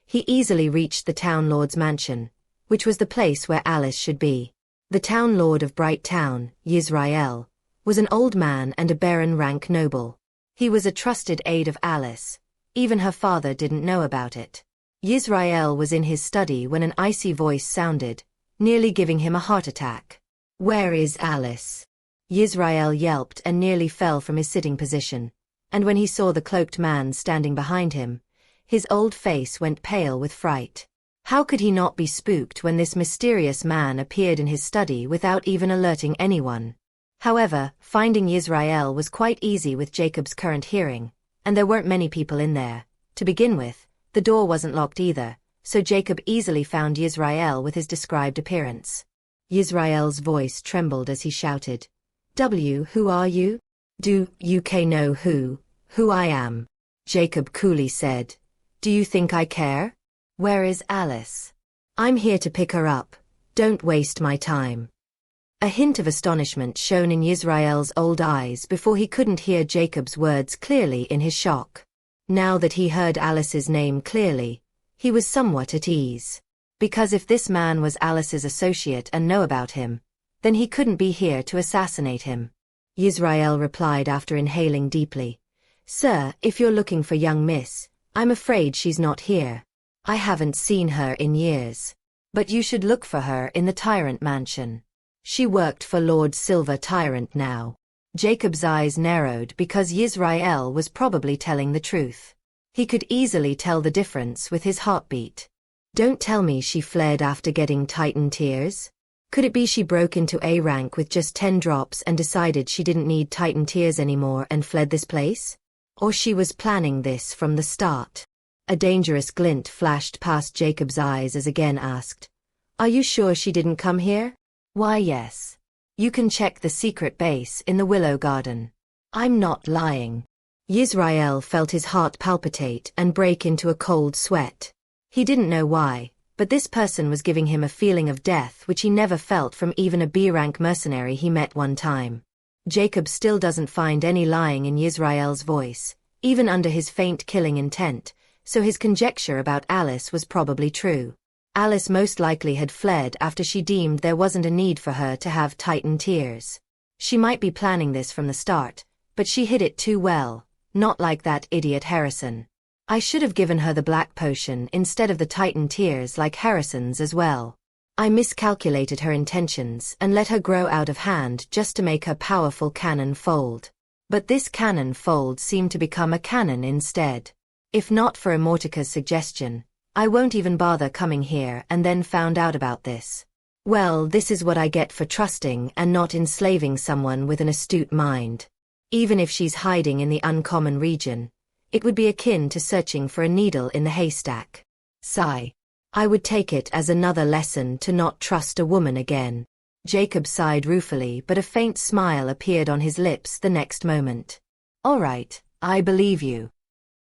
he easily reached the town lord's mansion, which was the place where Alice should be. The town lord of Bright Town, Yisrael, was an old man and a baron rank noble. He was a trusted aide of Alice. Even her father didn't know about it. Yisrael was in his study when an icy voice sounded, nearly giving him a heart attack. "Where is Alice?" Yisrael yelped and nearly fell from his sitting position, and when he saw the cloaked man standing behind him, his old face went pale with fright. How could he not be spooked when this mysterious man appeared in his study without even alerting anyone? However, finding Yisrael was quite easy with Jacob's current hearing, and there weren't many people in there. To begin with, the door wasn't locked either, so Jacob easily found Yisrael with his described appearance. Yisrael's voice trembled as he shouted, Who are you? Do you know who I am? Jacob coolly said, Do you think I care? Where is Alice? I'm here to pick her up. Don't waste my time. A hint of astonishment shone in Yisrael's old eyes before he couldn't hear Jacob's words clearly in his shock. Now that he heard Alice's name clearly, he was somewhat at ease. Because if this man was Alice's associate and knew about him, then he couldn't be here to assassinate him. Yisrael replied after inhaling deeply, Sir, if you're looking for young miss, I'm afraid she's not here. I haven't seen her in years. But you should look for her in the Tyrant Mansion. She worked for Lord Silver Tyrant now. Jacob's eyes narrowed because Yisrael was probably telling the truth. He could easily tell the difference with his heartbeat. Don't tell me she fled after getting Titan tears? Could it be she broke into A rank with just 10 drops and decided she didn't need Titan tears anymore and fled this place? Or she was planning this from the start? A dangerous glint flashed past Jacob's eyes as again asked, Are you sure she didn't come here? Why yes. You can check the secret base in the Willow Garden. I'm not lying. Yisrael felt his heart palpitate and break into a cold sweat. He didn't know why, but this person was giving him a feeling of death which he never felt from even a B-rank mercenary he met one time. Jacob still doesn't find any lying in Yisrael's voice, even under his faint killing intent, so his conjecture about Alice was probably true. Alice most likely had fled after she deemed there wasn't a need for her to have Titan tears. She might be planning this from the start, but she hid it too well, not like that idiot Harrison. I should have given her the black potion instead of the Titan tears like Harrison's as well. I miscalculated her intentions and let her grow out of hand just to make her powerful cannon fold. But this cannon fold seemed to become a cannon instead. If not for Immortality's suggestion, I won't even bother coming here and then found out about this. Well, this is what I get for trusting and not enslaving someone with an astute mind. Even if she's hiding in the uncommon region, it would be akin to searching for a needle in the haystack. Sigh. I would take it as another lesson to not trust a woman again. Jacob sighed ruefully, but a faint smile appeared on his lips the next moment. All right, I believe you.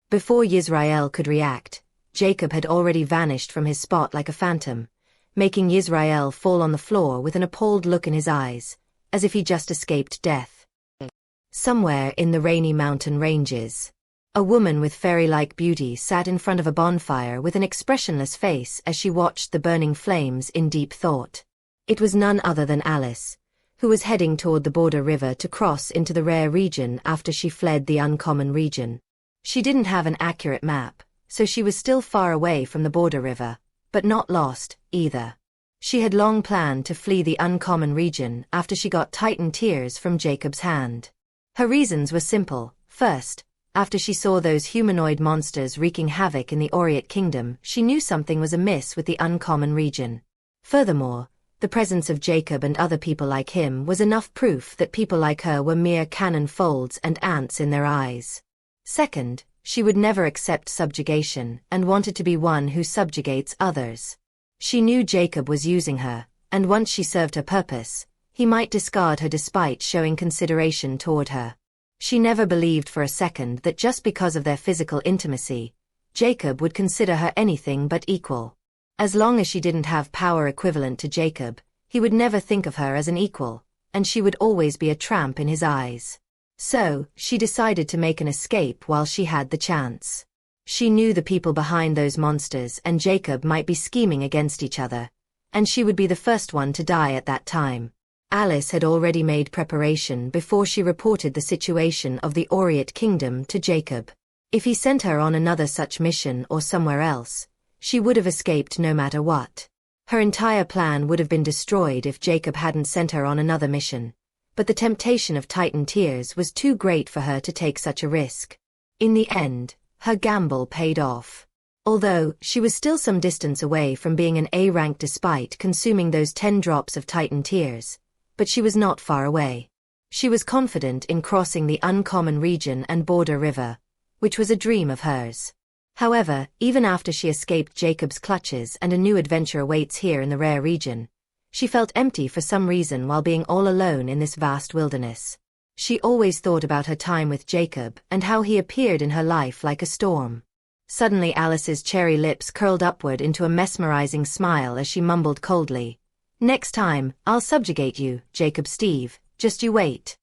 Before Yisrael could react, Jacob had already vanished from his spot like a phantom, making Yisrael fall on the floor with an appalled look in his eyes, as if he just escaped death. Somewhere in the rainy mountain ranges, a woman with fairy-like beauty sat in front of a bonfire with an expressionless face as she watched the burning flames in deep thought. It was none other than Alice, who was heading toward the border river to cross into the rare region after she fled the uncommon region. She didn't have an accurate map, so she was still far away from the border river, but not lost, either. She had long planned to flee the uncommon region after she got Titan tears from Jacob's hand. Her reasons were simple. First, after she saw those humanoid monsters wreaking havoc in the Oriat Kingdom, she knew something was amiss with the uncommon region. Furthermore, the presence of Jacob and other people like him was enough proof that people like her were mere cannon folds and ants in their eyes. Second, she would never accept subjugation and wanted to be one who subjugates others. She knew Jacob was using her, and once she served her purpose, he might discard her despite showing consideration toward her. She never believed for a second that just because of their physical intimacy, Jacob would consider her anything but equal. As long as she didn't have power equivalent to Jacob, he would never think of her as an equal, and she would always be a tramp in his eyes. So, she decided to make an escape while she had the chance. She knew the people behind those monsters and Jacob might be scheming against each other, and she would be the first one to die at that time. Alice had already made preparation before she reported the situation of the Oriat Kingdom to Jacob. If he sent her on another such mission or somewhere else, she would have escaped no matter what. Her entire plan would have been destroyed if Jacob hadn't sent her on another mission. But the temptation of Titan tears was too great for her to take such a risk. In the end, her gamble paid off. Although, she was still some distance away from being an A rank despite consuming those 10 drops of Titan tears, but she was not far away. She was confident in crossing the uncommon region and border river, which was a dream of hers. However, even after she escaped Jacob's clutches and a new adventure awaits here in the rare region, she felt empty for some reason while being all alone in this vast wilderness. She always thought about her time with Jacob and how he appeared in her life like a storm. Suddenly Alice's cherry lips curled upward into a mesmerizing smile as she mumbled coldly, "Next time, I'll subjugate you, Jacob Steve, just you wait."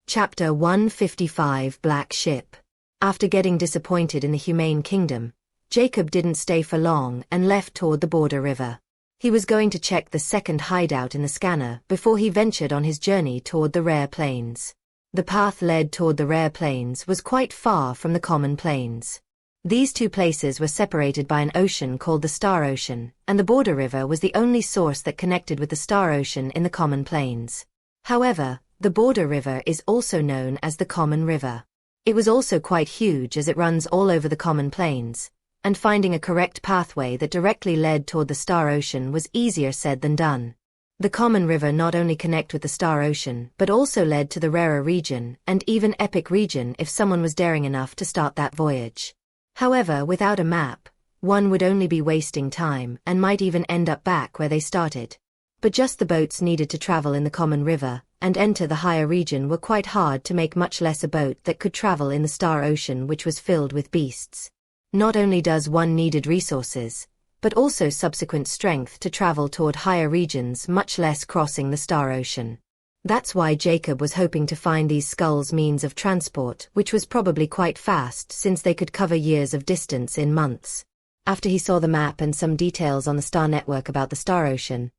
Chapter 155 Black Ship. After getting disappointed in the humane kingdom, Jacob didn't stay for long and left toward the border river. He was going to check the second hideout in the scanner before he ventured on his journey toward the rare plains. The path led toward the rare plains was quite far from the common plains. These two places were separated by an ocean called the Star Ocean, and the border river was the only source that connected with the Star Ocean in the common plains. However, the border river is also known as the Common River. It was also quite huge as it runs all over the common plains, and finding a correct pathway that directly led toward the Star Ocean was easier said than done. The Common River not only connected with the Star Ocean but also led to the rarer region and even epic region if someone was daring enough to start that voyage. However, without a map, one would only be wasting time and might even end up back where they started. But just the boats needed to travel in the Common River and enter the higher region were quite hard to make, much less a boat that could travel in the Star Ocean, which was filled with beasts. Not only does one needed resources, but also subsequent strength to travel toward higher regions, much less crossing the Star Ocean. That's why Jacob was hoping to find these skulls' means of transport, which was probably quite fast since they could cover years of distance in months. After he saw the map and some details on the star network about the Star Ocean,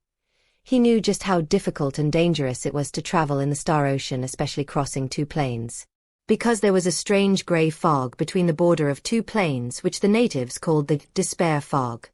he knew just how difficult and dangerous it was to travel in the Star Ocean, especially crossing two plains. Because there was a strange grey fog between the border of two plains which the natives called the despair fog.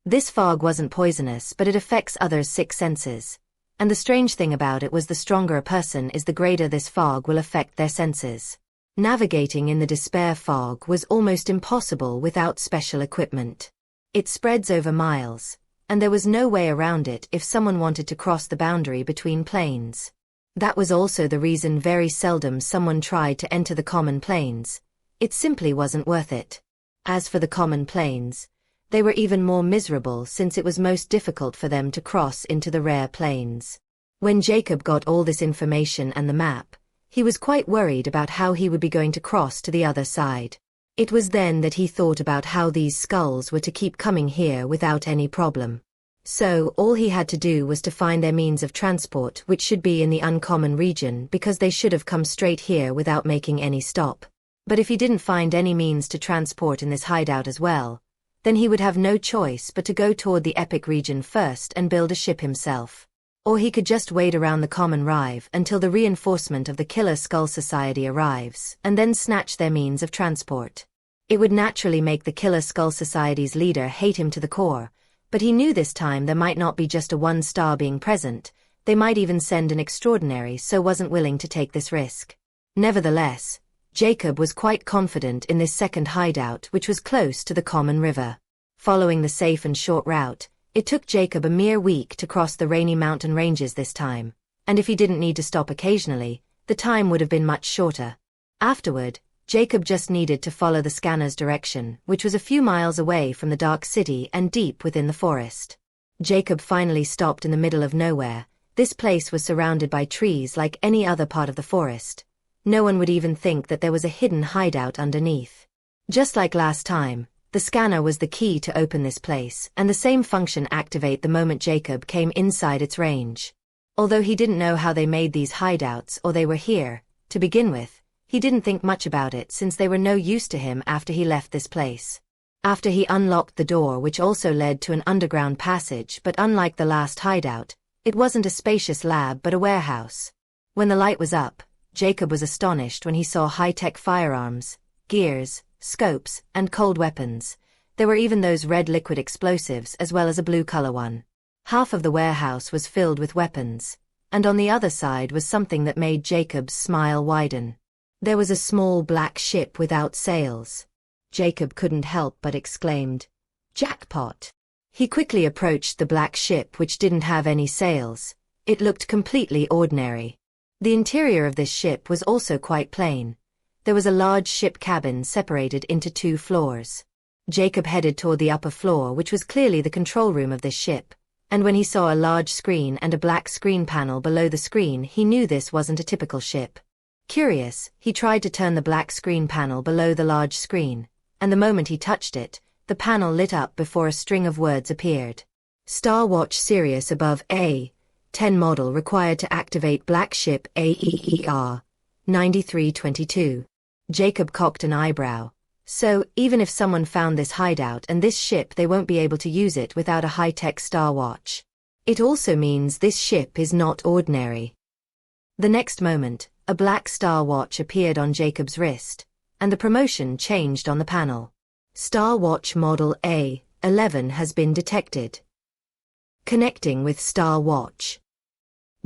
This fog wasn't poisonous, but it affects others' sixth senses. And the strange thing about it was the stronger a person is, the greater this fog will affect their senses. Navigating in the despair fog was almost impossible without special equipment. It spreads over miles, and there was no way around it if someone wanted to cross the boundary between plains. That was also the reason very seldom someone tried to enter the common plains. It simply wasn't worth it. As for the common plains, they were even more miserable since it was most difficult for them to cross into the rare plains. When Jacob got all this information and the map, he was quite worried about how he would be going to cross to the other side. It was then that he thought about how these skulls were to keep coming here without any problem. So, all he had to do was to find their means of transport, which should be in the uncommon region, because they should have come straight here without making any stop. But if he didn't find any means to transport in this hideout as well, then he would have no choice but to go toward the epic region first and build a ship himself. Or he could just wait around the common rive until the reinforcement of the Killer Skull Society arrives, and then snatch their means of transport. It would naturally make the Killer Skull Society's leader hate him to the core, but he knew this time there might not be just a one star being present, they might even send an extraordinary, so wasn't willing to take this risk. Nevertheless, Jacob was quite confident in this second hideout, which was close to the common river. Following the safe and short route, it took Jacob a mere week to cross the rainy mountain ranges this time, and if he didn't need to stop occasionally, the time would have been much shorter. Afterward, Jacob just needed to follow the scanner's direction, which was a few miles away from the dark city and deep within the forest. Jacob finally stopped in the middle of nowhere. This place was surrounded by trees like any other part of the forest. No one would even think that there was a hidden hideout underneath. Just like last time, the scanner was the key to open this place, and the same function activate the moment Jacob came inside its range. Although he didn't know how they made these hideouts or they were here, to begin with, he didn't think much about it since they were no use to him after he left this place. After he unlocked the door, which also led to an underground passage, but unlike the last hideout, it wasn't a spacious lab but a warehouse. When the light was up, Jacob was astonished when he saw high-tech firearms, gears, scopes, and cold weapons. There were even those red liquid explosives as well as a blue-color one. Half of the warehouse was filled with weapons, and on the other side was something that made Jacob's smile widen. There was a small black ship without sails. Jacob couldn't help but exclaimed, "Jackpot!" He quickly approached the black ship, which didn't have any sails. It looked completely ordinary. The interior of this ship was also quite plain. There was a large ship cabin separated into 2 floors. Jacob headed toward the upper floor, which was clearly the control room of this ship, and when he saw a large screen and a black screen panel below the screen, he knew this wasn't a typical ship. Curious, he tried to turn the black screen panel below the large screen, and the moment he touched it, the panel lit up before a string of words appeared. Star Watch Sirius above A-10 model required to activate black ship AEER 9322. Jacob cocked an eyebrow. So, even if someone found this hideout and this ship, they won't be able to use it without a high-tech Star Watch. It also means this ship is not ordinary. The next moment, a black Star Watch appeared on Jacob's wrist, and the promotion changed on the panel. Star Watch Model A11 has been detected. Connecting with Star Watch.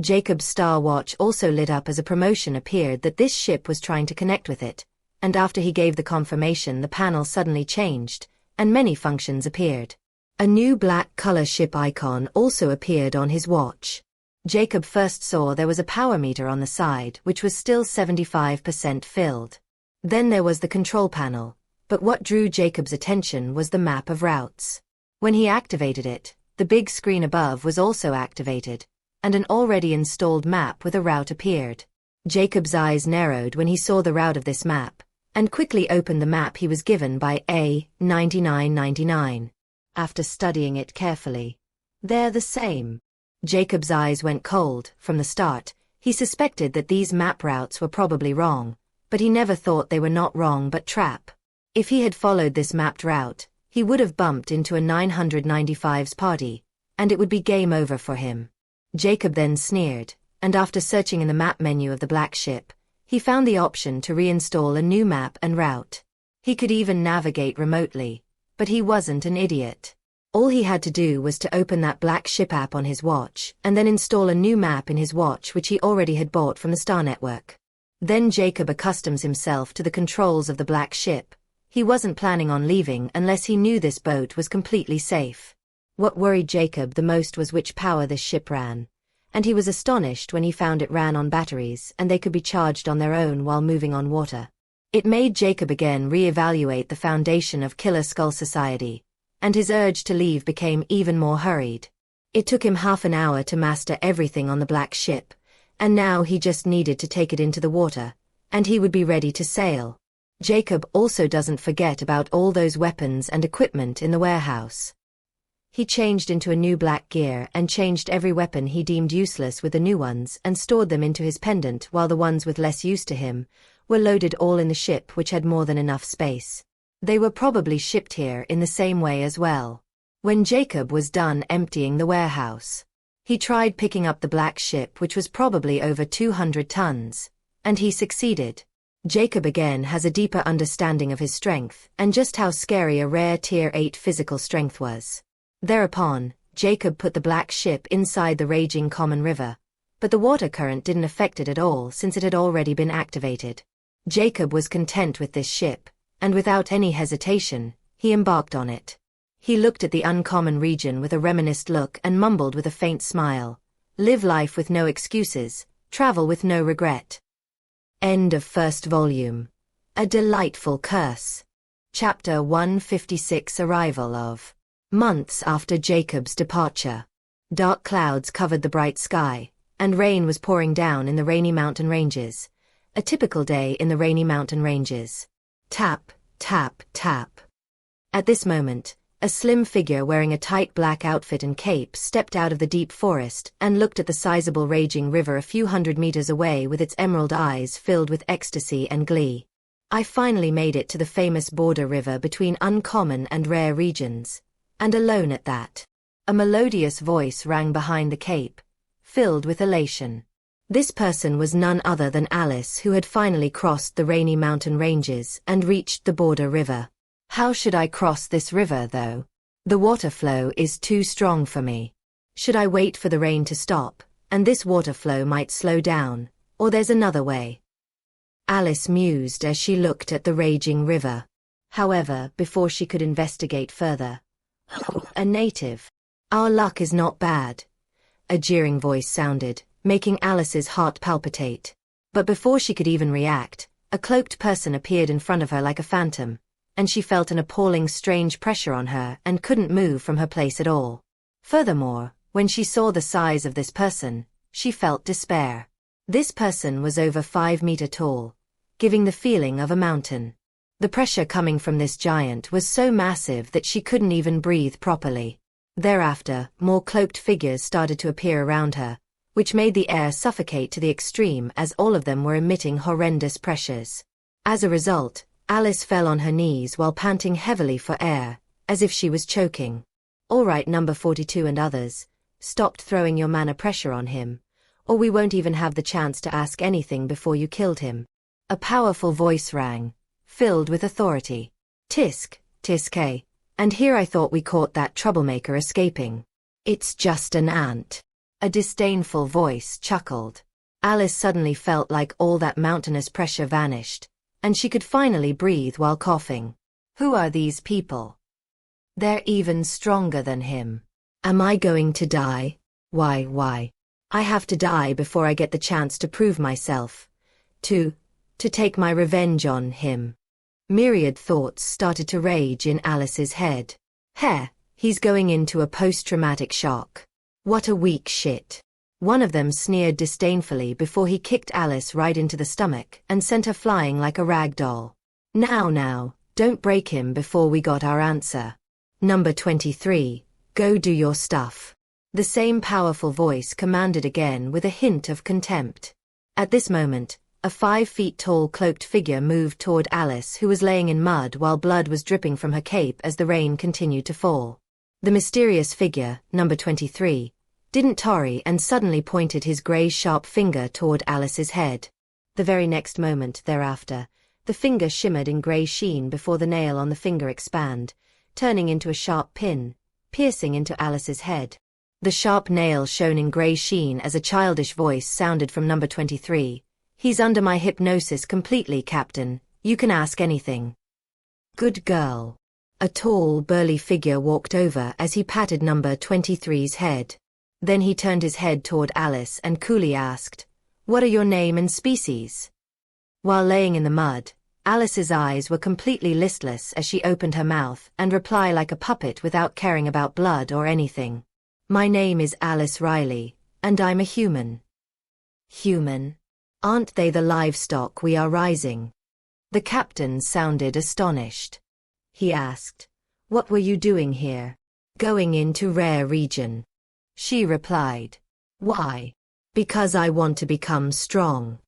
Jacob's Star Watch also lit up as a promotion appeared that this ship was trying to connect with it, and after he gave the confirmation, the panel suddenly changed, and many functions appeared. A new black color ship icon also appeared on his watch. Jacob first saw there was a power meter on the side, which was still 75% filled. Then there was the control panel, but what drew Jacob's attention was the map of routes. When he activated it, the big screen above was also activated, and an already installed map with a route appeared. Jacob's eyes narrowed when he saw the route of this map, and quickly opened the map he was given by A9999. After studying it carefully, they're the same. Jacob's eyes went cold. From the start, he suspected that these map routes were probably wrong, but he never thought they were not wrong but trap. If he had followed this mapped route, he would have bumped into a 995's party, and it would be game over for him. Jacob then sneered, and after searching in the map menu of the black ship, he found the option to reinstall a new map and route. He could even navigate remotely, but he wasn't an idiot. All he had to do was to open that black ship app on his watch and then install a new map in his watch which he already had bought from the Star Network. Then Jacob accustoms himself to the controls of the black ship. He wasn't planning on leaving unless he knew this boat was completely safe. What worried Jacob the most was which power this ship ran, and he was astonished when he found it ran on batteries and they could be charged on their own while moving on water. It made Jacob again re-evaluate the foundation of Killer Skull Society, and his urge to leave became even more hurried. It took him half an hour to master everything on the black ship, and now he just needed to take it into the water, and he would be ready to sail. Jacob also doesn't forget about all those weapons and equipment in the warehouse. He changed into a new black gear and changed every weapon he deemed useless with the new ones and stored them into his pendant, while the ones with less use to him were loaded all in the ship, which had more than enough space. They were probably shipped here in the same way as well. When Jacob was done emptying the warehouse, he tried picking up the black ship, which was probably over 200 tons, and he succeeded. Jacob again has a deeper understanding of his strength and just how scary a rare Tier 8 physical strength was. Thereupon, Jacob put the black ship inside the raging common river, but the water current didn't affect it at all since it had already been activated. Jacob was content with this ship, and without any hesitation, he embarked on it. He looked at the uncommon region with a reminiscent look and mumbled with a faint smile, "Live life with no excuses, travel with no regret." End of first volume. A Delightful Curse. Chapter 156. Arrival of. Months after Jacob's departure. Dark clouds covered the bright sky, and rain was pouring down in the rainy mountain ranges. A typical day in the rainy mountain ranges. Tap, tap, tap. At this moment, a slim figure wearing a tight black outfit and cape stepped out of the deep forest and looked at the sizable raging river a few hundred meters away with its emerald eyes filled with ecstasy and glee. "I finally made it to the famous border river between uncommon and rare regions, and alone at that." A melodious voice rang behind the cape, filled with elation. This person was none other than Alice, who had finally crossed the rainy mountain ranges and reached the border river. "How should I cross this river, though? The water flow is too strong for me. Should I wait for the rain to stop, and this water flow might slow down, or there's another way?" Alice mused as she looked at the raging river. However, before she could investigate further, "A native. Our luck is not bad," a jeering voice sounded, making Alice's heart palpitate. But before she could even react, a cloaked person appeared in front of her like a phantom, and she felt an appalling strange pressure on her and couldn't move from her place at all. Furthermore, when she saw the size of this person, she felt despair. This person was over 5 meters tall, giving the feeling of a mountain. The pressure coming from this giant was so massive that she couldn't even breathe properly. Thereafter, more cloaked figures started to appear around her, which made the air suffocate to the extreme as all of them were emitting horrendous pressures. As a result, Alice fell on her knees while panting heavily for air, as if she was choking. "All right, number 42 and others, stopped throwing your mana pressure on him, or we won't even have the chance to ask anything before you killed him." A powerful voice rang, filled with authority. "Tisk, tisk, and here I thought we caught that troublemaker escaping. It's just an ant." A disdainful voice chuckled. Alice suddenly felt like all that mountainous pressure vanished, and she could finally breathe while coughing. Who are these people? They're even stronger than him. Am I going to die? Why? I have to die before I get the chance to prove myself. To take my revenge on him. Myriad thoughts started to rage in Alice's head. He's going into a post-traumatic shock. What a weak shit. One of them sneered disdainfully before he kicked Alice right into the stomach and sent her flying like a rag doll. Now, don't break him before we got our answer. Number 23, go do your stuff. The same powerful voice commanded again with a hint of contempt. At this moment, a 5 feet tall cloaked figure moved toward Alice, who was laying in mud while blood was dripping from her cape as the rain continued to fall. The mysterious figure, number 23, didn't tarry and suddenly pointed his grey sharp finger toward Alice's head. The very next moment thereafter, the finger shimmered in grey sheen before the nail on the finger expanded, turning into a sharp pin, piercing into Alice's head. The sharp nail shone in grey sheen as a childish voice sounded from number 23. "He's under my hypnosis completely, Captain. You can ask anything." "Good girl." A tall, burly figure walked over as he patted number 23's head. Then he turned his head toward Alice and coolly asked, "What are your name and species?" While laying in the mud, Alice's eyes were completely listless as she opened her mouth and replied like a puppet without caring about blood or anything. "My name is Alice Riley, and I'm a human." "Human? Aren't they the livestock we are raising?" The captain sounded astonished. He asked, "What were you doing here?" "Going into rare region." She replied. "Why?" "Because I want to become strong."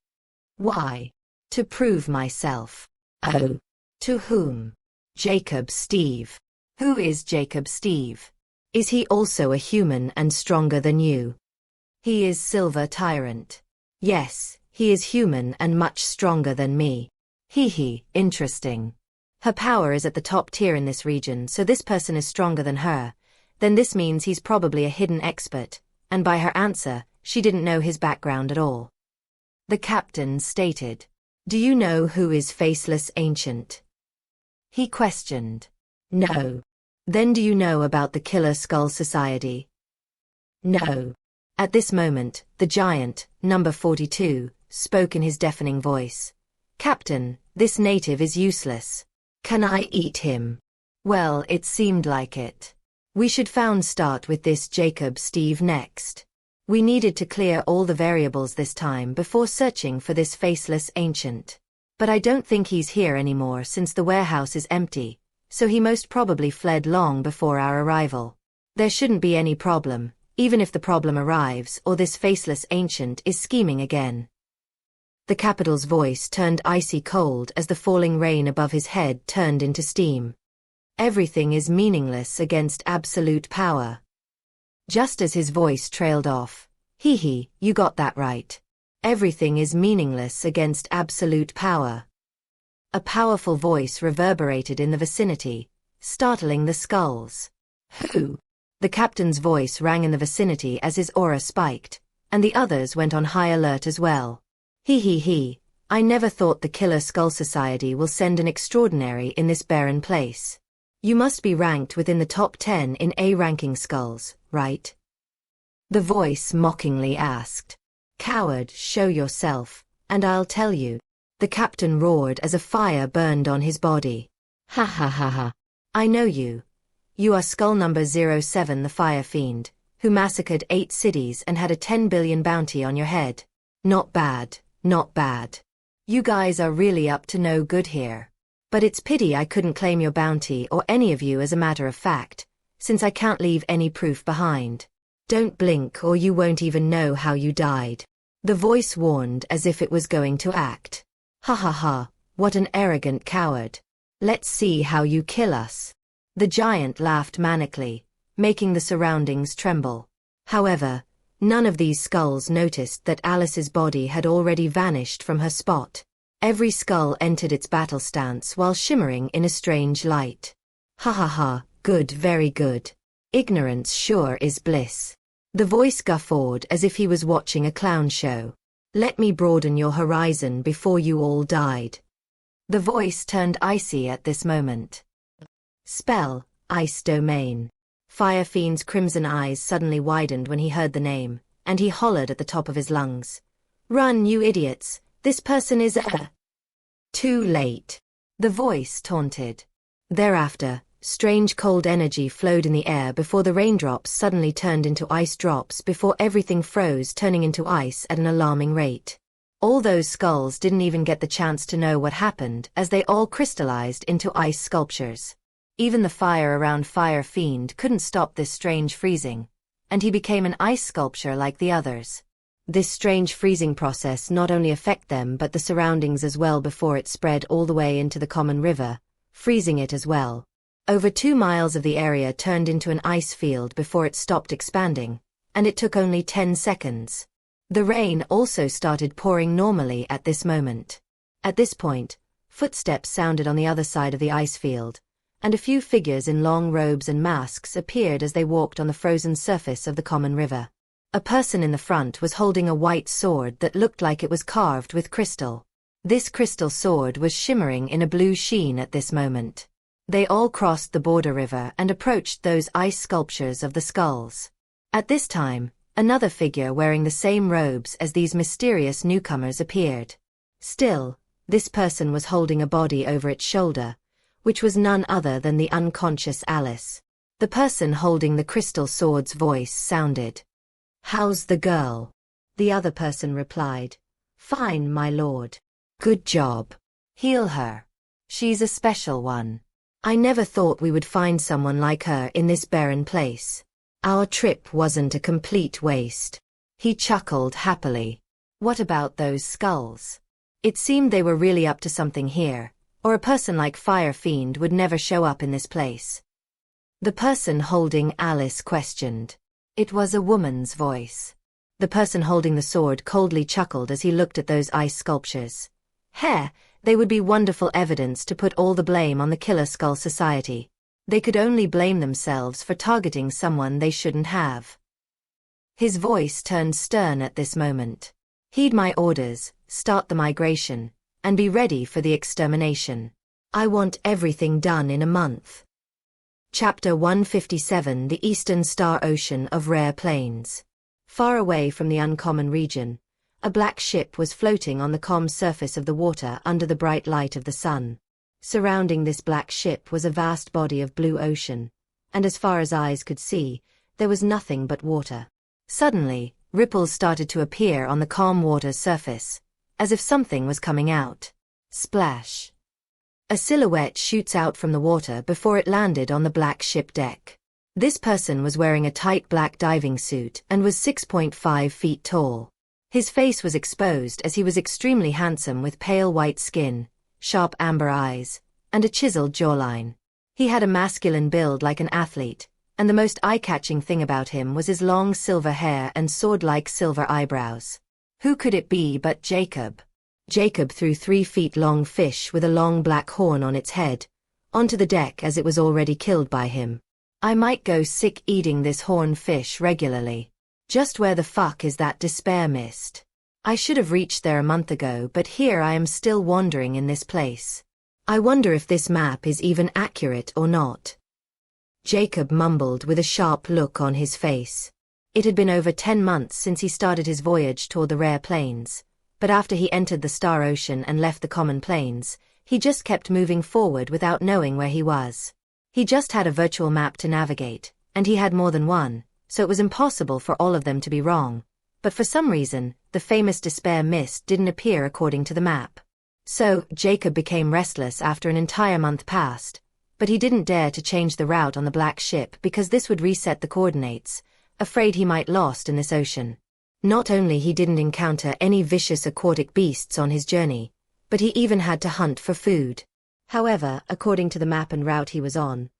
"Why?" "To prove myself." "Oh." "To whom?" "Jacob Steve." "Who is Jacob Steve?" "Is he also a human and stronger than you?" "He is Silver Tyrant." "Yes, he is human and much stronger than me." Interesting. Her power is at the top tier in this region, so this person is stronger than her. Then this means he's probably a hidden expert, and by her answer, she didn't know his background at all. The captain stated, "Do you know who is Faceless Ancient?" He questioned. "No." "Then do you know about the Killer Skull Society?" "No." At this moment, the giant, number 42, spoke in his deafening voice. "Captain, this native is useless. Can I eat him?" "Well, it seemed like it. We should start with this Jacob Steve next. We needed to clear all the variables this time before searching for this Faceless Ancient. But I don't think he's here anymore since the warehouse is empty, so he most probably fled long before our arrival. There shouldn't be any problem, even if the problem arrives or this Faceless Ancient is scheming again." The capital's voice turned icy cold as the falling rain above his head turned into steam. "Everything is meaningless against absolute power." Just as his voice trailed off, you got that right. Everything is meaningless against absolute power. A powerful voice reverberated in the vicinity, startling the skulls. "Who?" The captain's voice rang in the vicinity as his aura spiked, and the others went on high alert as well. I never thought the Killer Skull Society will send an extraordinary in this barren place. You must be ranked within the top 10 in A ranking skulls, right?" The voice mockingly asked. Coward, show yourself, and I'll tell you. The captain roared as a fire burned on his body. Ha ha ha ha. I know you. You are Skull number 07, the Fire Fiend, who massacred 8 cities and had a 10 billion bounty on your head. Not bad, not bad. You guys are really up to no good here. But it's pity I couldn't claim your bounty or any of you as a matter of fact, since I can't leave any proof behind. Don't blink or you won't even know how you died. The voice warned as if it was going to act. Ha ha ha, what an arrogant coward. Let's see how you kill us. The giant laughed manically, making the surroundings tremble. However, none of these skulls noticed that Alice's body had already vanished from her spot. Every skull entered its battle stance while shimmering in a strange light. Ha ha ha, good, very good. Ignorance sure is bliss. The voice guffawed as if he was watching a clown show. Let me broaden your horizon before you all died. The voice turned icy at this moment. Spell, Ice Domain. Fire Fiend's crimson eyes suddenly widened when he heard the name, and he hollered at the top of his lungs. Run, you idiots, this person is Too late. The voice taunted. Thereafter, strange cold energy flowed in the air before the raindrops suddenly turned into ice drops before everything froze, turning into ice at an alarming rate. All those skulls didn't even get the chance to know what happened as they all crystallized into ice sculptures. Even the fire around Fire Fiend couldn't stop this strange freezing, and he became an ice sculpture like the others. This strange freezing process not only affected them but the surroundings as well before it spread all the way into the common river, freezing it as well. Over 2 miles of the area turned into an ice field before it stopped expanding, and it took only 10 seconds. The rain also started pouring normally at this moment. At this point, footsteps sounded on the other side of the ice field, and a few figures in long robes and masks appeared as they walked on the frozen surface of the common river. A person in the front was holding a white sword that looked like it was carved with crystal. This crystal sword was shimmering in a blue sheen at this moment. They all crossed the border river and approached those ice sculptures of the skulls. At this time, another figure wearing the same robes as these mysterious newcomers appeared. Still, this person was holding a body over its shoulder, which was none other than the unconscious Alice. The person holding the crystal sword's voice sounded. How's the girl? The other person replied. Fine, my lord. Good job. Heal her. She's a special one. I never thought we would find someone like her in this barren place. Our trip wasn't a complete waste. He chuckled happily. What about those skulls? It seemed they were really up to something here, or a person like Fire Fiend would never show up in this place. The person holding Alice questioned. It was a woman's voice. The person holding the sword coldly chuckled as he looked at those ice sculptures. They would be wonderful evidence to put all the blame on the Killer Skull Society. They could only blame themselves for targeting someone they shouldn't have. His voice turned stern at this moment. Heed my orders, start the migration, and be ready for the extermination. I want everything done in a month. Chapter 157, The Eastern Star Ocean of Rare Plains. Far away from the uncommon region, a black ship was floating on the calm surface of the water under the bright light of the sun. Surrounding this black ship was a vast body of blue ocean, and as far as eyes could see, there was nothing but water. Suddenly, ripples started to appear on the calm water's surface, as if something was coming out. Splash. A silhouette shoots out from the water before it landed on the black ship deck. This person was wearing a tight black diving suit and was 6.5 feet tall. His face was exposed as he was extremely handsome with pale white skin, sharp amber eyes, and a chiseled jawline. He had a masculine build like an athlete, and the most eye-catching thing about him was his long silver hair and sword-like silver eyebrows. Who could it be but Jacob? Jacob threw 3-feet-long fish with a long black horn on its head onto the deck as it was already killed by him. I might go sick eating this horn fish regularly. Just where the fuck is that despair mist? I should have reached there a month ago, but here I am still wandering in this place. I wonder if this map is even accurate or not. Jacob mumbled with a sharp look on his face. It had been over 10 months since he started his voyage toward the rare plains, but after he entered the Star Ocean and left the common plains, he just kept moving forward without knowing where he was. He just had a virtual map to navigate, and he had more than one, so it was impossible for all of them to be wrong. But for some reason, the famous despair mist didn't appear according to the map. So, Jacob became restless after an entire month passed, but he didn't dare to change the route on the black ship because this would reset the coordinates, afraid he might lost in this ocean. Not only he didn't encounter any vicious aquatic beasts on his journey, but he even had to hunt for food. However, according to the map and route he was on,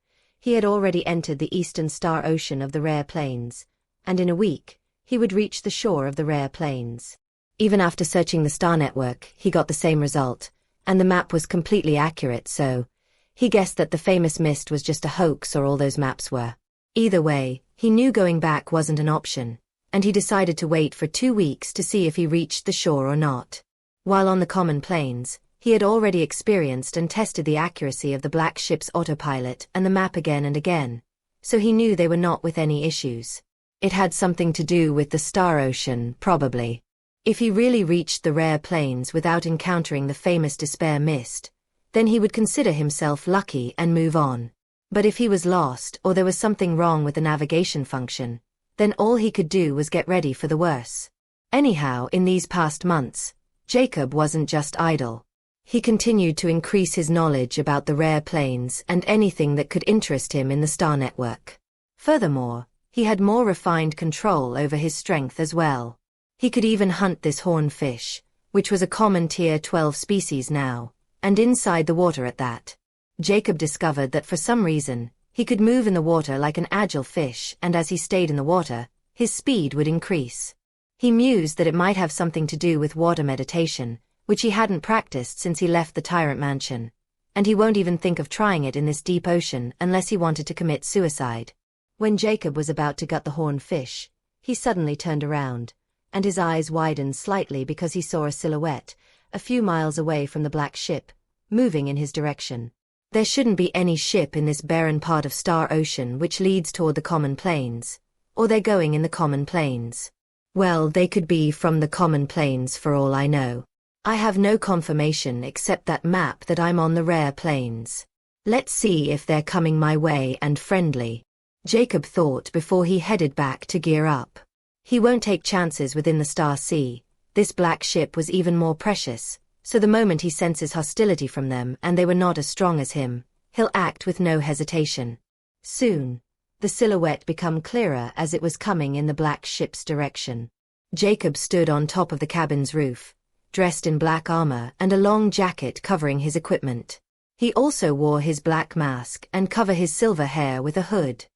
he had already entered the eastern Star Ocean of the rare plains, and in a week, he would reach the shore of the rare plains. Even after searching the star network, he got the same result, and the map was completely accurate, so he guessed that the famous mist was just a hoax, or all those maps were. Either way, he knew going back wasn't an option, and he decided to wait for 2 weeks to see if he reached the shore or not. While on the common plains, he had already experienced and tested the accuracy of the black ship's autopilot and the map again and again, so he knew they were not with any issues. It had something to do with the Star Ocean, probably. If he really reached the rare plains without encountering the famous despair mist, then he would consider himself lucky and move on. But if he was lost or there was something wrong with the navigation function, then all he could do was get ready for the worse. Anyhow, in these past months, Jacob wasn't just idle. He continued to increase his knowledge about the rare plains and anything that could interest him in the star network. Furthermore, he had more refined control over his strength as well. He could even hunt this horned fish, which was a common Tier 12 species now, and inside the water at that. Jacob discovered that for some reason, he could move in the water like an agile fish, and as he stayed in the water, his speed would increase. He mused that it might have something to do with water meditation, which he hadn't practiced since he left the Tyrant Mansion, and he won't even think of trying it in this deep ocean unless he wanted to commit suicide. When Jacob was about to gut the horned fish, he suddenly turned around, and his eyes widened slightly because he saw a silhouette, a few miles away from the black ship, moving in his direction. There shouldn't be any ship in this barren part of Star Ocean which leads toward the common plains, or they're going in the common plains. Well, they could be from the common plains for all I know. I have no confirmation except that map that I'm on the rare plains. Let's see if they're coming my way and friendly. Jacob thought before he headed back to gear up. He won't take chances within the Star Sea. This black ship was even more precious, so the moment he senses hostility from them and they were not as strong as him, he'll act with no hesitation. Soon, the silhouette became clearer as it was coming in the black ship's direction. Jacob stood on top of the cabin's roof, dressed in black armor and a long jacket covering his equipment. He also wore his black mask and covered his silver hair with a hood.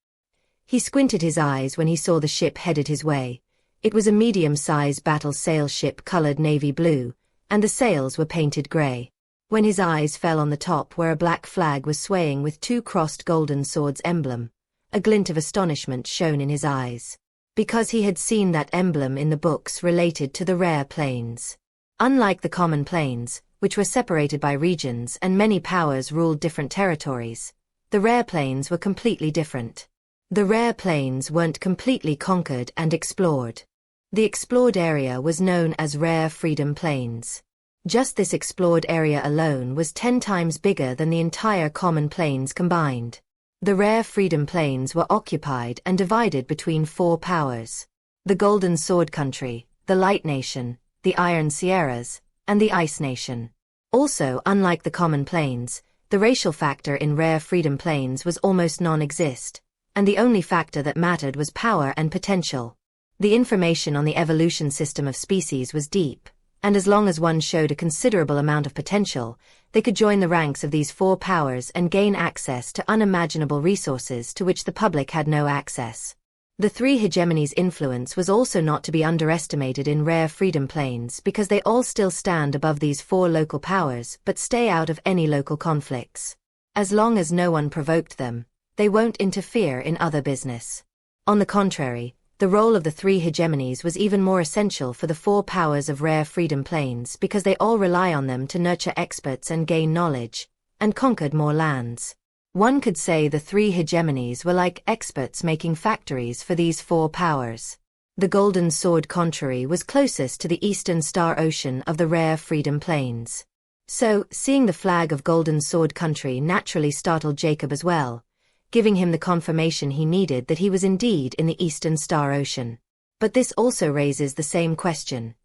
He squinted his eyes when he saw the ship headed his way. It was a medium-sized battle sail ship colored navy blue, and the sails were painted gray. When his eyes fell on the top where a black flag was swaying with 2 crossed golden swords emblem, a glint of astonishment shone in his eyes. Because he had seen that emblem in the books related to the rare plains. Unlike the common plains, which were separated by regions and many powers ruled different territories, the rare plains were completely different. The rare plains weren't completely conquered and explored. The explored area was known as Rare Freedom Plains. Just this explored area alone was 10 times bigger than the entire common plains combined. The Rare Freedom Plains were occupied and divided between 4 powers: the Golden Sword Country, the Light Nation, the Iron Sierras, and the Ice Nation. Also, unlike the common plains, the racial factor in Rare Freedom Plains was almost non-existent, and the only factor that mattered was power and potential. The information on the evolution system of species was deep, and as long as one showed a considerable amount of potential, they could join the ranks of these 4 powers and gain access to unimaginable resources to which the public had no access. The 3 hegemonies' influence was also not to be underestimated in Rare Freedom Plains because they all still stand above these 4 local powers but stay out of any local conflicts. As long as no one provoked them, they won't interfere in other business. On the contrary, the role of the 3 hegemonies was even more essential for the 4 powers of Rare Freedom Plains because they all rely on them to nurture experts and gain knowledge, and conquered more lands. One could say the 3 hegemonies were like experts making factories for these 4 powers. The Golden Sword Contrary was closest to the eastern Star Ocean of the rare Freedom Plains. So, seeing the flag of Golden Sword Country naturally startled Jacob as well, giving him the confirmation he needed that he was indeed in the eastern Star Ocean. But this also raises the same question.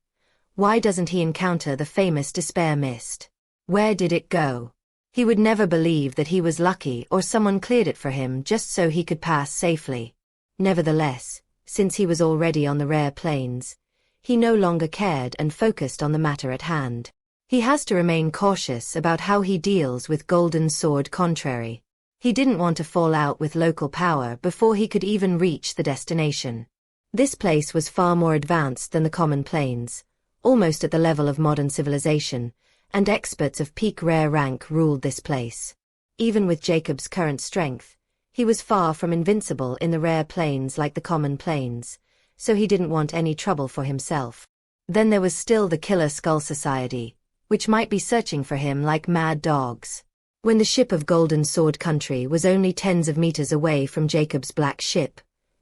Why doesn't he encounter the famous Despair Mist? Where did it go? He would never believe that he was lucky or someone cleared it for him just so he could pass safely. Nevertheless, since he was already on the rare plains, he no longer cared and focused on the matter at hand. He has to remain cautious about how he deals with Golden Sword Contrary. He didn't want to fall out with local power before he could even reach the destination. This place was far more advanced than the common plains, almost at the level of modern civilization, and experts of peak rare rank ruled this place. Even with Jacob's current strength, he was far from invincible in the rare plains like the common plains, so he didn't want any trouble for himself. Then there was still the Killer Skull Society, which might be searching for him like mad dogs. When the ship of Golden Sword Country was only tens of meters away from Jacob's black ship,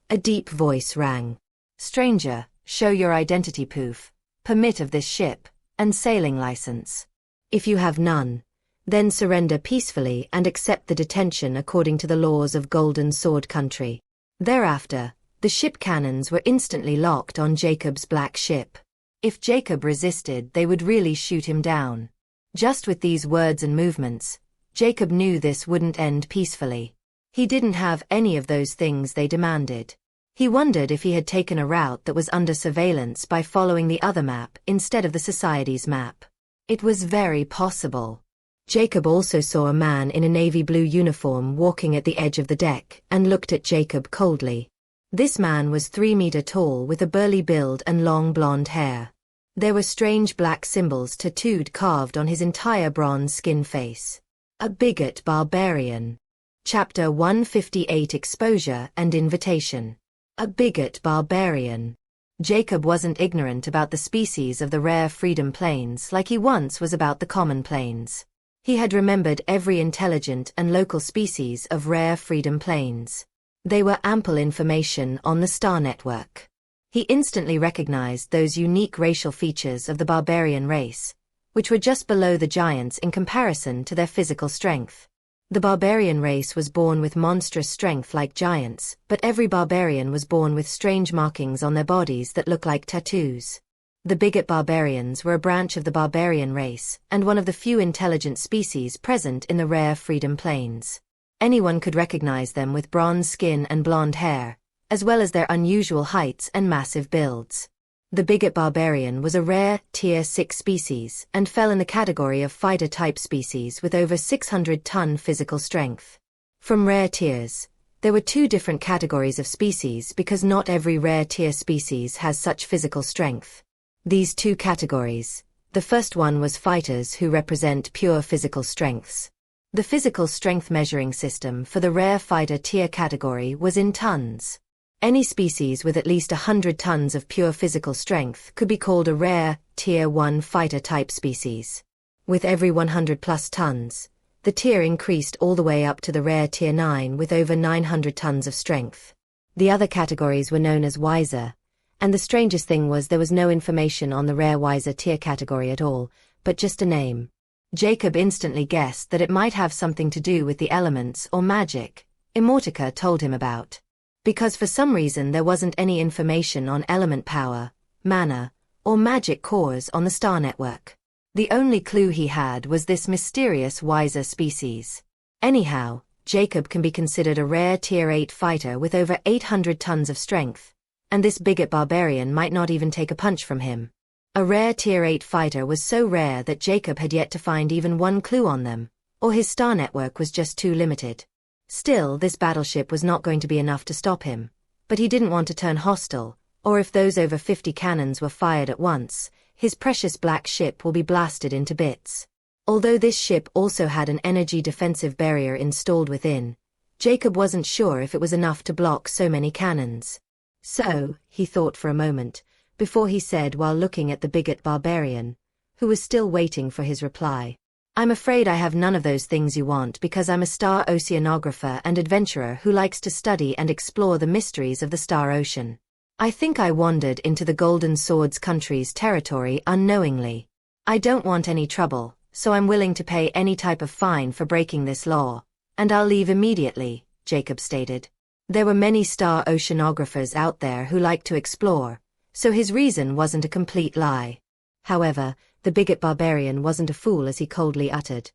a deep voice rang. "Stranger, show your identity proof, permit of this ship, and sailing license. If you have none, then surrender peacefully and accept the detention according to the laws of Golden Sword Country." Thereafter, the ship cannons were instantly locked on Jacob's black ship. If Jacob resisted, they would really shoot him down. Just with these words and movements, Jacob knew this wouldn't end peacefully. He didn't have any of those things they demanded. He wondered if he had taken a route that was under surveillance by following the other map instead of the Society's map. It was very possible. Jacob also saw a man in a navy blue uniform walking at the edge of the deck and looked at Jacob coldly. This man was 3 meters tall with a burly build and long blonde hair. There were strange black symbols tattooed carved on his entire bronze skin face. A bigot barbarian. Chapter 158 Exposure and Invitation. A bigot barbarian. Jacob wasn't ignorant about the species of the rare Freedom Plains like he once was about the common plains. He had remembered every intelligent and local species of rare Freedom Plains. They were ample information on the star network. He instantly recognized those unique racial features of the barbarian race, which were just below the giants in comparison to their physical strength. The barbarian race was born with monstrous strength like giants, but every barbarian was born with strange markings on their bodies that look like tattoos. The bigot barbarians were a branch of the barbarian race, and one of the few intelligent species present in the rare Freedom Plains. Anyone could recognize them with bronze skin and blonde hair, as well as their unusual heights and massive builds. The bigot barbarian was a rare, Tier 6 species and fell in the category of fighter-type species with over 600-ton physical strength. From rare tiers, there were 2 different categories of species because not every rare tier species has such physical strength. These 2 categories, the first one was fighters who represent pure physical strengths. The physical strength measuring system for the rare fighter tier category was in tons. Any species with at least 100 tons of pure physical strength could be called a rare, Tier 1 fighter-type species. With every 100 plus tons, the tier increased all the way up to the rare Tier 9 with over 900 tons of strength. The other categories were known as Wiser, and the strangest thing was there was no information on the rare Wiser tier category at all, but just a name. Jacob instantly guessed that it might have something to do with the elements or magic Immortality told him about. Because for some reason there wasn't any information on element power, mana, or magic cores on the star network. The only clue he had was this mysterious Wiser species. Anyhow, Jacob can be considered a rare Tier 8 fighter with over 800 tons of strength, and this bigot barbarian might not even take a punch from him. A rare Tier 8 fighter was so rare that Jacob had yet to find even one clue on them, or his star network was just too limited. Still, this battleship was not going to be enough to stop him, but he didn't want to turn hostile, or if those over 50 cannons were fired at once, his precious black ship will be blasted into bits. Although this ship also had an energy defensive barrier installed within, Jacob wasn't sure if it was enough to block so many cannons. So, he thought for a moment, before he said while looking at the bigot barbarian, who was still waiting for his reply. "I'm afraid I have none of those things you want because I'm a star oceanographer and adventurer who likes to study and explore the mysteries of the star ocean. I think I wandered into the Golden Swords country's territory unknowingly. I don't want any trouble, so I'm willing to pay any type of fine for breaking this law, and I'll leave immediately, Jacob stated. There were many star oceanographers out there who liked to explore, so his reason wasn't a complete lie. However, the bigot barbarian wasn't a fool as he coldly uttered.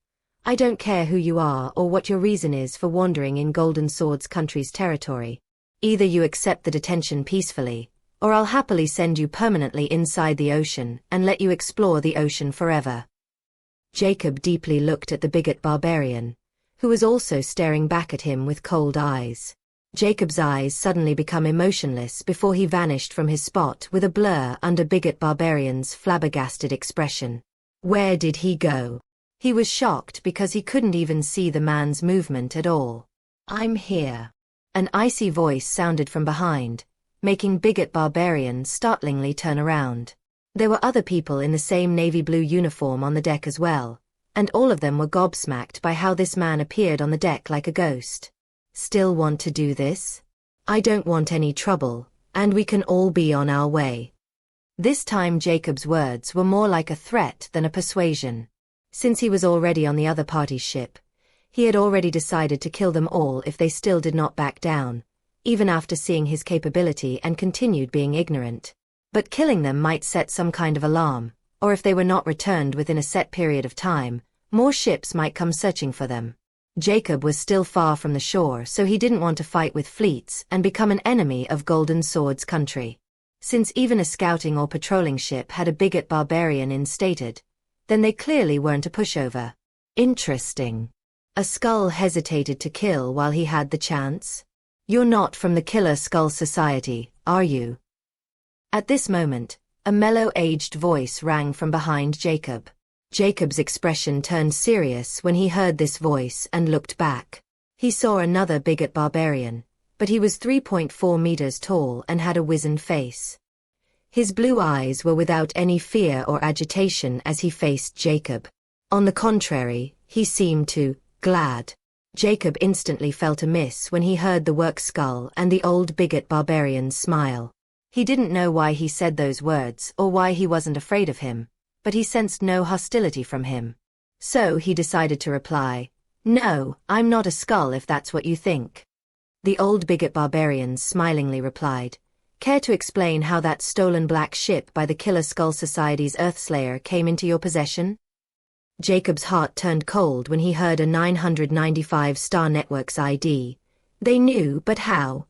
I don't care who you are or what your reason is for wandering in Golden Swords country's territory. Either you accept the detention peacefully, or I'll happily send you permanently inside the ocean and let you explore the ocean forever. Jacob deeply looked at the bigot barbarian, who was also staring back at him with cold eyes. Jacob's eyes suddenly become emotionless before he vanished from his spot with a blur under bigot barbarian's flabbergasted expression. Where did he go? He was shocked because he couldn't even see the man's movement at all. I'm here. An icy voice sounded from behind, making bigot barbarian startlingly turn around. There were other people in the same navy blue uniform on the deck as well, and all of them were gobsmacked by how this man appeared on the deck like a ghost. Still want to do this? I don't want any trouble, and we can all be on our way. This time Jacob's words were more like a threat than a persuasion. Since he was already on the other party's ship, he had already decided to kill them all if they still did not back down, even after seeing his capability and continued being ignorant. But killing them might set some kind of alarm, or if they were not returned within a set period of time, more ships might come searching for them. Jacob was still far from the shore, so he didn't want to fight with fleets and become an enemy of Golden Swords country. Since even a scouting or patrolling ship had a bigot barbarian instated, then they clearly weren't a pushover. Interesting. A skull hesitated to kill while he had the chance? You're not from the Killer Skull Society, are you? At this moment, a mellow-aged voice rang from behind Jacob. Jacob's expression turned serious when he heard this voice and looked back. He saw another bigot barbarian, but he was 3.4 meters tall and had a wizened face. His blue eyes were without any fear or agitation as he faced Jacob. On the contrary, he seemed glad. Jacob instantly felt amiss when he heard the work skull and the old bigot barbarian's smile. He didn't know why he said those words or why he wasn't afraid of him, but he sensed no hostility from him. So he decided to reply, "No, I'm not a skull if that's what you think." The old bigot barbarian smilingly replied, "Care to explain how that stolen black ship by the Killer Skull Society's Earthslayer came into your possession?" Jacob's heart turned cold when he heard a 995 Star Network's ID. They knew, but how?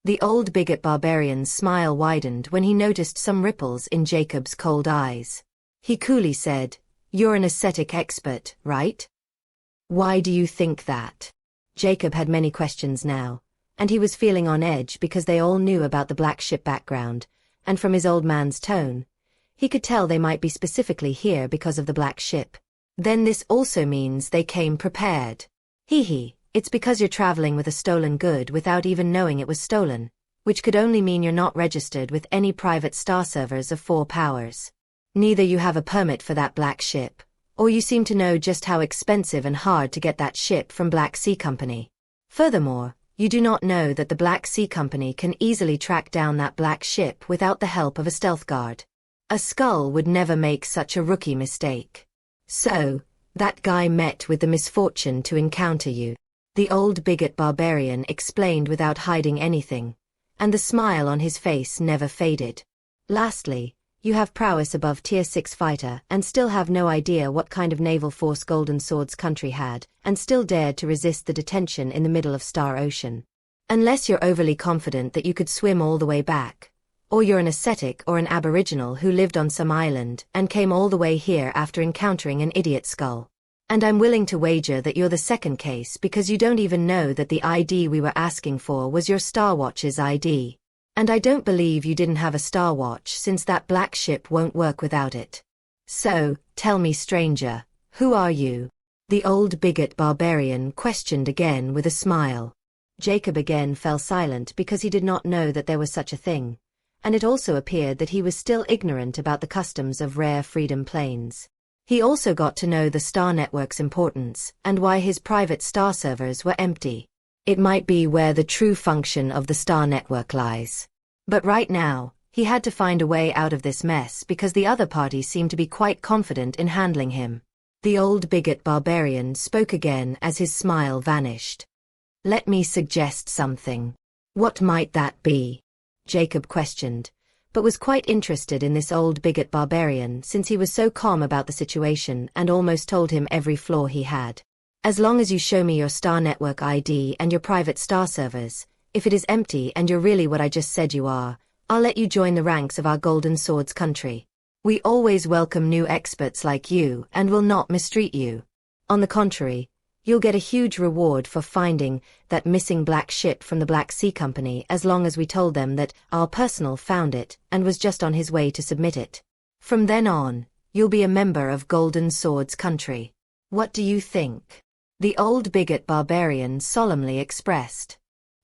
The old bigot barbarian's smile widened when he noticed some ripples in Jacob's cold eyes. He coolly said, "You're an ascetic expert, right? Why do you think that?" Jacob had many questions now, and he was feeling on edge because they all knew about the black ship background, and from his old man's tone, he could tell they might be specifically here because of the black ship. Then this also means they came prepared. It's because you're traveling with a stolen good without even knowing it was stolen, which could only mean you're not registered with any private star servers of 4 powers. Neither you have a permit for that black ship, or you seem to know just how expensive and hard to get that ship from Black Sea Company. Furthermore, you do not know that the Black Sea Company can easily track down that black ship without the help of a stealth guard. A skull would never make such a rookie mistake. So, that guy met with the misfortune to encounter you. The old bigot barbarian explained without hiding anything, and the smile on his face never faded. Lastly, you have prowess above Tier 6 fighter and still have no idea what kind of naval force Golden Swords country had, and still dared to resist the detention in the middle of Star Ocean. Unless you're overly confident that you could swim all the way back, or you're an ascetic or an aboriginal who lived on some island and came all the way here after encountering an idiot skull. And I'm willing to wager that you're the second case because you don't even know that the ID we were asking for was your Star Watch's ID. And I don't believe you didn't have a Star Watch since that black ship won't work without it. So, tell me, stranger, who are you? The old bigot barbarian questioned again with a smile. Jacob again fell silent because he did not know that there was such a thing, and it also appeared that he was still ignorant about the customs of rare freedom planes. He also got to know the Star Network's importance and why his private star servers were empty. It might be where the true function of the Star Network lies. But right now, he had to find a way out of this mess because the other party seemed to be quite confident in handling him. The old bigot barbarian spoke again as his smile vanished. "Let me suggest something." "What might that be?" Jacob questioned, but was quite interested in this old bigot barbarian since he was so calm about the situation and almost told him every flaw he had. "As long as you show me your Star Network ID and your private star servers, if it is empty and you're really what I just said you are, I'll let you join the ranks of our Golden Swords country. We always welcome new experts like you and will not mistreat you. On the contrary, you'll get a huge reward for finding that missing black ship from the Black Sea Company as long as we told them that our personal found it and was just on his way to submit it. From then on, you'll be a member of Golden Swords country. What do you think?" The old bigot barbarian solemnly expressed.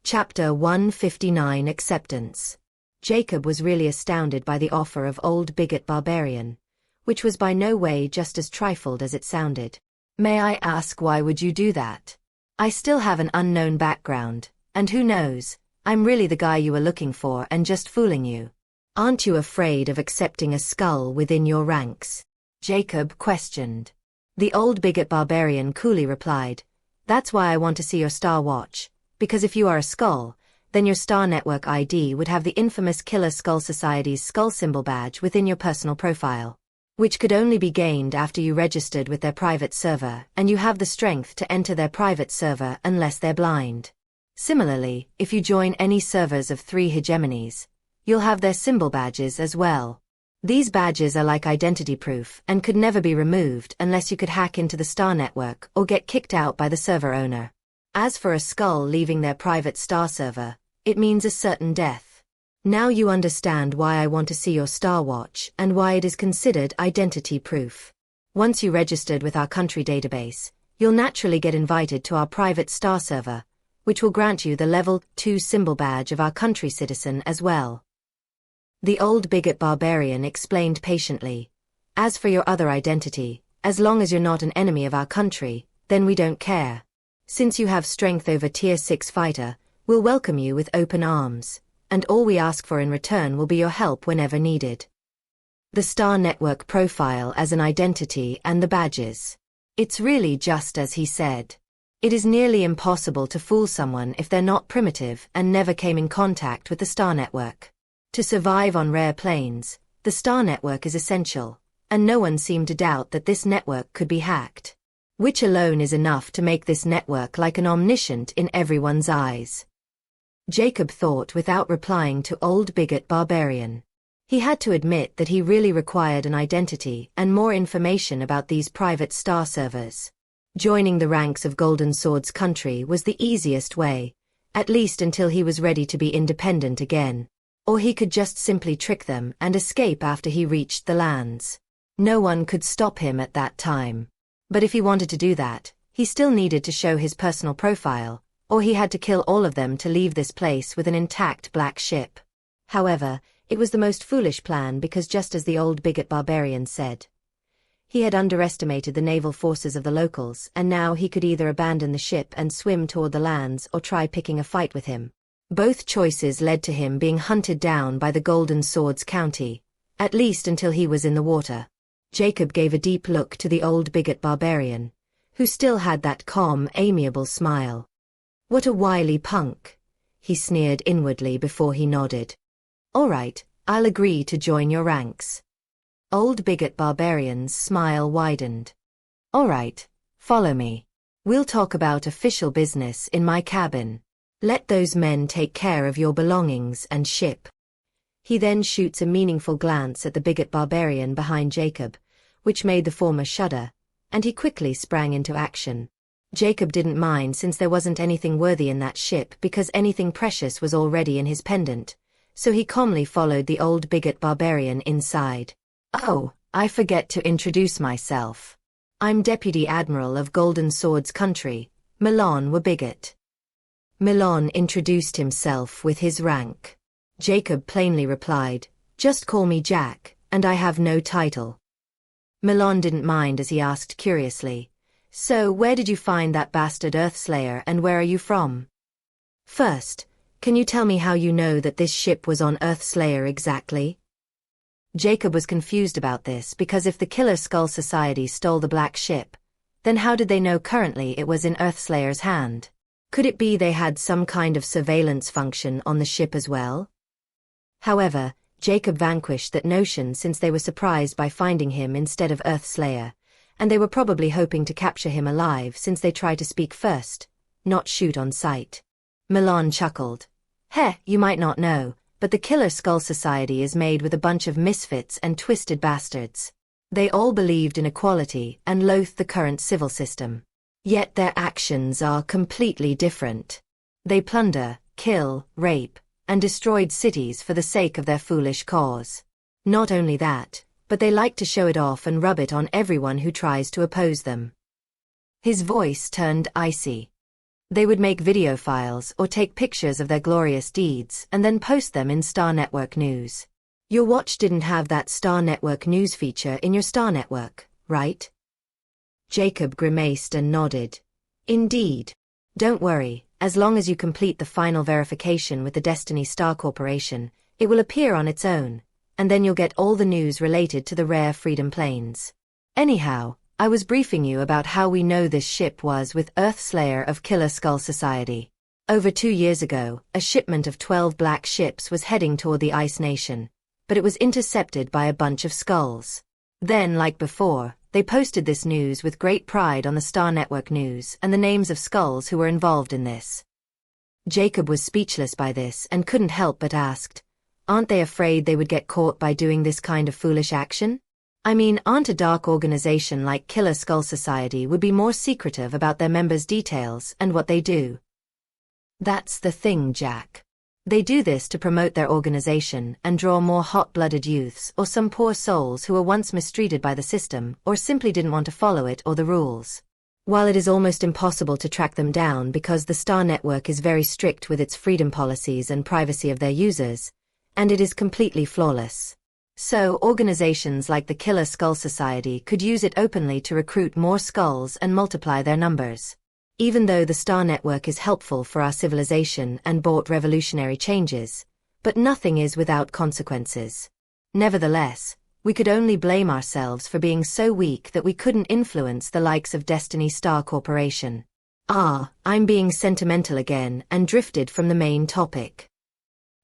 Chapter 159 Acceptance. Jacob was really astounded by the offer of old bigot barbarian, which was by no way just as trifled as it sounded. "May I ask why would you do that? I still have an unknown background, and who knows, I'm really the guy you were looking for and just fooling you. Aren't you afraid of accepting a skull within your ranks?" Jacob questioned. The old bigot barbarian coolly replied, "That's why I want to see your Star Watch, because if you are a skull, then your Star Network ID would have the infamous Killer Skull Society's skull symbol badge within your personal profile, which could only be gained after you registered with their private server and you have the strength to enter their private server unless they're blind. Similarly, if you join any servers of 3 hegemonies, you'll have their symbol badges as well. These badges are like identity proof and could never be removed unless you could hack into the Star Network or get kicked out by the server owner. As for a skull leaving their private star server, it means a certain death. Now you understand why I want to see your Star Watch and why it is considered identity proof. Once you registered with our country database, you'll naturally get invited to our private star server, which will grant you the level 2 symbol badge of our country citizen as well." The old bigot barbarian explained patiently, "As for your other identity, as long as you're not an enemy of our country, then we don't care. Since you have strength over Tier 6 fighter, we'll welcome you with open arms, and all we ask for in return will be your help whenever needed." The Star Network profile as an identity and the badges. It's really just as he said. It is nearly impossible to fool someone if they're not primitive and never came in contact with the Star Network. To survive on rare planes, the Star Network is essential, and no one seemed to doubt that this network could be hacked, which alone is enough to make this network like an omniscient in everyone's eyes. Jacob thought without replying to old bigot barbarian. He had to admit that he really required an identity and more information about these private star servers. Joining the ranks of Golden Swords country was the easiest way, at least until he was ready to be independent again. Or he could just simply trick them and escape after he reached the lands. No one could stop him at that time. But if he wanted to do that, he still needed to show his personal profile, or he had to kill all of them to leave this place with an intact black ship. However, it was the most foolish plan because just as the old bigot barbarian said, he had underestimated the naval forces of the locals and now he could either abandon the ship and swim toward the lands or try picking a fight with him. Both choices led to him being hunted down by the Golden Swords County, at least until he was in the water. Jacob gave a deep look to the old bigot barbarian, who still had that calm, amiable smile. "What a wily punk," he sneered inwardly before he nodded. "All right, I'll agree to join your ranks." Old bigot barbarian's smile widened. "All right, follow me. We'll talk about official business in my cabin. Let those men take care of your belongings and ship." He then shoots a meaningful glance at the bigot barbarian behind Jacob, which made the former shudder, and he quickly sprang into action. Jacob didn't mind since there wasn't anything worthy in that ship because anything precious was already in his pendant, so he calmly followed the old bigot barbarian inside. "Oh, I forget to introduce myself. I'm Deputy Admiral of Golden Swords Country, Milan Bigot." Milan introduced himself with his rank. Jacob plainly replied, "Just call me Jack, and I have no title." Milan didn't mind as he asked curiously, "So where did you find that bastard Earthslayer and where are you from?" First, Can you tell me how you know that this ship was on Earthslayer exactly? Jacob was confused about this because if the Killer Skull Society stole the black ship, then how did they know currently it was in Earthslayer's hand? Could it be they had some kind of surveillance function on the ship as well? However, Jacob vanquished that notion since they were surprised by finding him instead of Earthslayer, and they were probably hoping to capture him alive since they tried to speak first, not shoot on sight. Milan chuckled. Heh, you might not know, but the Killer Skull Society is made with a bunch of misfits and twisted bastards. They all believed in equality and loathed the current civil system. Yet their actions are completely different. They plunder, kill, rape, and destroyed cities for the sake of their foolish cause. Not only that, but they like to show it off and rub it on everyone who tries to oppose them. His voice turned icy. They would make video files or take pictures of their glorious deeds and then post them in Star Network News. Your watch didn't have that Star Network News feature in your Star Network, right? Jacob grimaced and nodded. Indeed. Don't worry, as long as you complete the final verification with the Destiny Star Corporation, it will appear on its own, and then you'll get all the news related to the rare Freedom Planes. Anyhow, I was briefing you about how we know this ship was with Earthslayer of Killer Skull Society. Over 2 years ago, a shipment of 12 black ships was heading toward the Ice Nation, but it was intercepted by a bunch of skulls. Then, like before, they posted this news with great pride on the Star Network News and the names of skulls who were involved in this. Jacob was speechless by this and couldn't help but asked, aren't they afraid they would get caught by doing this kind of foolish action? I mean, aren't a dark organization like Killer Skull Society would be more secretive about their members' details and what they do? That's the thing, Jack. They do this to promote their organization and draw more hot-blooded youths or some poor souls who were once mistreated by the system or simply didn't want to follow it or the rules. While it is almost impossible to track them down because the Star Network is very strict with its freedom policies and privacy of their users, and it is completely flawless. So, organizations like the Killer Skull Society could use it openly to recruit more skulls and multiply their numbers. Even though the Star Network is helpful for our civilization and brought revolutionary changes, but nothing is without consequences. Nevertheless, we could only blame ourselves for being so weak that we couldn't influence the likes of Destiny Star Corporation. I'm being sentimental again and drifted from the main topic.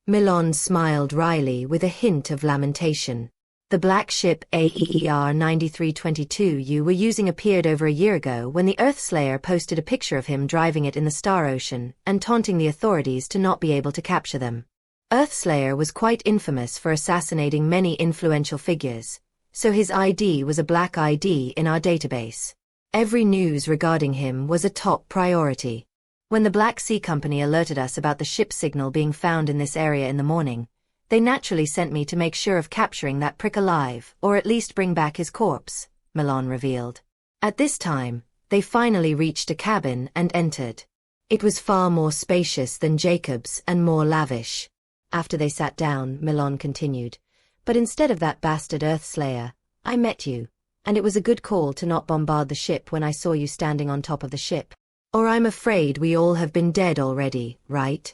Milan smiled wryly with a hint of lamentation. The black ship AER 9322 you were using appeared over a year ago when the Earthslayer posted a picture of him driving it in the Star Ocean and taunting the authorities to not be able to capture them. Earthslayer was quite infamous for assassinating many influential figures, so his ID was a black ID in our database. Every news regarding him was a top priority. When the Black Sea Company alerted us about the ship signal being found in this area in the morning, they naturally sent me to make sure of capturing that prick alive, or at least bring back his corpse, Milan revealed. At this time, they finally reached a cabin and entered. It was far more spacious than Jacob's and more lavish. After they sat down, Milan continued, but instead of that bastard Earthslayer, I met you, and it was a good call to not bombard the ship when I saw you standing on top of the ship. Or I'm afraid we all have been dead already, right?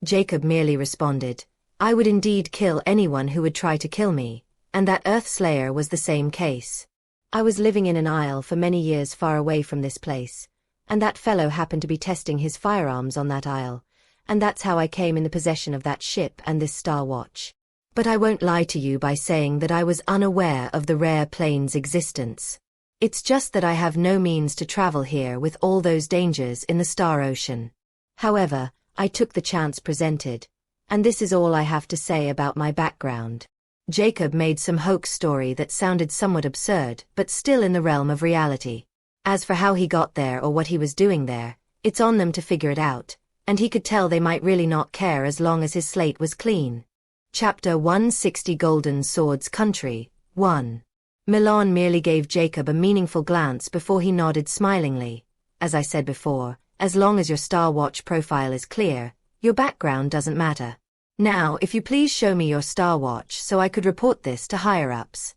Jacob merely responded, I would indeed kill anyone who would try to kill me, and that Earthslayer was the same case. I was living in an isle for many years far away from this place, and that fellow happened to be testing his firearms on that isle, and that's how I came in the possession of that ship and this Star Watch. But I won't lie to you by saying that I was unaware of the rare plane's existence. It's just that I have no means to travel here with all those dangers in the Star Ocean. However, I took the chance presented, and this is all I have to say about my background. Jacob made some hoax story that sounded somewhat absurd but still in the realm of reality. As for how he got there or what he was doing there, it's on them to figure it out, and he could tell they might really not care as long as his slate was clean. Chapter 160 Golden Swords Country, 1. Milan merely gave Jacob a meaningful glance before he nodded smilingly. As I said before, as long as your Star Watch profile is clear, your background doesn't matter. Now, if you please show me your Star Watch so I could report this to higher-ups.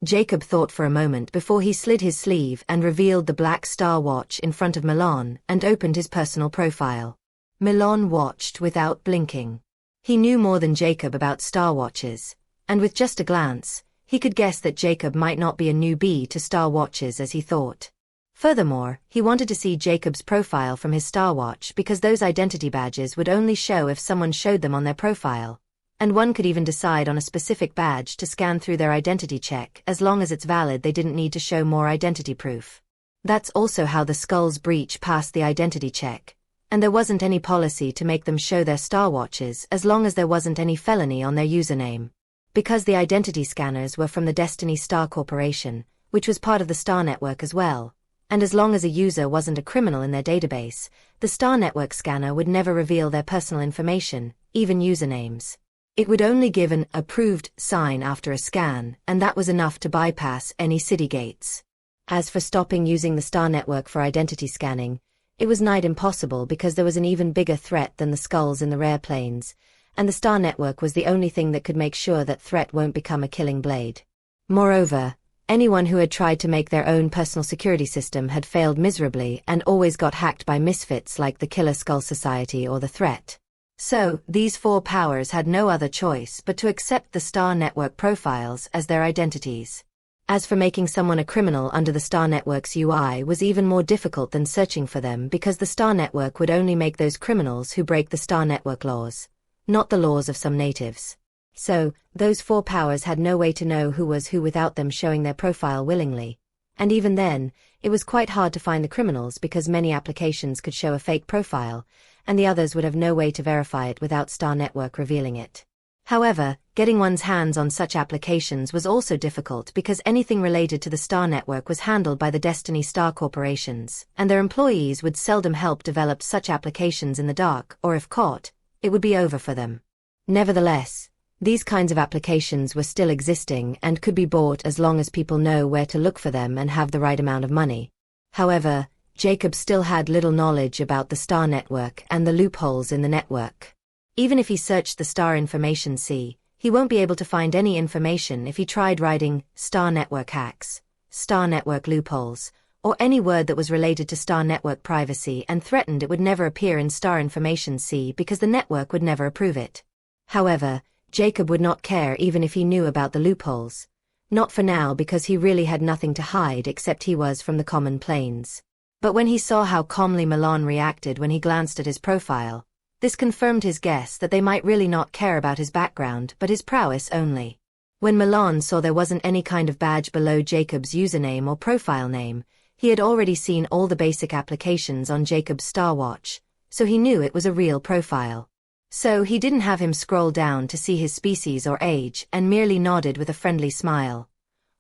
Jacob thought for a moment before he slid his sleeve and revealed the black Star Watch in front of Milan and opened his personal profile. Milan watched without blinking. He knew more than Jacob about Star Watches, and with just a glance, he could guess that Jacob might not be a newbie to Star Watches as he thought. Furthermore, he wanted to see Jacob's profile from his Star Watch because those identity badges would only show if someone showed them on their profile, and one could even decide on a specific badge to scan through their identity check. As long as it's valid, they didn't need to show more identity proof. That's also how the Skulls breach passed the identity check, and there wasn't any policy to make them show their Star Watches as long as there wasn't any felony on their username. Because the identity scanners were from the Destiny Star Corporation, which was part of the Star Network as well, and as long as a user wasn't a criminal in their database, the Star Network scanner would never reveal their personal information, even usernames. It would only give an approved sign after a scan, and that was enough to bypass any city gates. As for stopping using the Star Network for identity scanning, it was nigh impossible because there was an even bigger threat than the Skulls in the rare planes, and the Star Network was the only thing that could make sure that threat won't become a killing blade. Moreover, anyone who had tried to make their own personal security system had failed miserably and always got hacked by misfits like the Killer Skull Society or the Threat. So, these four powers had no other choice but to accept the Star Network profiles as their identities. As for making someone a criminal under the Star Network's UI was even more difficult than searching for them because the Star Network would only make those criminals who break the Star Network laws, not the laws of some natives. So, those four powers had no way to know who was who without them showing their profile willingly. And even then, it was quite hard to find the criminals because many applications could show a fake profile, and the others would have no way to verify it without Star Network revealing it. However, getting one's hands on such applications was also difficult because anything related to the Star Network was handled by the Destiny Star Corporations, and their employees would seldom help develop such applications in the dark, or if caught, it would be over for them. Nevertheless, these kinds of applications were still existing and could be bought as long as people know where to look for them and have the right amount of money. However, Jacob still had little knowledge about the Star Network and the loopholes in the network. Even if he searched the Star Information Sea, he won't be able to find any information if he tried writing Star Network hacks, Star Network loopholes, or any word that was related to Star Network privacy and threatened it would never appear in Star Information Sea because the network would never approve it. However, Jacob would not care even if he knew about the loopholes. Not for now because he really had nothing to hide except he was from the common plains. But when he saw how calmly Milan reacted when he glanced at his profile, this confirmed his guess that they might really not care about his background but his prowess only. When Milan saw there wasn't any kind of badge below Jacob's username or profile name, he had already seen all the basic applications on Jacob's Star Watch, so he knew it was a real profile. So he didn't have him scroll down to see his species or age and merely nodded with a friendly smile.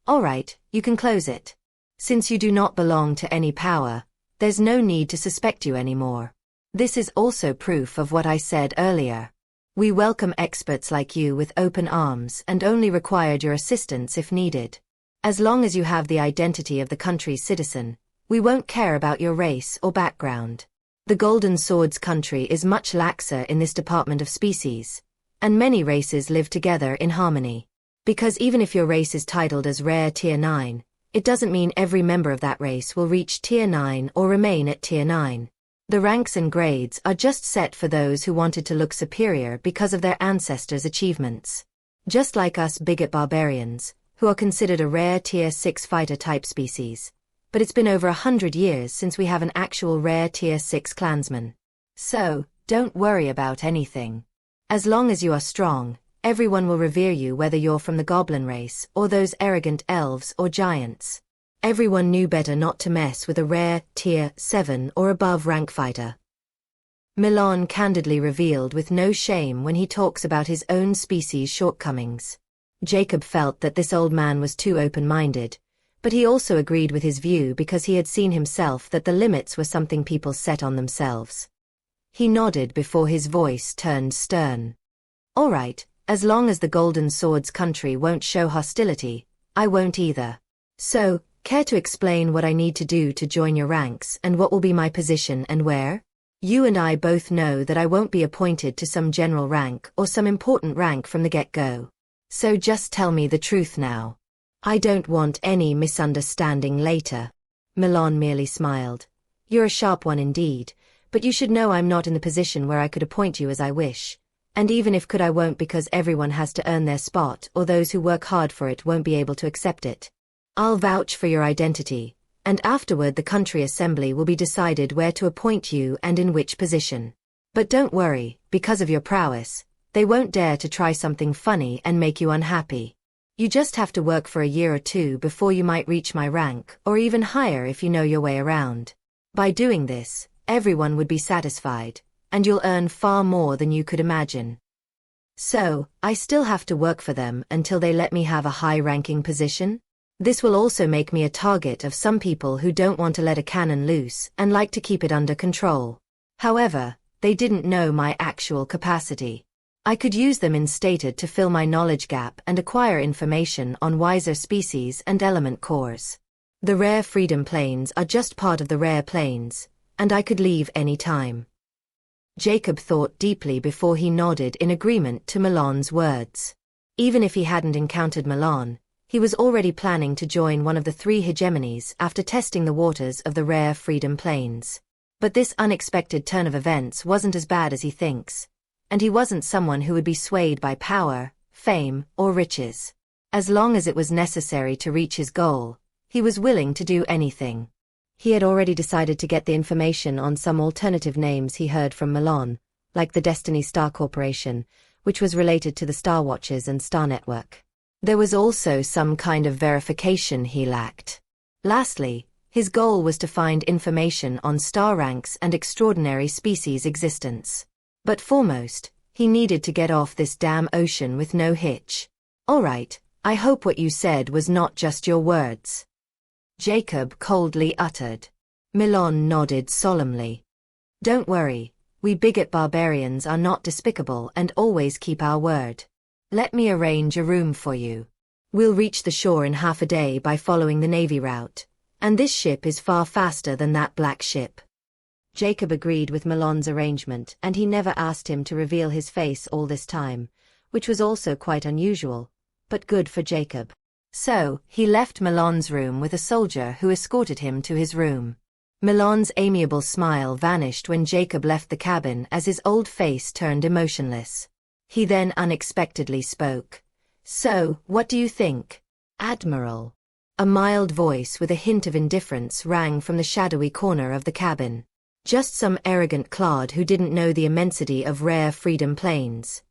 All right, you can close it. Since you do not belong to any power, there's no need to suspect you anymore. This is also proof of what I said earlier. We welcome experts like you with open arms and only required your assistance if needed. As long as you have the identity of the country's citizen, we won't care about your race or background. The Golden Swords country is much laxer in this department of species, and many races live together in harmony. Because even if your race is titled as Rare Tier 9, it doesn't mean every member of that race will reach Tier 9 or remain at Tier 9. The ranks and grades are just set for those who wanted to look superior because of their ancestors' achievements. Just like us bigot barbarians, who are considered a Rare Tier 6 fighter-type species. But it's been over 100 years since we have an actual Rare Tier 6 clansman. So, don't worry about anything. As long as you are strong, everyone will revere you whether you're from the goblin race or those arrogant elves or giants. Everyone knew better not to mess with a Rare Tier 7 or above rank fighter. Milan candidly revealed with no shame when he talks about his own species' shortcomings. Jacob felt that this old man was too open-minded, but he also agreed with his view because he had seen himself that the limits were something people set on themselves. He nodded before his voice turned stern. All right, as long as the Golden Swords country won't show hostility, I won't either. So, care to explain what I need to do to join your ranks and what will be my position and where? You and I both know that I won't be appointed to some general rank or some important rank from the get-go. So just tell me the truth now. I don't want any misunderstanding later. Milan merely smiled. You're a sharp one indeed, But you should know I'm not in the position where I could appoint you as I wish. And even if could I won't, because everyone has to earn their spot, or those who work hard for it won't be able to accept it. I'll vouch for your identity, and afterward the country assembly will be decided where to appoint you and in which position. But don't worry, because of your prowess, they won't dare to try something funny and make you unhappy. You just have to work for a year or two before you might reach my rank, or even higher if you know your way around. By doing this, everyone would be satisfied, and you'll earn far more than you could imagine. So, I still have to work for them until they let me have a high-ranking position? This will also make me a target of some people who don't want to let a cannon loose and like to keep it under control. However, they didn't know my actual capacity. I could use them instead to fill my knowledge gap and acquire information on wiser species and element cores. The rare freedom planes are just part of the rare planes, and I could leave any time. Jacob thought deeply before he nodded in agreement to Milan's words. Even if he hadn't encountered Milan, he was already planning to join one of the 3 hegemonies after testing the waters of the rare freedom planes. But this unexpected turn of events wasn't as bad as he thinks, and he wasn't someone who would be swayed by power, fame, or riches. As long as it was necessary to reach his goal, he was willing to do anything. He had already decided to get the information on some alternative names he heard from Milan, like the Destiny Star Corporation, which was related to the Star Watches and Star Network. There was also some kind of verification he lacked. Lastly, his goal was to find information on star ranks and extraordinary species existence. But foremost, he needed to get off this damn ocean with no hitch. All right, I hope what you said was not just your words. Jacob coldly uttered. Milan nodded solemnly. Don't worry, we bigot barbarians are not despicable and always keep our word. Let me arrange a room for you. We'll reach the shore in half a day by following the navy route, and this ship is far faster than that black ship. Jacob agreed with Milan's arrangement, and he never asked him to reveal his face all this time, which was also quite unusual, but good for Jacob. So, he left Milan's room with a soldier who escorted him to his room. Milan's amiable smile vanished when Jacob left the cabin as his old face turned emotionless. He then unexpectedly spoke. So, what do you think, Admiral? A mild voice with a hint of indifference rang from the shadowy corner of the cabin. Just some arrogant clod who didn't know the immensity of rare freedom planes.